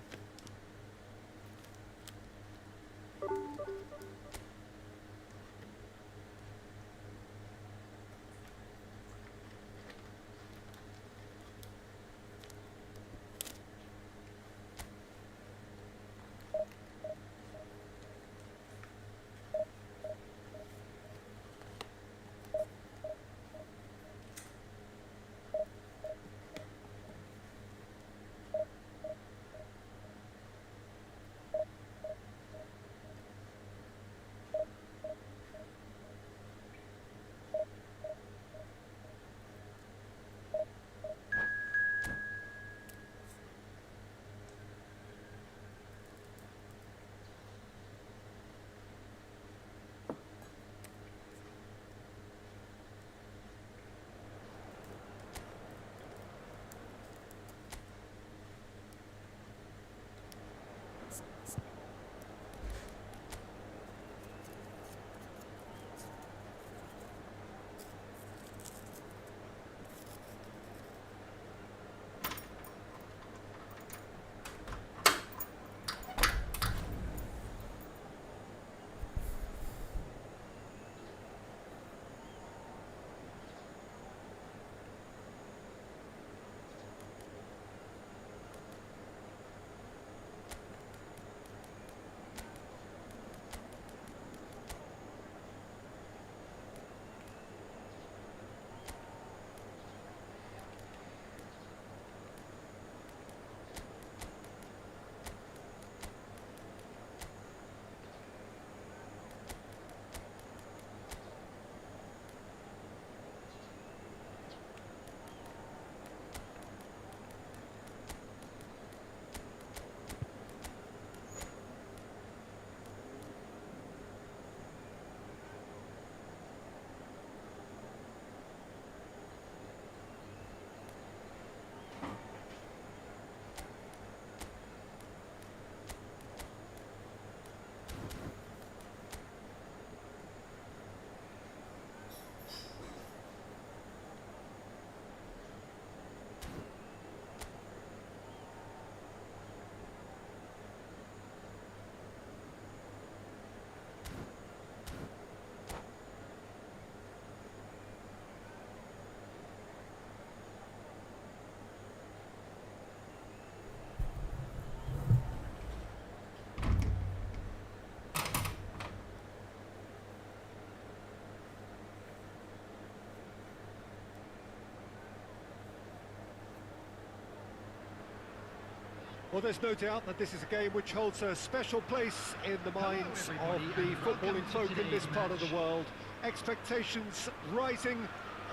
Well, there's no doubt that this is a game which holds a special place in the minds of the footballing folk in this part of the world. Expectations rising,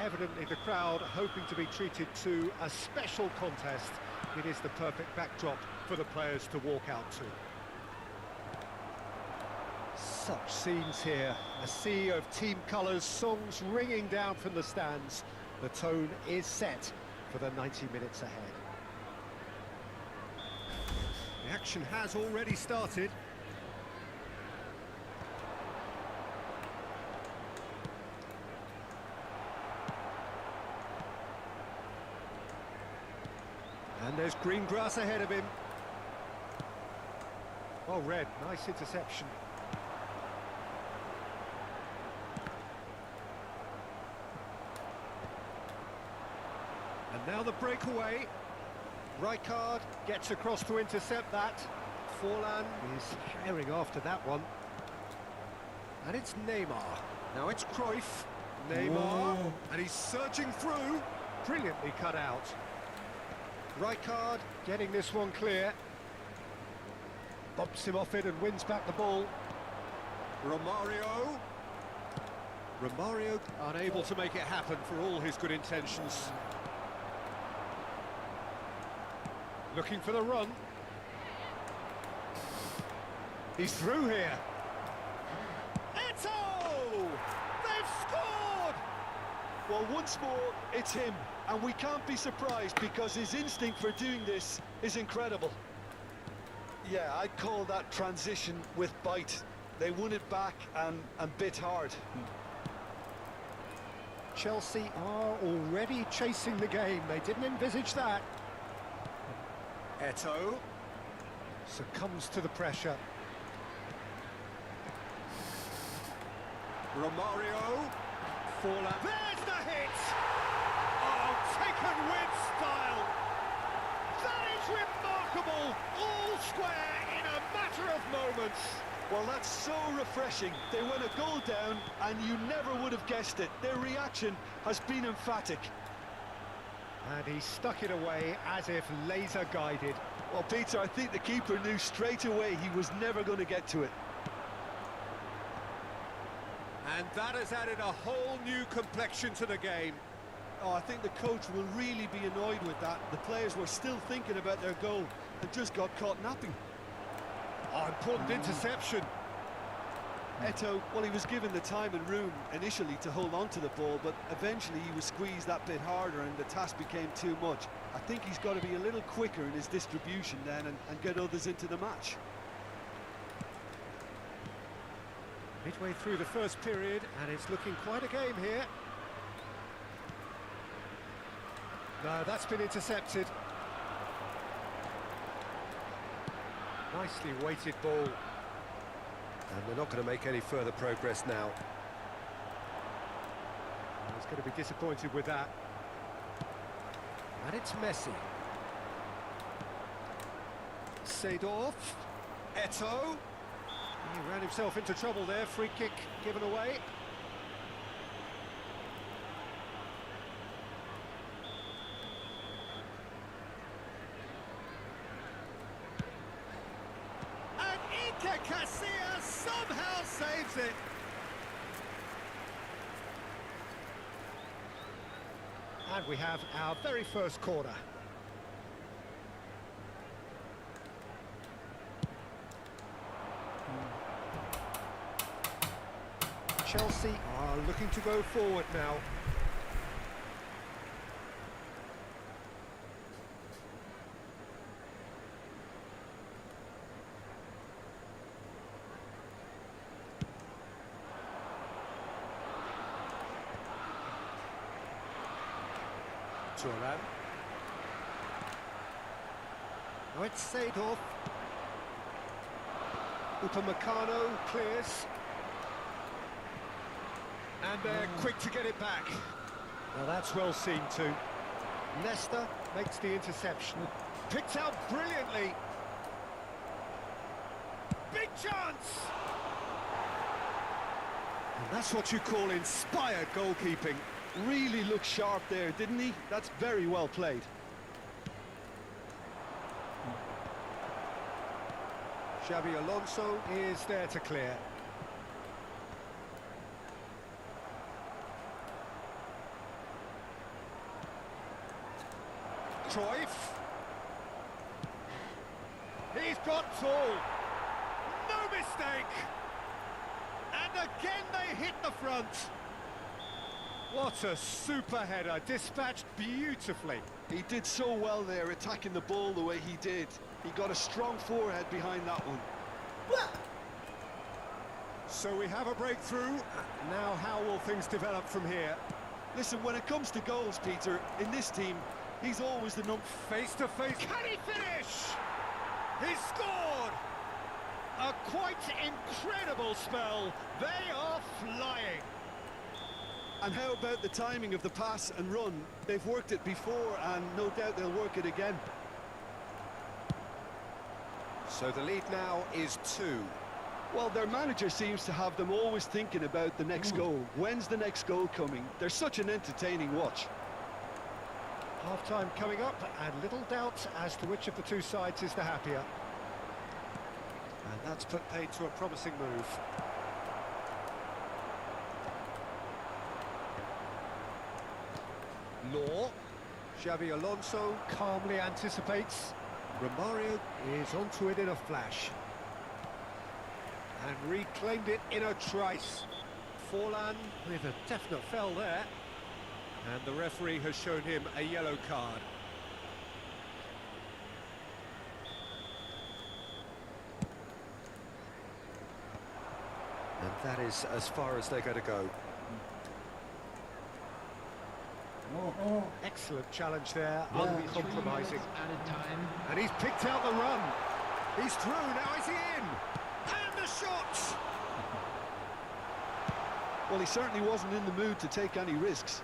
evidently the crowd hoping to be treated to a special contest. It is the perfect backdrop for the players to walk out to. Such scenes here, a sea of team colours, songs ringing down from the stands. The tone is set for the 90 minutes ahead. The action has already started. And there's green grass ahead of him. Well read, nice interception. And now the breakaway. Rijkaard gets across to intercept that. Forlan is herring after that one. And it's Neymar. Now it's Cruyff. Neymar. Whoa. And he's surging through. Brilliantly cut out. Rijkaard getting this one clear. Bumps him off it and wins back the ball. Romario. Romario unable to make it happen for all his good intentions. Looking for the run. He's through here. Eto'o! They've scored! Well, once more, it's him. And we can't be surprised because his instinct for doing this is incredible. Yeah, I'd call that transition with bite. They won it back and bit hard. Chelsea are already chasing the game. They didn't envisage that. Eto'o succumbs to the pressure. Romario. Forlan. There's the hit! Oh, taken with style! That is remarkable! All square in a matter of moments. Well, that's so refreshing. They went a goal down and you never would have guessed it. Their reaction has been emphatic. And he stuck it away as if laser guided. Well, Peter, I think the keeper knew straight away he was never going to get to it. And that has added a whole new complexion to the game. Oh, I think the coach will really be annoyed with that. The players were still thinking about their goal and just got caught napping. Oh, important interception. Eto'o, well, he was given the time and room initially to hold on to the ball, but eventually he was squeezed that bit harder and the task became too much. I think he's got to be a little quicker in his distribution then and get others into the match. Midway through the first period, and it's looking quite a game here. No, that's been intercepted. Nicely weighted ball. And they're not going to make any further progress now. He's going to be disappointed with that. And it's Messi. Seedorf. Eto'o. He ran himself into trouble there. Free kick given away. Casillas somehow saves it. And we have our very first corner. Chelsea are looking to go forward now. Now it's Seedorf. Upamecano clears. And they're quick to get it back. Now that's well seen too. Leicester makes the interception. Picked out brilliantly. Big chance! And that's what you call inspired goalkeeping. Really looked sharp there, didn't he? That's very well played. Xabi Alonso is there to clear. Cruyff. He's got tall. No mistake. And again they hit the front. What a super header, dispatched beautifully. He did so well there, attacking the ball the way he did. He got a strong forehead behind that one. So we have a breakthrough. Now how will things develop from here? Listen, when it comes to goals, Peter, in this team, he's always the number... Face to face. Can he finish? He's scored! A quite incredible spell. They are flying. And how about the timing of the pass and run? They've worked it before, and no doubt they'll work it again. So the lead now is 2. Well, their manager seems to have them always thinking about the next goal. When's the next goal coming? They're such an entertaining watch. Half-time coming up, and little doubt as to which of the two sides is the happier. And that's put paid to a promising move. Law. Xabi Alonso calmly anticipates. Romario is onto it in a flash. And reclaimed it in a trice. Forlan with a definite foul there. And the referee has shown him a yellow card. And that is as far as they're going to go. Excellent challenge there, uncompromising. Added time. And he's picked out the run. He's through, now is he in? And the shot! Well, he certainly wasn't in the mood to take any risks.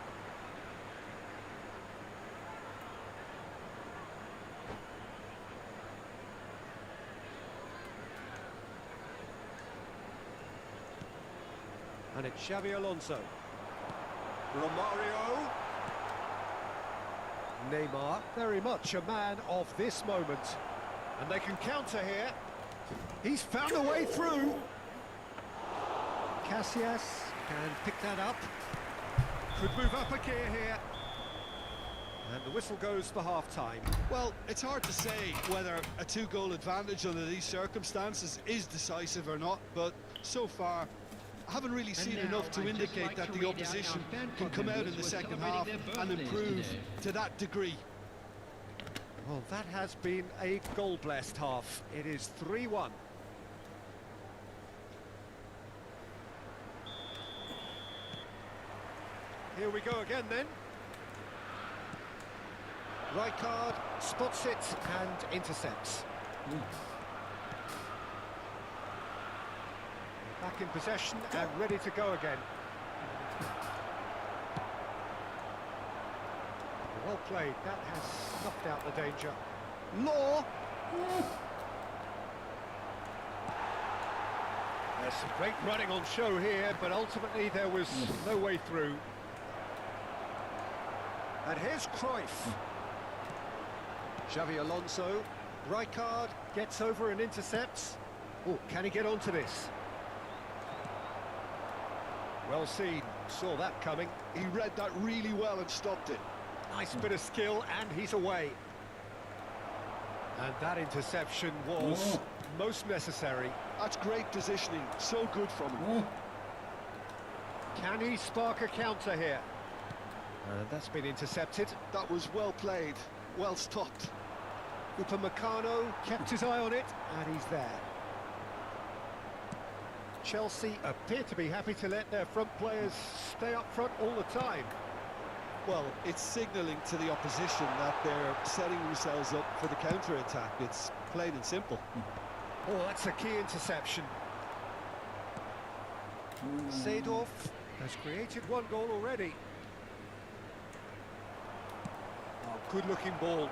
And it's Xabi Alonso. Romario. Neymar, very much a man of this moment. And they can counter here. He's found a way through. Casillas can pick that up. Could move up a gear here. And the whistle goes for half-time. Well, it's hard to say whether a 2-goal advantage under these circumstances is decisive or not, but so far, I haven't really seen enough to indicate that the opposition can come out in the second half and improve to that degree. Well, that has been a goal-blessed half. It is 3-1. Here we go again then. Rijkaard spots it and intercepts. Back in possession and ready to go again. Well played, that has snuffed out the danger. Law! There's some great running on show here, but ultimately there was no way through. And here's Cruyff. Xabi Alonso. Rijkaard gets over and intercepts. Oh, can he get onto this? Well seen, saw that coming. He read that really well and stopped it. Nice bit of skill, and he's away. And that interception was most necessary. That's great positioning, so good from him. Can he spark a counter here? And that's been intercepted. That was well played, well stopped. Upamecano kept his eye on it, and he's there. Chelsea appear to be happy to let their front players stay up front all the time. Well, it's signalling to the opposition that they're setting themselves up for the counter-attack. It's plain and simple. Oh, that's a key interception. Seedorf has created one goal already. Oh, good-looking ball.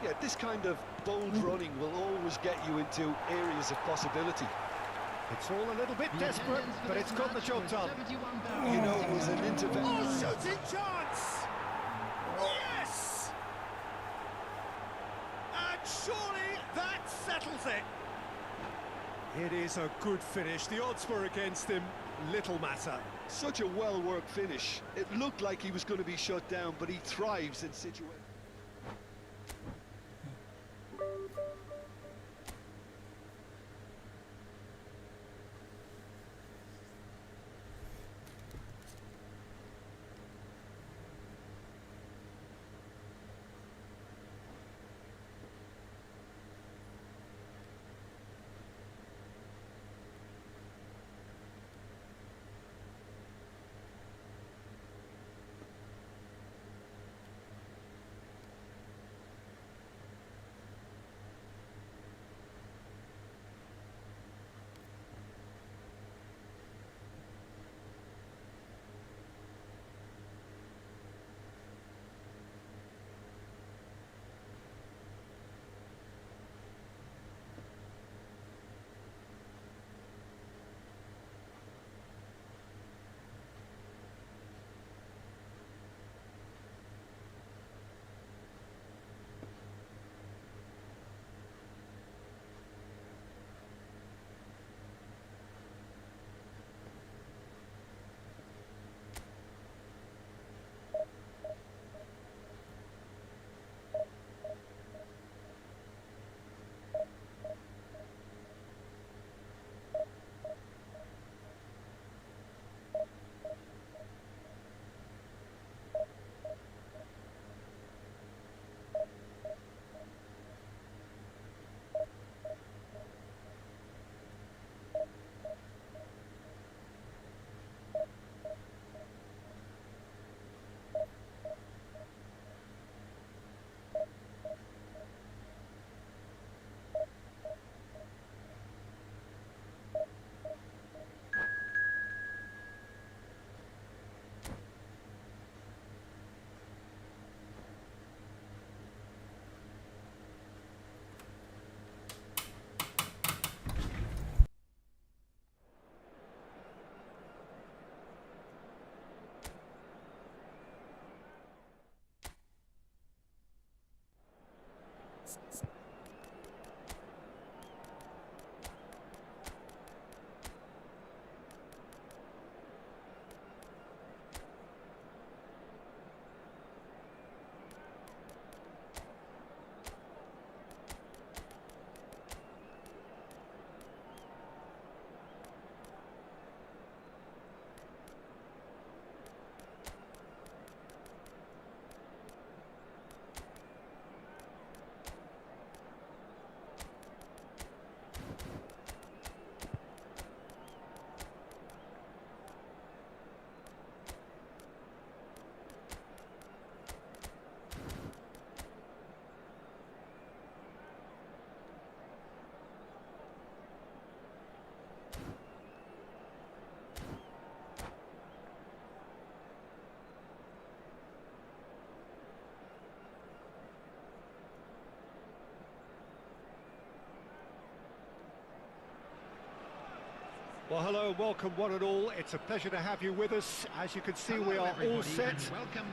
Yeah, this kind of bold running will always get you into areas of possibility. It's all a little bit desperate, but it's got the job done. You know, it was an intervention. Oh, shooting chance! Yes! And surely that settles it. It is a good finish. The odds were against him. Little matter. Such a well-worked finish. It looked like he was going to be shut down, but he thrives in situations. Well, hello, welcome one and all. It's a pleasure to have you with us. As you can see, we are all set.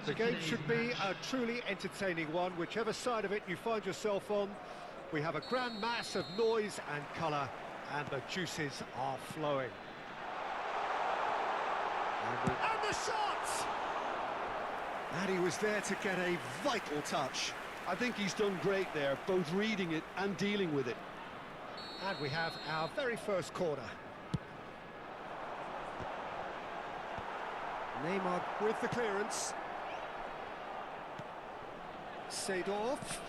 The game should be a truly entertaining one, whichever side of it you find yourself on. We have a grand mass of noise and colour, and the juices are flowing. And the shot! And he was there to get a vital touch. I think he's done great there, both reading it and dealing with it. And we have our very first corner. Neymar with the clearance. Seedorf.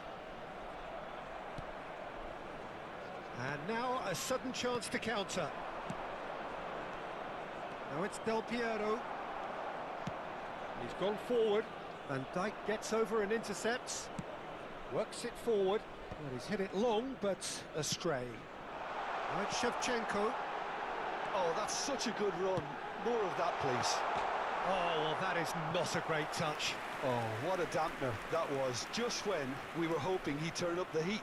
And now a sudden chance to counter. Now it's Del Piero. He's gone forward. Van Dijk gets over and intercepts. Works it forward. Well, he's hit it long, but astray. Now it's Shevchenko. Oh, that's such a good run. More of that, please. Oh, well, that is not a great touch. Oh, what a dampener that was, just when we were hoping he'd turn up the heat.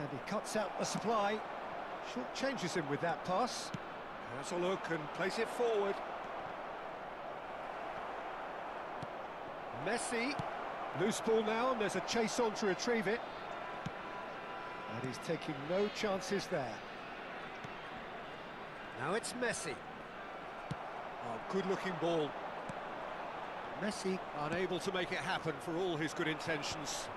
And he cuts out the supply. Short changes him with that pass. Has a look and plays it forward. Messi. Loose ball now, and there's a chase on to retrieve it. And he's taking no chances there. Now it's Messi. Oh, good-looking ball. Messi unable to make it happen for all his good intentions.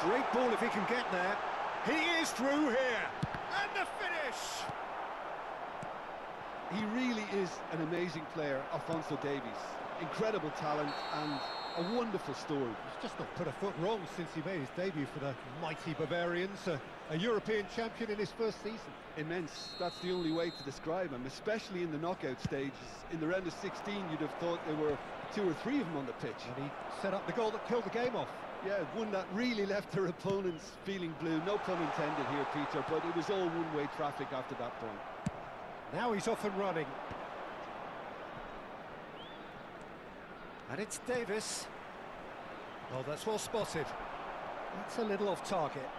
Great ball if he can get there. He is through here. And the finish! He really is an amazing player, Alphonso Davies. Incredible talent and a wonderful story. He's just not put a foot wrong since he made his debut for the mighty Bavarians, a European champion in his first season. Immense. That's the only way to describe him, especially in the knockout stages. In the round of 16, you'd have thought there were 2 or 3 of them on the pitch. And he set up the goal that killed the game off. Yeah, one that really left their opponents feeling blue. No pun intended here, Peter, but it was all one-way traffic after that point. Now he's off and running. And it's Davis. Oh, that's well spotted. That's a little off target.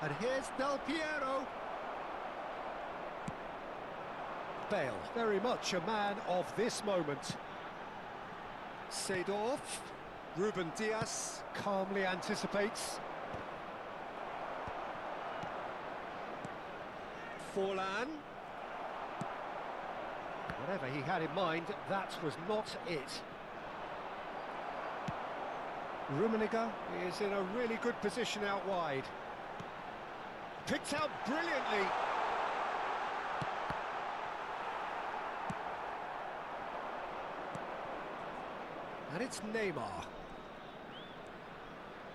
And here's Del Piero. Bale, very much a man of this moment. Seedorf. Ruben Diaz calmly anticipates. Forlan. Whatever he had in mind, that was not it. Rummenigge is in a really good position out wide. Picked out brilliantly. And it's Neymar.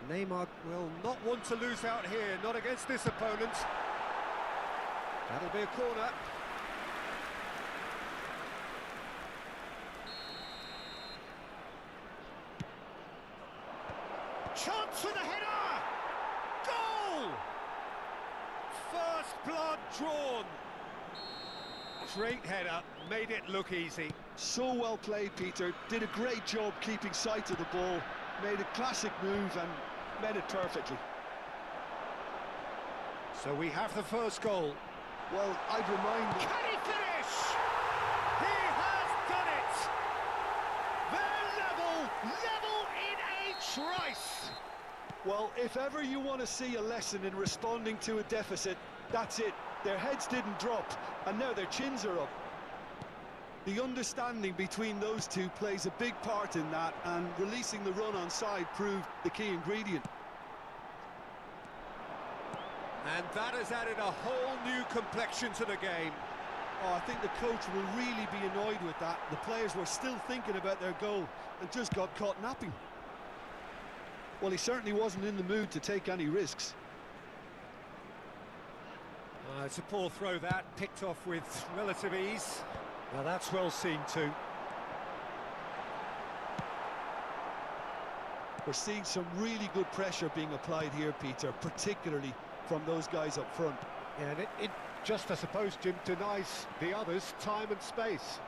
Neymar will not want to lose out here, not against this opponent. That'll be a corner. Chance for the header! Goal! First blood drawn. Great header, made it look easy. So well played, Peter. Did a great job keeping sight of the ball. Made a classic move and met it perfectly. So we have the first goal. Well, I'd remind them... Can he finish? He has done it! They're level in a trice. Well, if ever you want to see a lesson in responding to a deficit, that's it. Their heads didn't drop, and now their chins are up. The understanding between those two plays a big part in that, and releasing the run on side proved the key ingredient. And that has added a whole new complexion to the game. Oh, I think the coach will really be annoyed with that. The players were still thinking about their goal and just got caught napping. Well, he certainly wasn't in the mood to take any risks. It's a poor throw that, picked off with relative ease. Now that's well seen too. We're seeing some really good pressure being applied here, Peter, particularly from those guys up front. Yeah, and it just, I suppose, Jim, denies the others time and space.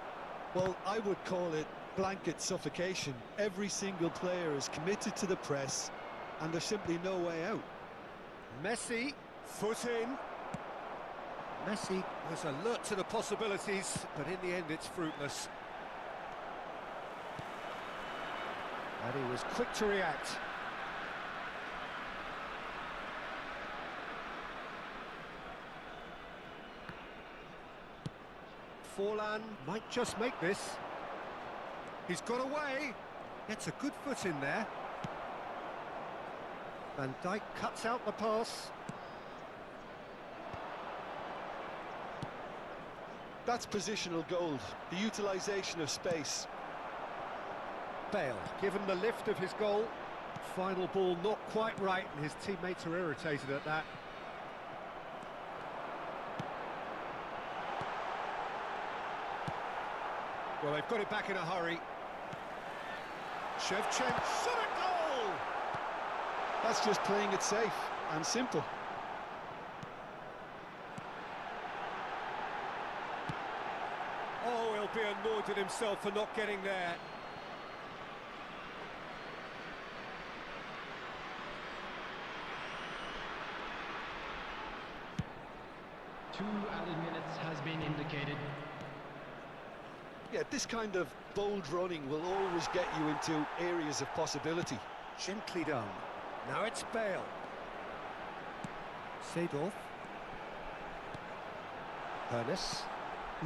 Well, I would call it blanket suffocation. Every single player is committed to the press, and there's simply no way out. Messi, foot in. Messi was alert to the possibilities, but in the end it's fruitless. And he was quick to react. Forlan might just make this. He's got away. Gets a good foot in there. Van Dijk cuts out the pass. That's positional gold, the utilisation of space. Bale, given the lift of his goal. Final ball not quite right, and his teammates are irritated at that. Well, they've got it back in a hurry. Shevchenko, shot a goal! That's just playing it safe and simple. Oh, he'll be annoyed at himself for not getting there. Two added minutes has been indicated. Yeah, this kind of bold running will always get you into areas of possibility. Gently done. Now it's Bale. Seedorf. Ernest.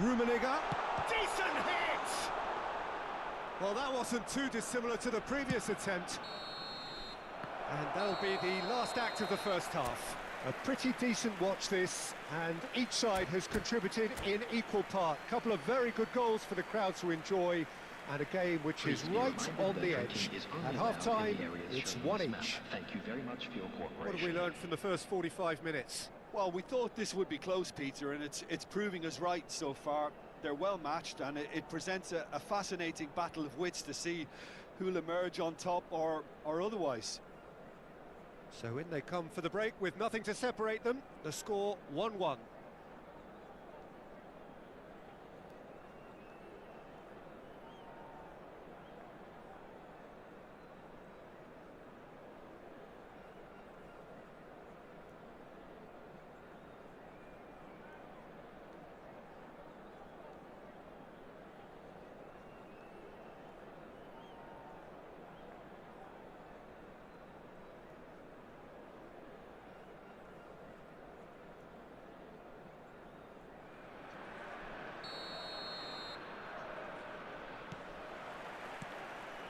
Rummenigge. Decent hit! Well, that wasn't too dissimilar to the previous attempt. And that'll be the last act of the first half. A pretty decent watch this, and each side has contributed in equal part. A couple of very good goals for the crowd to enjoy, and a game which is right on the edge. At half-time, it's one each. Thank you very much for your cooperation. What have we learned from the first 45 minutes? Well, we thought this would be close, Peter, and it's proving us right so far. They're well matched, and it presents a fascinating battle of wits to see who'll emerge on top or otherwise. So in they come for the break with nothing to separate them. The score 1-1.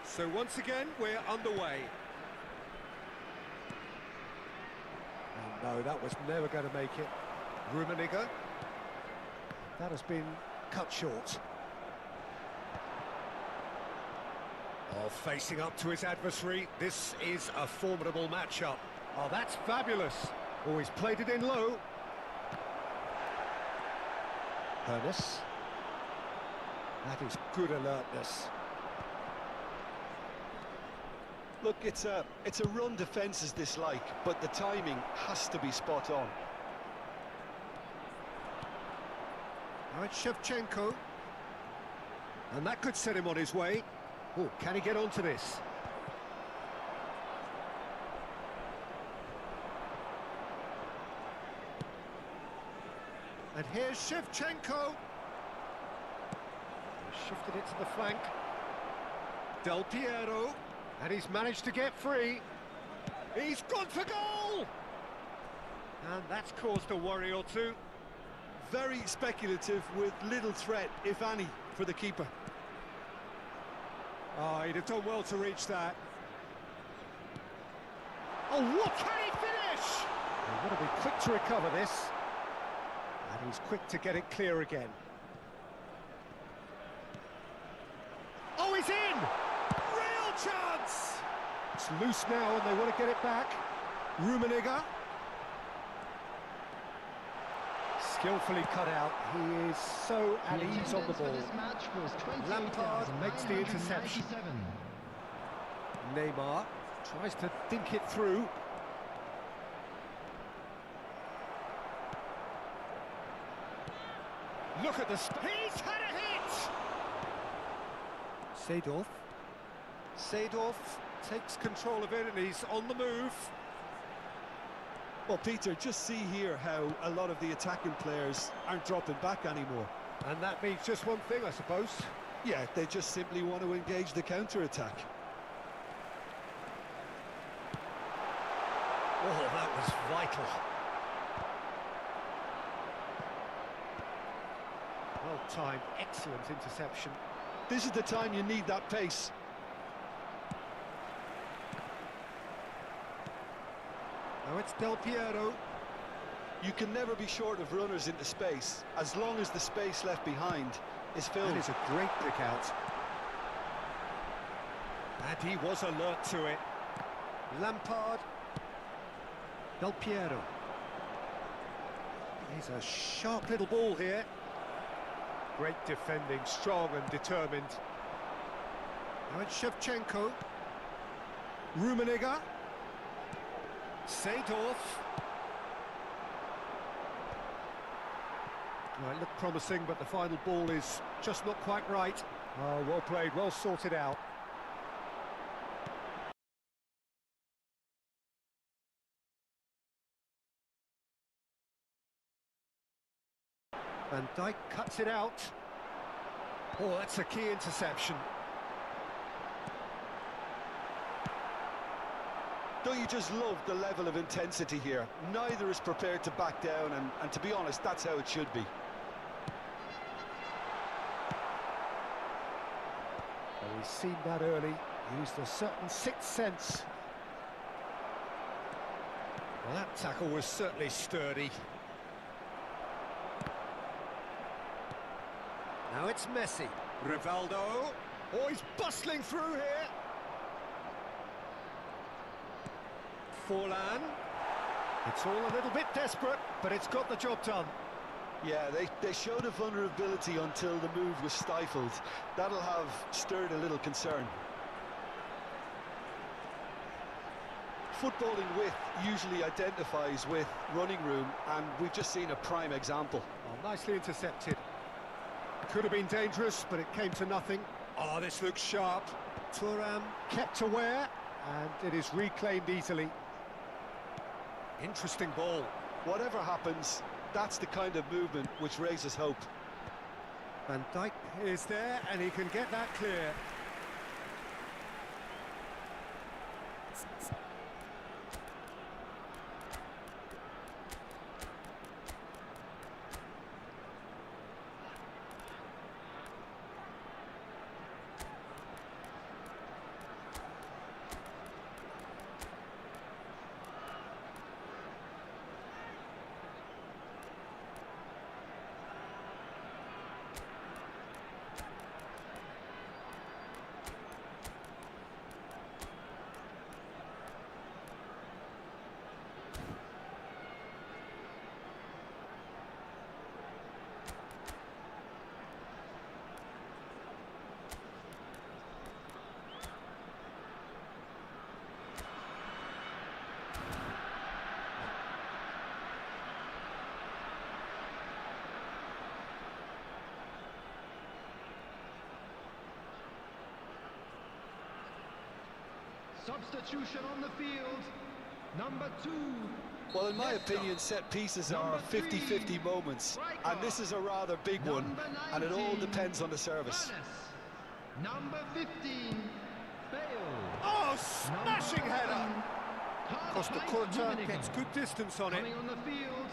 So once again, we're underway. Oh no, that was never going to make it. Rummenigge. That has been cut short. Oh, facing up to his adversary. This is a formidable matchup. Oh, that's fabulous. Oh, he's played it in low. Ernest. That is good alertness. Look, it's a run defence is dislike, but the timing has to be spot on. Now it's Shevchenko. And that could set him on his way. Oh, can he get onto this? And here's Shevchenko. Shifted it to the flank. Del Piero. And he's managed to get free. He's gone for goal! And that's caused a worry or two. Very speculative with little threat, if any, for the keeper. Oh, he'd have done well to reach that. Oh, what can he finish? He's got to be quick to recover this. And he's quick to get it clear again. Oh, he's in! Real chance! It's loose now and they want to get it back. Rummenigge. Skillfully cut out. He is so at ease on the ball. Lampard makes the interception. Neymar tries to dink it through. Look at the he's had a hit! Seedorf. Seedorf takes control of it and he's on the move. Well, Peter, just see here how a lot of the attacking players aren't dropping back anymore. And that means just one thing, I suppose. Yeah, they just simply want to engage the counter-attack. Oh, that was vital. Well-timed, excellent interception. This is the time you need that pace. Now it's Del Piero. You can never be short of runners into space, as long as the space left behind is filled. That is a great pick out. And he was alert to it. Lampard. Del Piero. He's a sharp little ball here. Great defending, strong and determined. Now it's Shevchenko. Rummenigge. Seedorf. Well, it looked promising, but the final ball is just not quite right. Oh, well played, well sorted out. Van Dijk cuts it out. Oh, that's a key interception. Don't you just love the level of intensity here? Neither is prepared to back down, and to be honest, that's how it should be. Well, he's seen that early, used a certain sixth sense. Well, that tackle was certainly sturdy. Now it's Messi. Rivaldo. Oh, he's bustling through here. Forlan. It's all a little bit desperate, but it's got the job done. Yeah, they showed a vulnerability until the move was stifled. That'll have stirred a little concern. Footballing width usually identifies with running room, and we've just seen a prime example. Oh, nicely intercepted. Could have been dangerous, but it came to nothing. Oh, this looks sharp. Thuram kept aware, and it is reclaimed easily. Interesting ball. Whatever happens, that's the kind of movement which raises hope. Van Dijk is there, and he can get that clear. Substitution on the field. Number 2. Well, in my Leicester. opinion, set pieces are 50-50 moments, and this is a rather big one, and it all depends on the service. Number 15. Bale. Oh, smashing header! Costa Curta gets good distance on it. Coming on the field.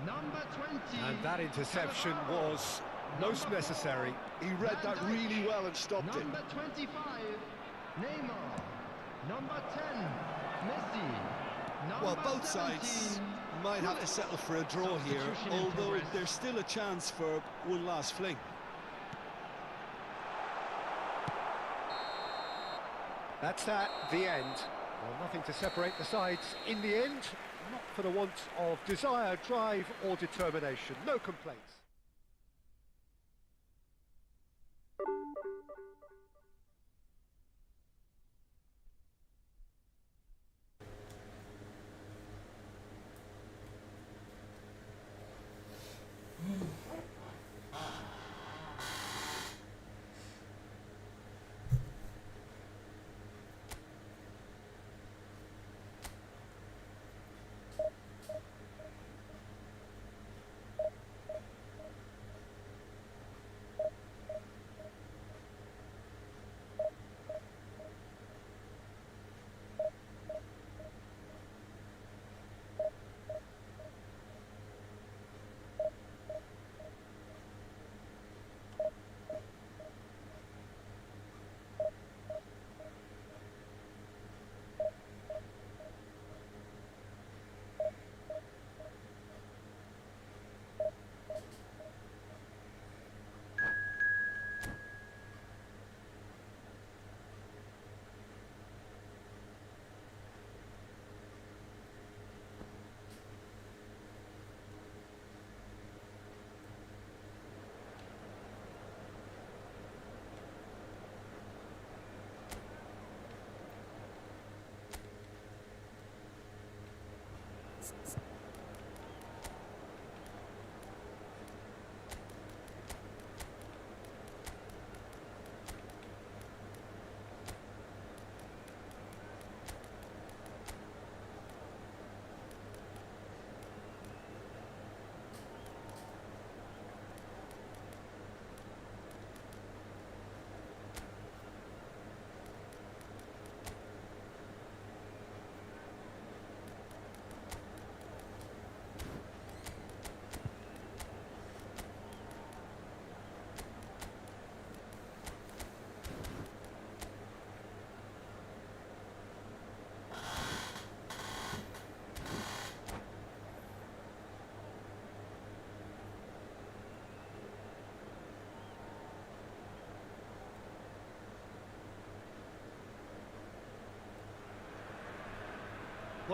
Number 20. And that interception was most necessary. He read that really well and stopped it. Number 25. Neymar. Number 10. Messi. Well, Number both 17, sides might have to settle for a draw here, Substitution in although progress. there's still a chance for one last fling. That's that, the end. Well, nothing to separate the sides in the end, not for the want of desire, drive or determination. No complaints.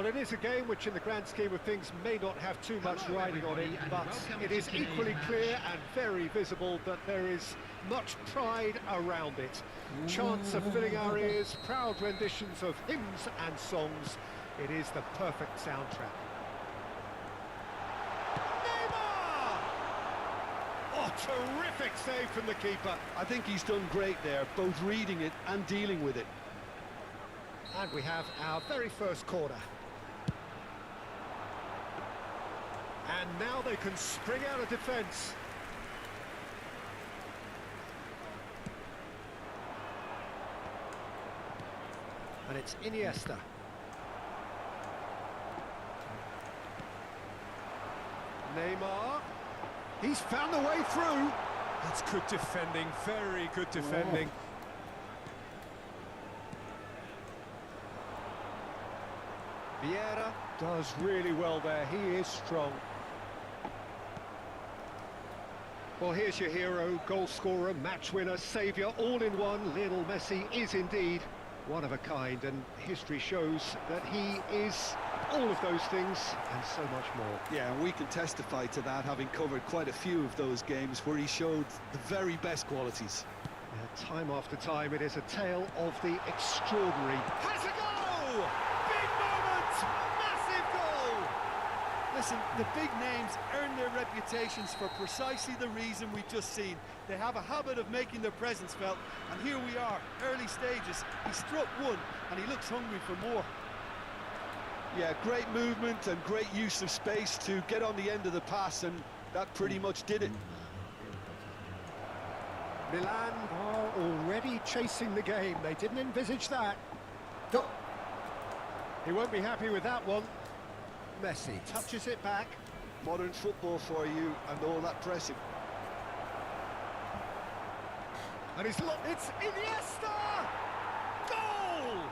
Well, it is a game which, in the grand scheme of things, may not have too much Hello, riding on it, everybody, and but welcome it to is today's equally match. clear and very visible that there is much pride around it. Chants are filling our ears, proud renditions of hymns and songs. It is the perfect soundtrack. Neymar! Oh, terrific save from the keeper. I think he's done great there, both reading it and dealing with it. And we have our very first corner. And now they can spring out of defence. And it's Iniesta. Neymar. He's found the way through. That's good defending, very good defending. Vieira does really well there, he is strong. Well, here's your hero, goal scorer, match winner, saviour, all in one. Lionel Messi is indeed one of a kind, and history shows that he is all of those things and so much more. Yeah, and we can testify to that, having covered quite a few of those games where he showed the very best qualities. Yeah, time after time, it is a tale of the extraordinary. Has a goal! Big moment! Massive goal! Listen, the big names earn their reputations for precisely the reason we've just seen. They have a habit of making their presence felt, and here we are, early stages. He struck one, and he looks hungry for more. Yeah, great movement and great use of space to get on the end of the pass, and that pretty much did it. Milan are already chasing the game. They didn't envisage that. Go. He won't be happy with that one. Messi touches it back. Modern football for you and all that pressing. And it's Iniesta! Goal!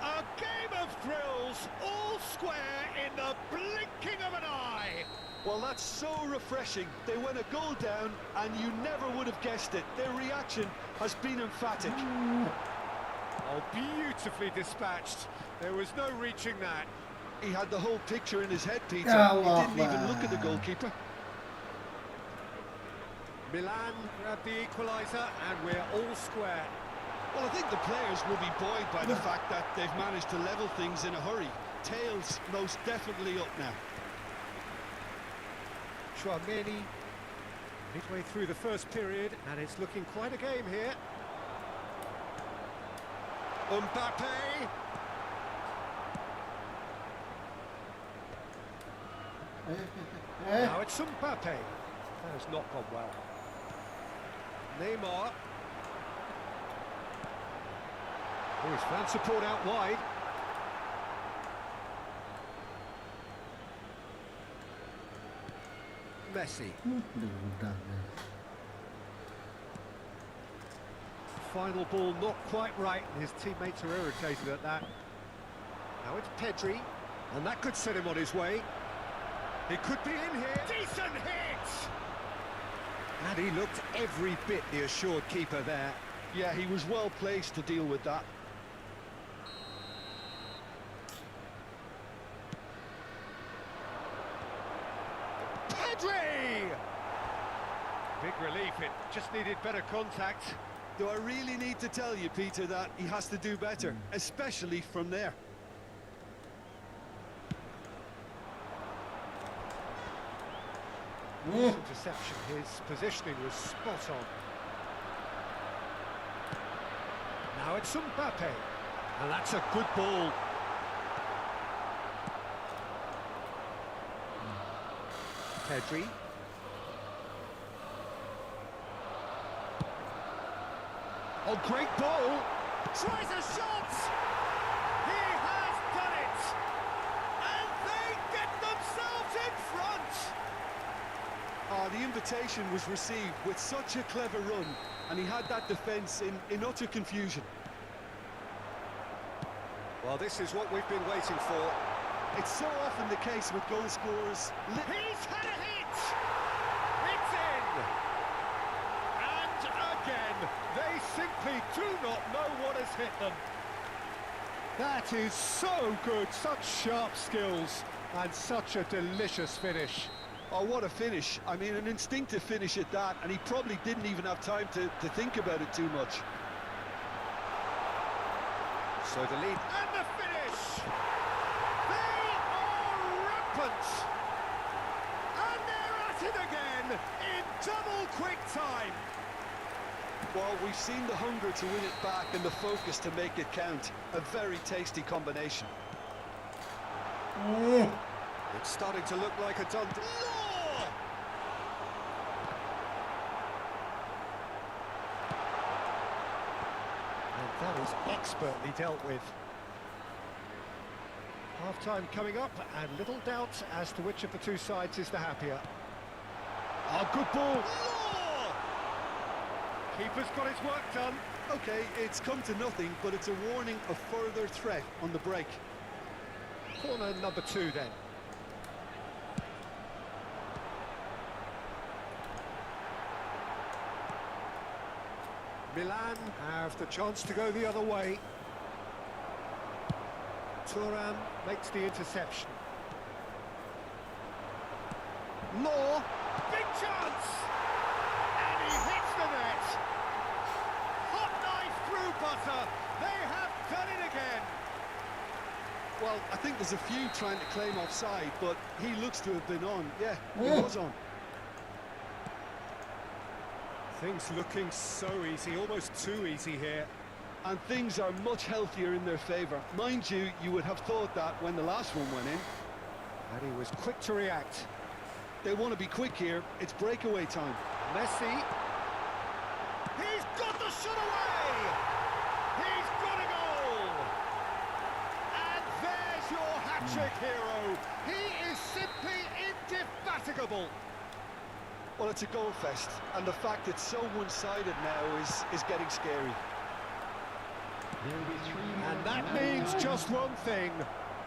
A game of thrills, all square in the blinking of an eye. Well, that's so refreshing. They went a goal down and you never would have guessed it. Their reaction has been emphatic. Oh, beautifully dispatched. There was no reaching that. He had the whole picture in his head, Peter. Allah He didn't even look at the Allah. goalkeeper. Milan grabbed the equaliser and we're all square. Well, I think the players will be buoyed by the fact that they've managed to level things in a hurry. Tails most definitely up now. Chouameni, midway through the first period, and it's looking quite a game here. Mbappe. Now it's Mbappe. That has not gone well. Neymar. Oh, he's found support out wide. Messi. Final ball not quite right, and his teammates are irritated at that. Now it's Pedri, and that could set him on his way. He could be in here. Decent hit! And he looked every bit the assured keeper there. Yeah, he was well placed to deal with that. Pedri! Big relief, it just needed better contact. Do I really need to tell you, Peter, that he has to do better, especially from there? Interception, his positioning was spot on. Now it's Mbappe, and that's a good ball. Pedri. Oh, great ball! Tries a shot! He has done it! And they get themselves in front! Oh, the invitation was received with such a clever run, and he had that defence in utter confusion. Well, this is what we've been waiting for. It's so often the case with goal scorers. He's had a hit! It's in! And again, they simply do not know what has hit them. That is so good, such sharp skills, and such a delicious finish. Oh, what a finish. I mean, an instinctive finish at that, and he probably didn't even have time to think about it too much. So the lead and the finish! They are rampant! And they're at it again in double quick time! Well, we've seen the hunger to win it back and the focus to make it count. A very tasty combination. It's starting to look like a done deal. And that is expertly dealt with. Half-time coming up, and little doubt as to which of the two sides is the happier. Oh, good ball! Keeper's got his work done. Okay, it's come to nothing, but it's a warning of further threat on the break. Corner number 2 then. Milan have the chance to go the other way. Thuram makes the interception. Law, big chance! And he hits the net! Hot knife through butter, they have done it again! Well, I think there's a few trying to claim offside, but he looks to have been on. Yeah, he was on. Things looking so easy, almost too easy here. And things are much healthier in their favour. Mind you, you would have thought that when the last one went in. And he was quick to react. They want to be quick here. It's breakaway time. Messi. He's got the shot away! He's got a goal! And there's your hat-trick hero. He is simply indefatigable. Well, it's a goal fest, and the fact it's so one-sided now is getting scary. There will be 3 more. And that means just one thing,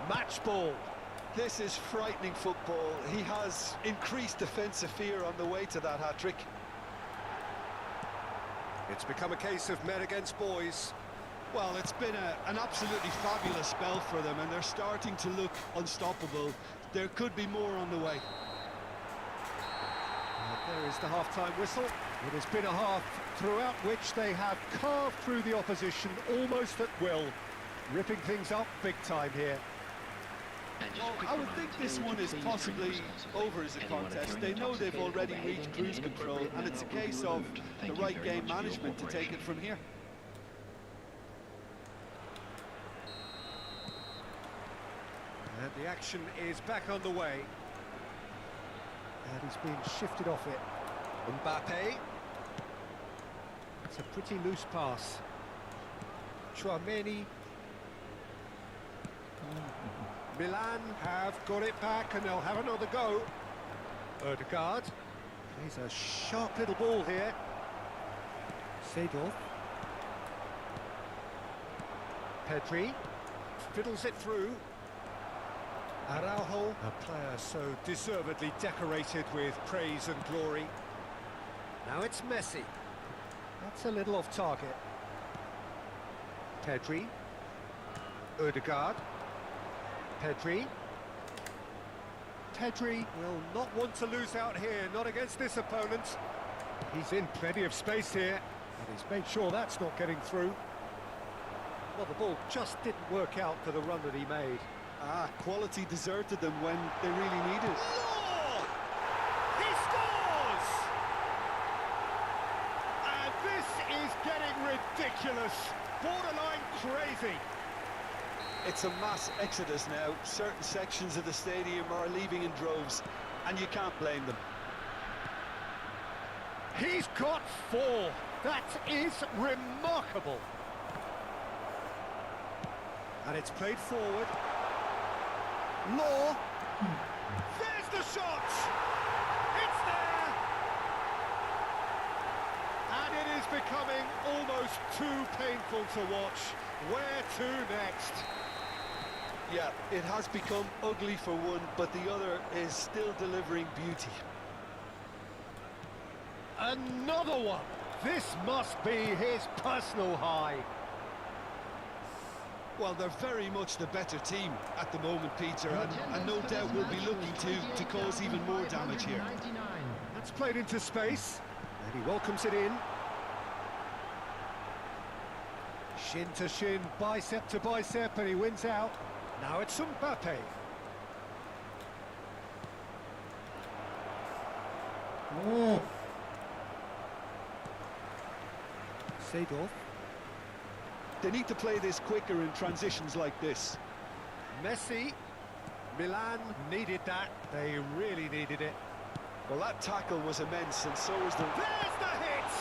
match ball. This is frightening football. He has increased defensive fear on the way to that hat-trick. It's become a case of men against boys. Well, it's been an absolutely fabulous spell for them, and they're starting to look unstoppable. There could be more on the way. And there is the half-time whistle. It has been a half throughout which they have carved through the opposition almost at will, ripping things up big time here. Well, I would think this one is possibly over as a contest. They know they've already reached cruise control, and it's a case of the right game management to take it from here. And the action is back on the way. And he's being shifted off it. Mbappe. It's a pretty loose pass. Chouameni. Milan have got it back and they'll have another go. Odegaard. He's a sharp little ball here. Seedorf. Pedri. Fiddles it through. Araujo, a player so deservedly decorated with praise and glory. Now it's Messi. That's a little off target. Pedri. Odegaard. Pedri. Pedri will not want to lose out here, not against this opponent. He's in plenty of space here, and he's made sure that's not getting through. Well, the ball just didn't work out for the run that he made. Quality deserted them when they really needed it. Oh! He scores! And this is getting ridiculous, borderline crazy. It's a mass exodus now. Certain sections of the stadium are leaving in droves, and you can't blame them. He's got 4. That is remarkable. And it's played forward. Law. There's the shot. It's there. And it is becoming almost too painful to watch. Where to next? Yeah, it has become ugly for one, but the other is still delivering beauty. Another one. This must be his personal high. Well, they're very much the better team at the moment, Peter, and no doubt will be looking to cause even more damage here. That's played into space, and he welcomes it in. Shin to shin, bicep to bicep, and he wins out. Now it's Mbappe. Oh. Seedorf. They need to play this quicker in transitions like this. Messi. Milan needed that. They really needed it. Well, that tackle was immense, and so was the... There's the hit!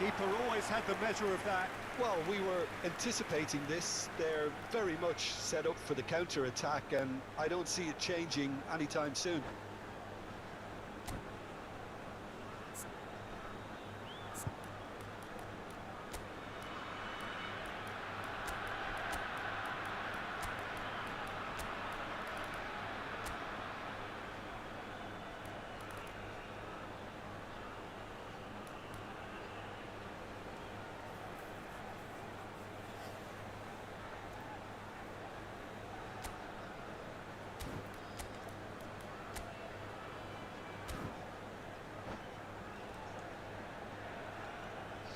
Keeper always had the measure of that. Well, we were anticipating this. They're very much set up for the counter-attack, and I don't see it changing anytime soon.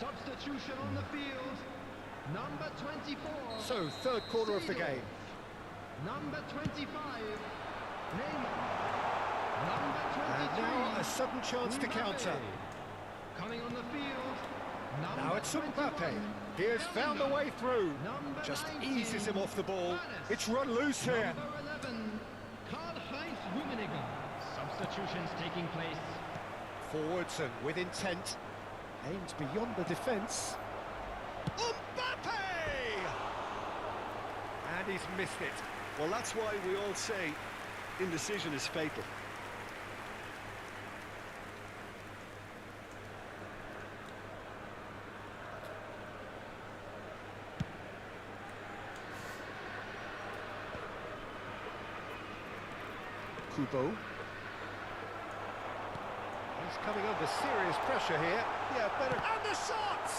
Substitution on the field. Number 24. So, third quarter of the game. Number 25. Neymar. Number 23. And now a sudden chance to counter. Coming on the field. Now it's Mbappe. He has found a way through. Just eases him off the ball. It's run loose here. Number 11. Karl-Heinz Rummenigge. Substitutions taking place. Forwards and with intent. Aimed beyond the defence. Mbappe! And he's missed it. Well, that's why we all say indecision is fatal. Kubo. He's coming under serious pressure here. Yeah, better. And the shot!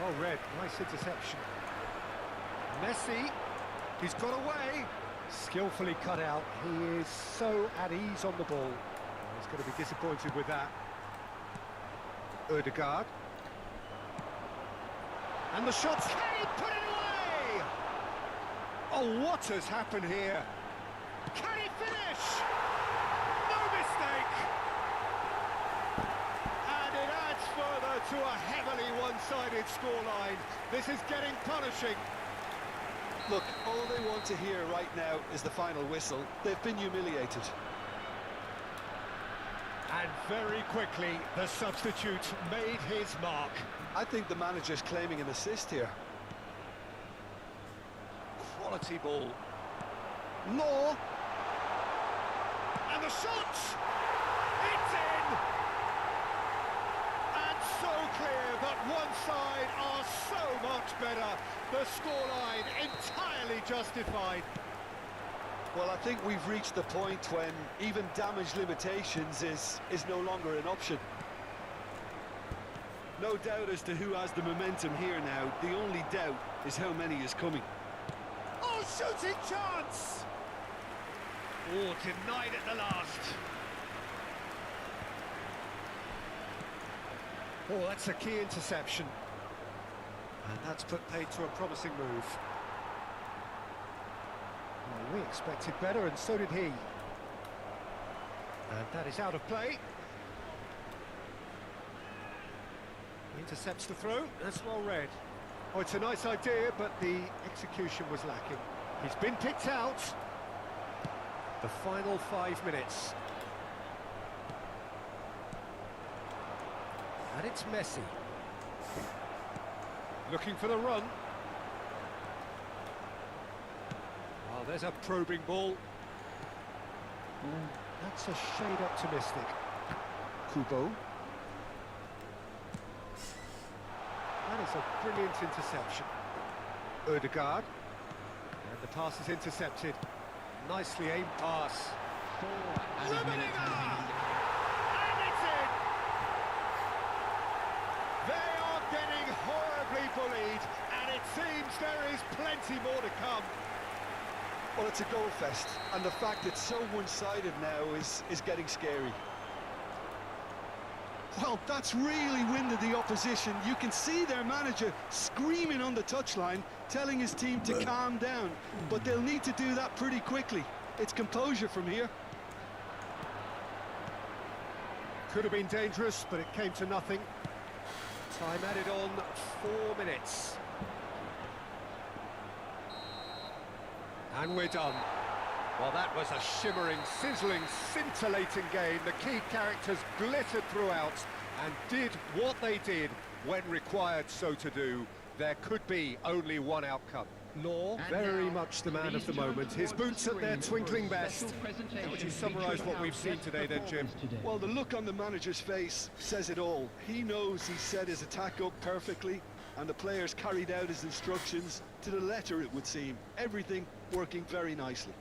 Oh, Red, nice interception. Messi, he's got away. Skillfully cut out. He is so at ease on the ball. He's going to be disappointed with that. Odegaard. And the shots. Can he put it away? Oh, what has happened here? Can he finish? No mistake! And it adds further to a heavily one-sided scoreline. This is getting punishing. Look, all they want to hear right now is the final whistle. They've been humiliated. And very quickly, the substitute made his mark. I think the manager's claiming an assist here. Quality ball. Law. And the shot! It's in! And so clear that one side are so much better. The scoreline entirely justified. Well, I think we've reached the point when even damage limitations is no longer an option. No doubt as to who has the momentum here now. The only doubt is how many is coming. Oh, shooting chance! Oh, denied at the last. Oh, that's a key interception. And that's put paid to a promising move. Well, we expected better, and so did he. And that is out of play. Intercepts the throw, that's well read. Oh, it's a nice idea, but the execution was lacking. He's been picked out. The final 5 minutes. And it's Messi. Looking for the run. Oh, there's a probing ball. That's a shade optimistic. Kubo. That is a brilliant interception. Odegaard. And the pass is intercepted. Nicely aimed pass. Four added minutes. And it's in! there is plenty more to come. Well, it's a goal fest, and the fact it's so one-sided now is getting scary. Well, that's really winded the opposition. You can see their manager screaming on the touchline, telling his team to calm down. But they'll need to do that pretty quickly. It's composure from here. Could have been dangerous, but it came to nothing. Time added on, 4 minutes. And we're done. Well, that was a shimmering, sizzling, scintillating game. The key characters glittered throughout and did what they did when required so to do. There could be only one outcome. Law, very much the man of the moment. His boots at their twinkling best. How would you summarise what we've seen today then, Jim? Well, the look on the manager's face says it all. He knows he set his attack up perfectly, and the players carried out his instructions to the letter, it would seem. Everything working very nicely.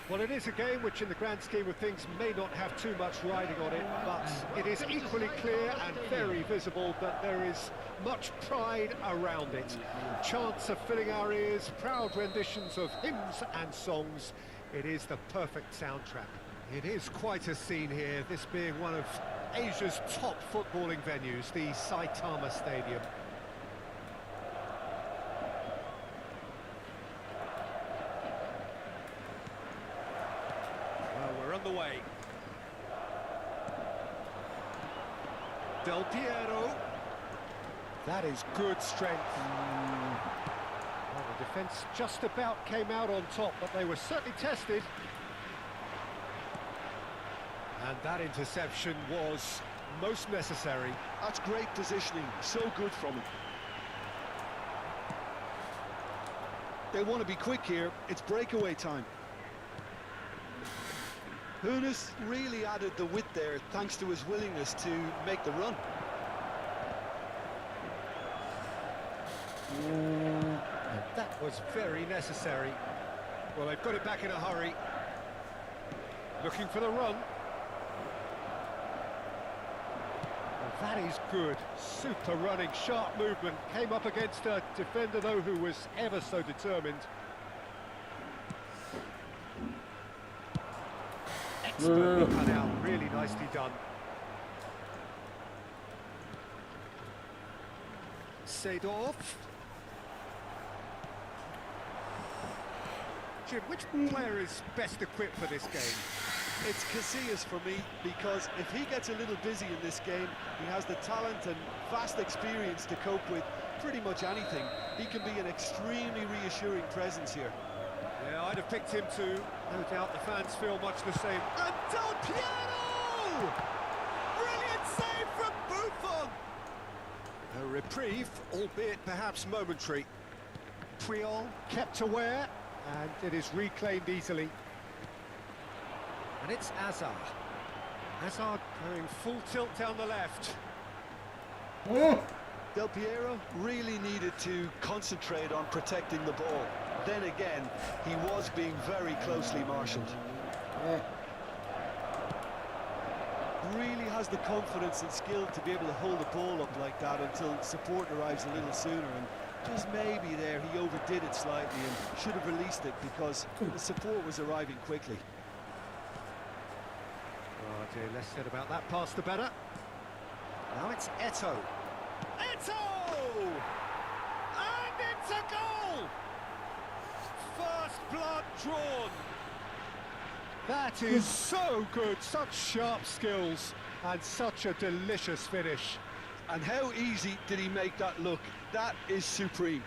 Well, it is a game which in the grand scheme of things may not have too much riding on it, but it is equally clear and very visible that there is much pride around it. Chants are filling our ears, proud renditions of hymns and songs. It is the perfect soundtrack. It is quite a scene here, this being one of Asia's top footballing venues, the Saitama Stadium. Well, we're on the way. Del Piero. That is good strength. Well, the defence just about came out on top, but they were certainly tested. And that interception was most necessary. That's great positioning, so good from him. They want to be quick here, it's breakaway time. Hunis really added the width there thanks to his willingness to make the run. And that was very necessary. Well, they've got it back in a hurry. Looking for the run. That is good. Super running, sharp movement. Came up against a defender, though, who was ever so determined. Expertly cut out, really nicely done. Seedorf. Jim, which player is best equipped for this game? It's Casillas for me, because if he gets a little busy in this game, he has the talent and vast experience to cope with pretty much anything. He can be an extremely reassuring presence here. Yeah, I'd have picked him too. No doubt the fans feel much the same. And Del Piero! Brilliant save from Buffon! A reprieve, albeit perhaps momentary. Puyol kept aware, and it is reclaimed easily. And it's Hazard. Hazard going full tilt down the left. Del Piero really needed to concentrate on protecting the ball. Then again, he was being very closely marshalled. Really has the confidence and skill to be able to hold the ball up like that until support arrives a little sooner. And just maybe there he overdid it slightly and should have released it because the support was arriving quickly. Oh dear, less said about that pass the better. Now it's Eto'o. Eto'o! And it's a goal! First blood drawn. That is so good, such sharp skills and such a delicious finish. And how easy did he make that look? That is supreme.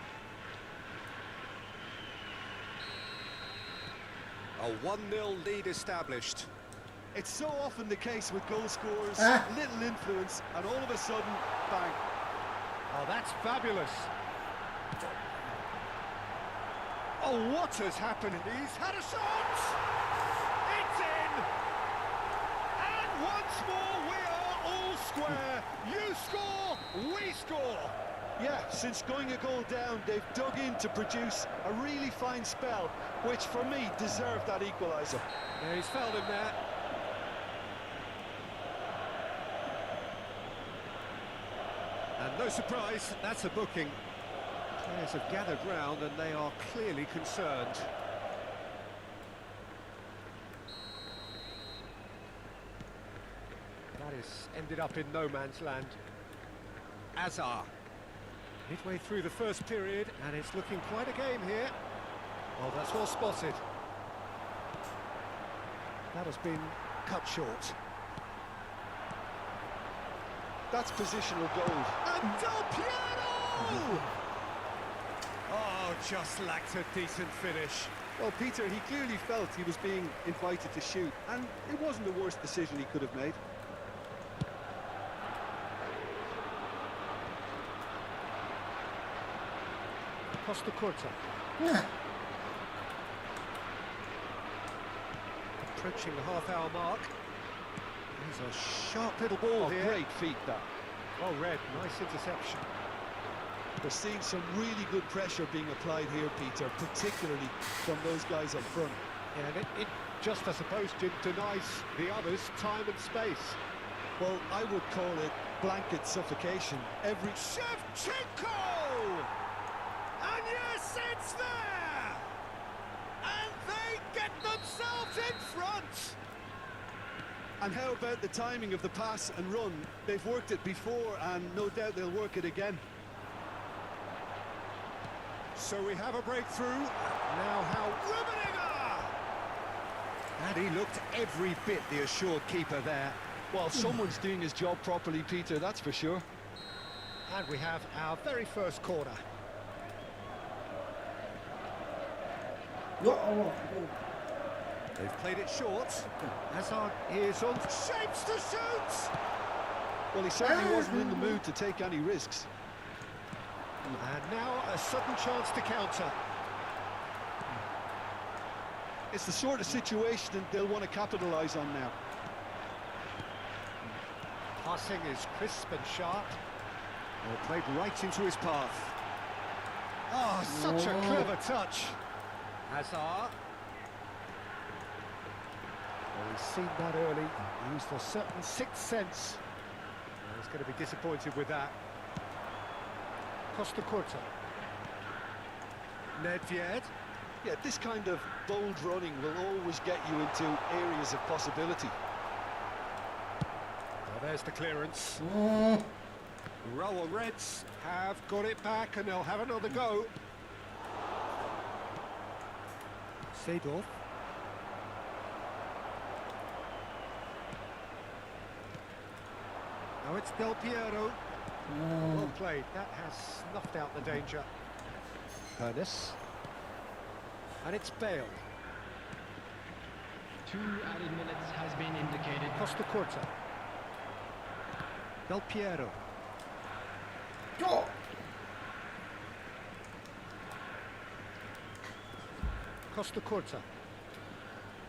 A 1-0 lead established. It's so often the case with goal scorers, little influence, and all of a sudden, bang. Oh, that's fabulous. Oh, what has happened? He's had a shot! It's in! And once more, we are all square. You score, we score. Yeah, since going a goal down, they've dug in to produce a really fine spell, which for me deserved that equaliser. Yeah, he's fouled him there. And no surprise, that's a booking. Players have gathered round and they are clearly concerned. That has ended up in no man's land. Hazard. Midway through the first period, and it's looking quite a game here. Oh, that's well spotted. That has been cut short. That's positional gold. And Del Piero! Oh, just lacked a decent finish. Well, Peter, he clearly felt he was being invited to shoot, and it wasn't the worst decision he could have made. Costa Curta. Approaching the half-hour mark. There's a sharp little ball here. Great feet, that. Well read, nice interception. We're seeing some really good pressure being applied here, Peter, particularly from those guys up front. Yeah, and it just, I suppose, Jim, denies the others time and space. Well, I would call it blanket suffocation. Every... Shevchenko! And yes, it's there! And they get themselves in front! And how about the timing of the pass and run? They've worked it before, and no doubt they'll work it again. So we have a breakthrough. Now how riveting! And he looked every bit the assured keeper there. Well, someone's doing his job properly, Peter, that's for sure. And we have our very first corner. They've played it short. Hazard is on shapes to shoot! Well, he certainly wasn't in the mood to take any risks. And now a sudden chance to counter. It's the sort of situation that they'll want to capitalise on now. Passing is crisp and sharp. Well, played right into his path. Oh, such a clever touch. Hazard. Well, he's seen that early. He used a certain sixth sense. Well, he's going to be disappointed with that. Costa Curta. Nedved. Yeah, this kind of bold running will always get you into areas of possibility. Well, there's the clearance. Raul Reds have got it back and they'll have another go. Seedorf. Now it's Del Piero. Well played. That has snuffed out the danger. Ernest. And it's Bale. 2 added minutes has been indicated. Costa Curta. Del Piero. Costa Curta.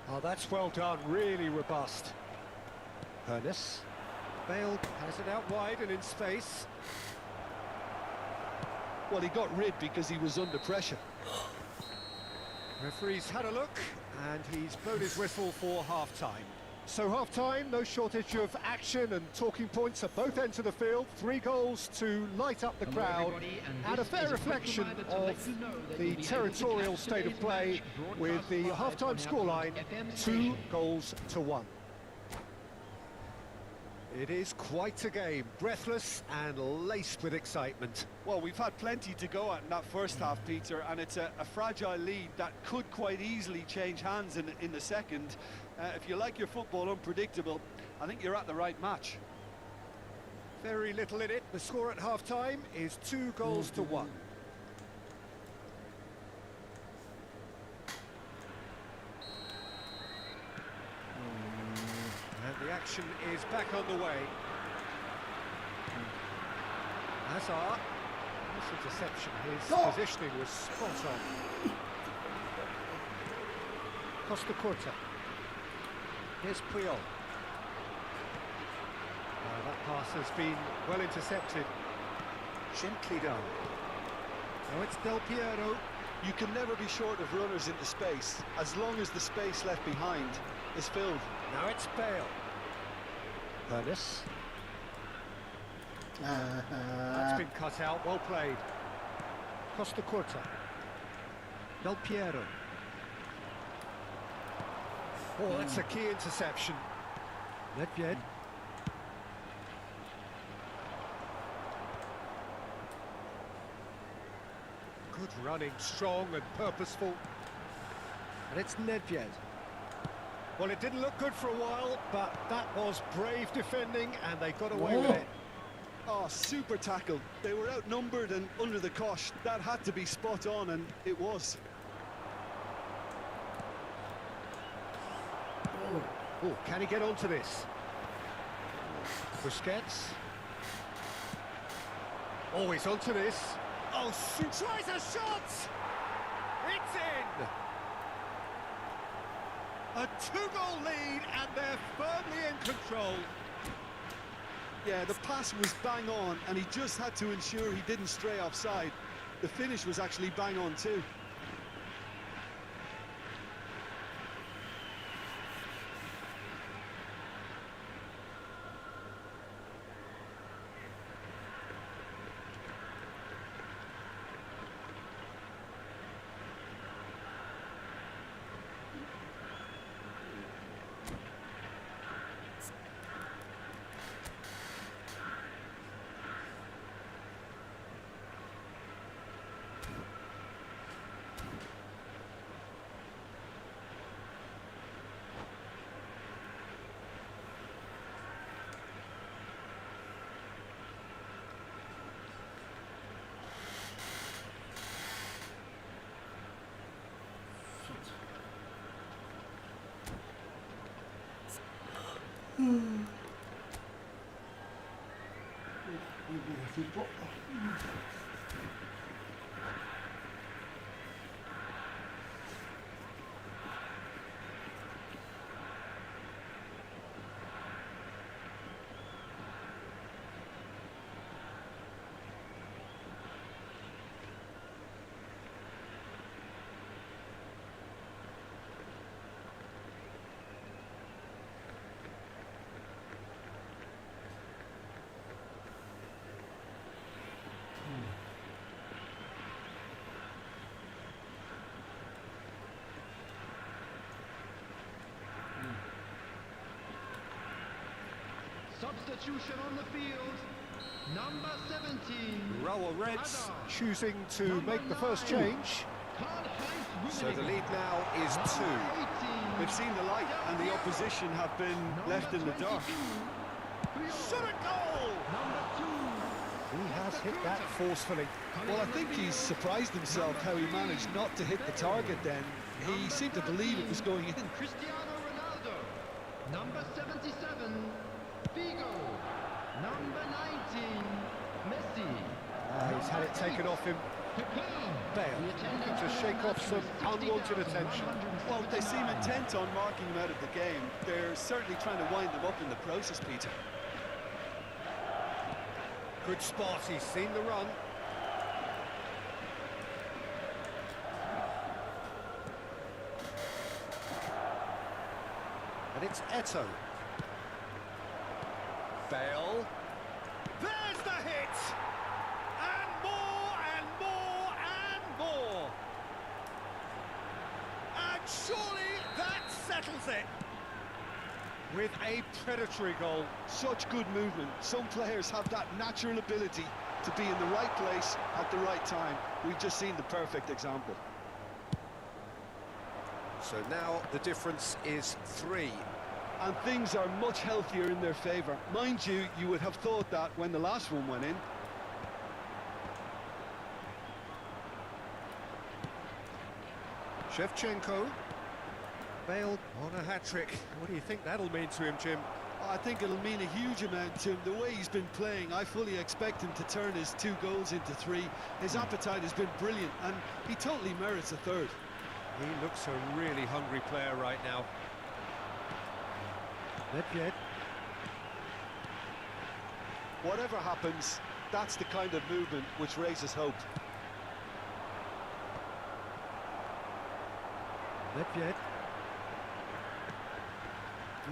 Oh, that's well done. Really robust. Ernest. Bale has it out wide and in space. Well, he got rid because he was under pressure. Referee's had a look, and he's blown his whistle for half-time. So half-time, no shortage of action and talking points at both ends of the field. 3 goals to light up the crowd, and a fair reflection of the territorial state of play with the half-time scoreline, 2 goals to 1. It is quite a game, breathless and laced with excitement. Well, we've had plenty to go at in that first half, Peter, and it's a fragile lead that could quite easily change hands in the second. If you like your football unpredictable, I think you're at the right match. Very little in it. The score at half-time is 2 goals to 1. And the action is back on the way. Hazard. This interception, his positioning was spot on. Costa Curta. Here's Puyol. That pass has been well intercepted. Gently done. Now it's Del Piero. You can never be short of runners into space, as long as the space left behind is filled. Now it's Bale. Ernest. That's been cut out, well played. Costa Curta. Del Piero. Oh, that's a key interception. Nedved. Good running, strong and purposeful. And it's Nedved. Well, it didn't look good for a while, but that was brave defending, and they got away with it. Oh, super tackle. They were outnumbered and under the cosh. That had to be spot on, and it was. Oh, can he get onto this? Busquets. Oh, he's onto this. Oh, shoot. Tries a shot! It's in! A 2-goal lead, and they're firmly in control. Yeah, the pass was bang on, and he just had to ensure he didn't stray offside. The finish was actually bang on too. Fútbol. Substitution on the field. Number 17. Raul Reds Kadang. choosing to Number make the first 9. change. So the lead now is 2. They've seen the light, and the opposition have been left in the dark. Shot a goal! Number 2. He has hit that forcefully. Well, I think he's surprised himself how he managed not to hit the target then. He seemed to believe it was going in. Cristiano Ronaldo. Number 77. Figo. Number 19. Messi. He's had it taken off him. Bale looking to shake off some unwanted attention. Well, they seem intent on marking him out of the game. They're certainly trying to wind them up in the process, Peter. Good spot, he's seen the run. And it's Eto'o. Bale. There's the hit! And more and more and more! And surely that settles it! With a predatory goal. Such good movement. Some players have that natural ability to be in the right place at the right time. We've just seen the perfect example. So now the difference is 3. And things are much healthier in their favour. Mind you, you would have thought that when the last one went in. Shevchenko. Bale on a hat-trick. What do you think that'll mean to him, Jim? I think it'll mean a huge amount to him. The way he's been playing, I fully expect him to turn his 2 goals into 3. His appetite has been brilliant, and he totally merits a 3rd. He looks a really hungry player right now. Nedved. Whatever happens, that's the kind of movement which raises hope. Nedved.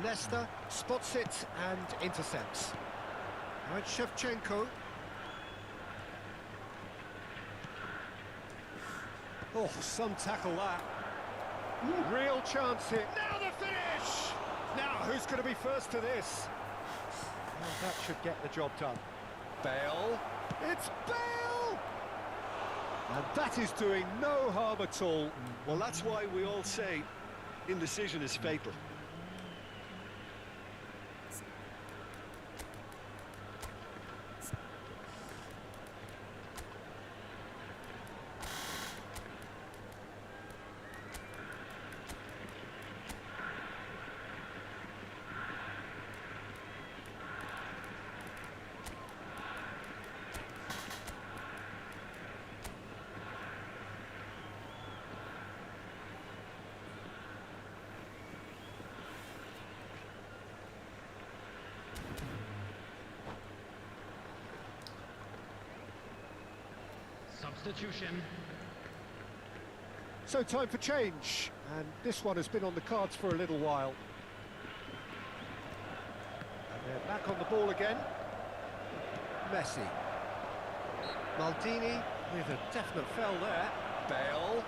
Leicester spots it and intercepts. Now it's Shevchenko. Oh, some tackle that. Real chance here. Now the finish! Now, who's going to be first to this? Well, that should get the job done. Bale. It's Bale! And that is doing no harm at all. Well, that's why we all say indecision is fatal. Substitution. So time for change, and this one has been on the cards for a little while. And they're back on the ball again. Messi. Maldini with a definite foul there. Bale.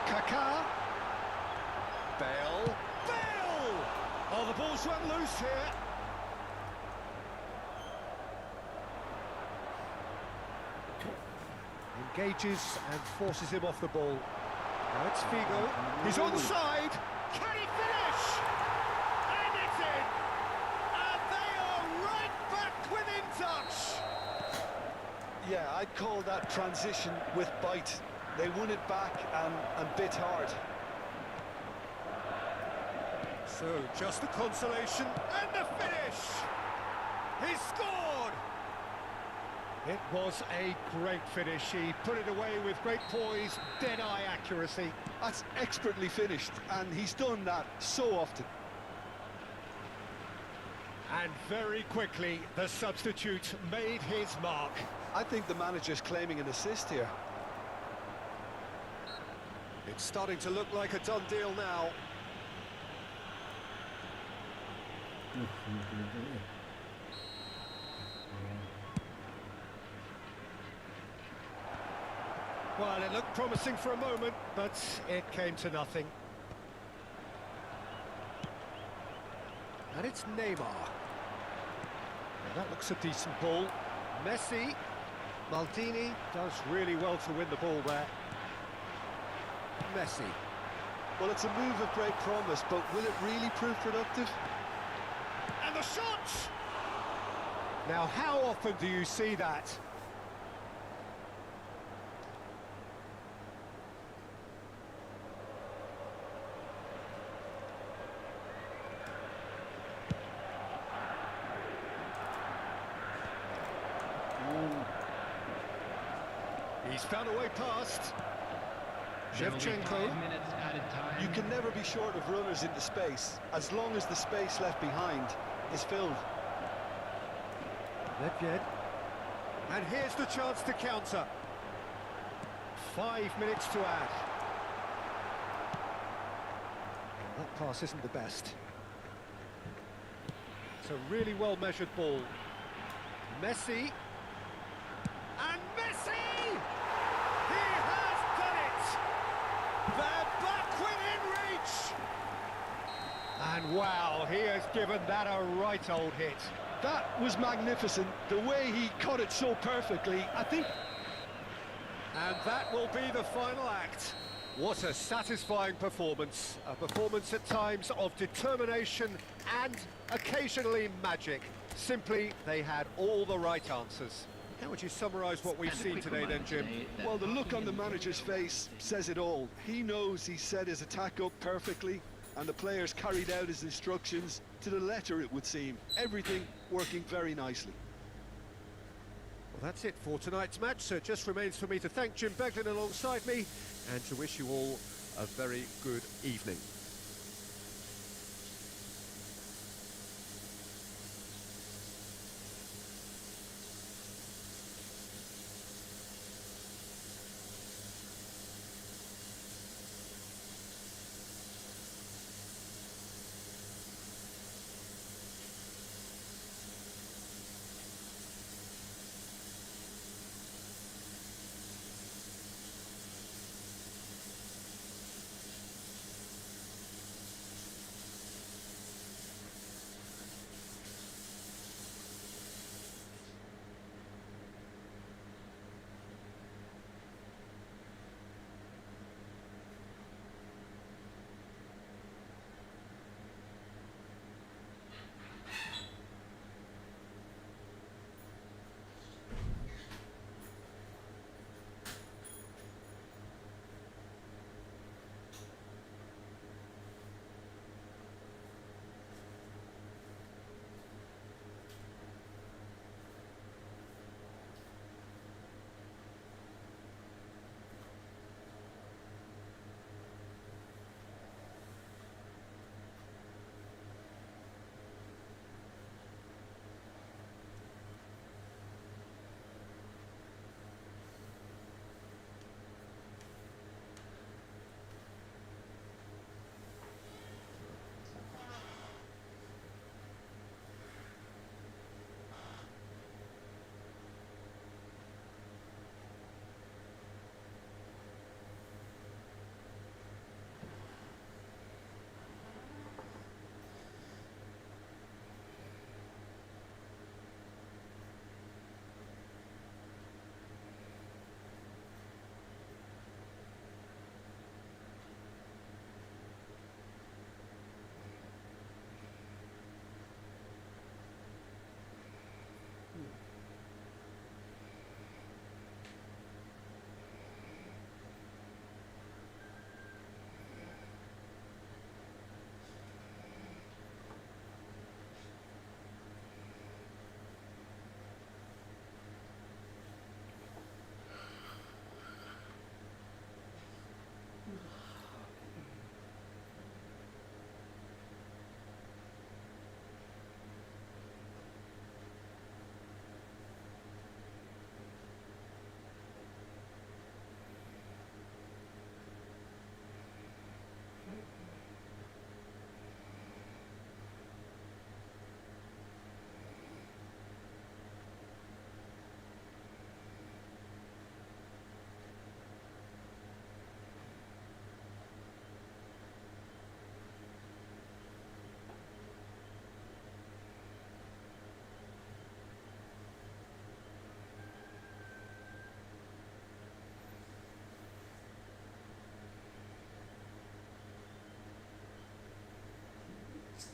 Kaká. Bale. Bale! Oh, the ball's run loose here. Engages and forces him off the ball. Now it's Figo. He's onside. Can he finish? And it's in. And they are right back within touch. Yeah, I'd call that transition with bite. They won it back and bit hard. So, just the consolation and the finish! He scored! It was a great finish. He put it away with great poise, dead-eye accuracy. That's expertly finished, and he's done that so often. And very quickly, the substitute made his mark. I think the manager's claiming an assist here. It's starting to look like a done deal now. Well, it looked promising for a moment, but it came to nothing. And it's Neymar. Now that looks a decent ball. Messi. Maldini does really well to win the ball there. Messi. Well, it's a move of great promise, but will it really prove productive? And the shot! Now, how often do you see that? He's found a way past. Shevchenko. You can never be short of runners into space, as long as the space left behind is filled. Nedved. And here's the chance to counter. 5 minutes to add. That pass isn't the best. It's a really well-measured ball. Messi. And Messi! He has done it! They're back within reach! And wow, he has given that a right old hit. That was magnificent, the way he cut it so perfectly, I think. And that will be the final act. What a satisfying performance. A performance at times of determination and occasionally magic. Simply, they had all the right answers. How would you summarise what we've seen today then, Jim? Well, the look on the manager's face says it all. He knows he set his attack up perfectly, and the players carried out his instructions to the letter, it would seem. Everything working very nicely. Well, that's it for tonight's match, so it just remains for me to thank Jim Beglin alongside me and to wish you all a very good evening.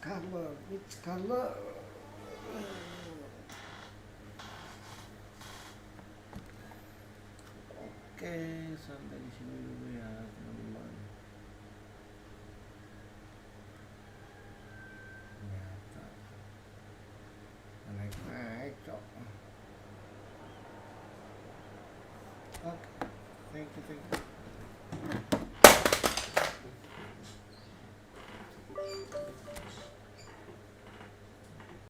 which color? Oke, sampai di sini dulu ya teman-teman. Ternyata naik cok. Oke, thank you.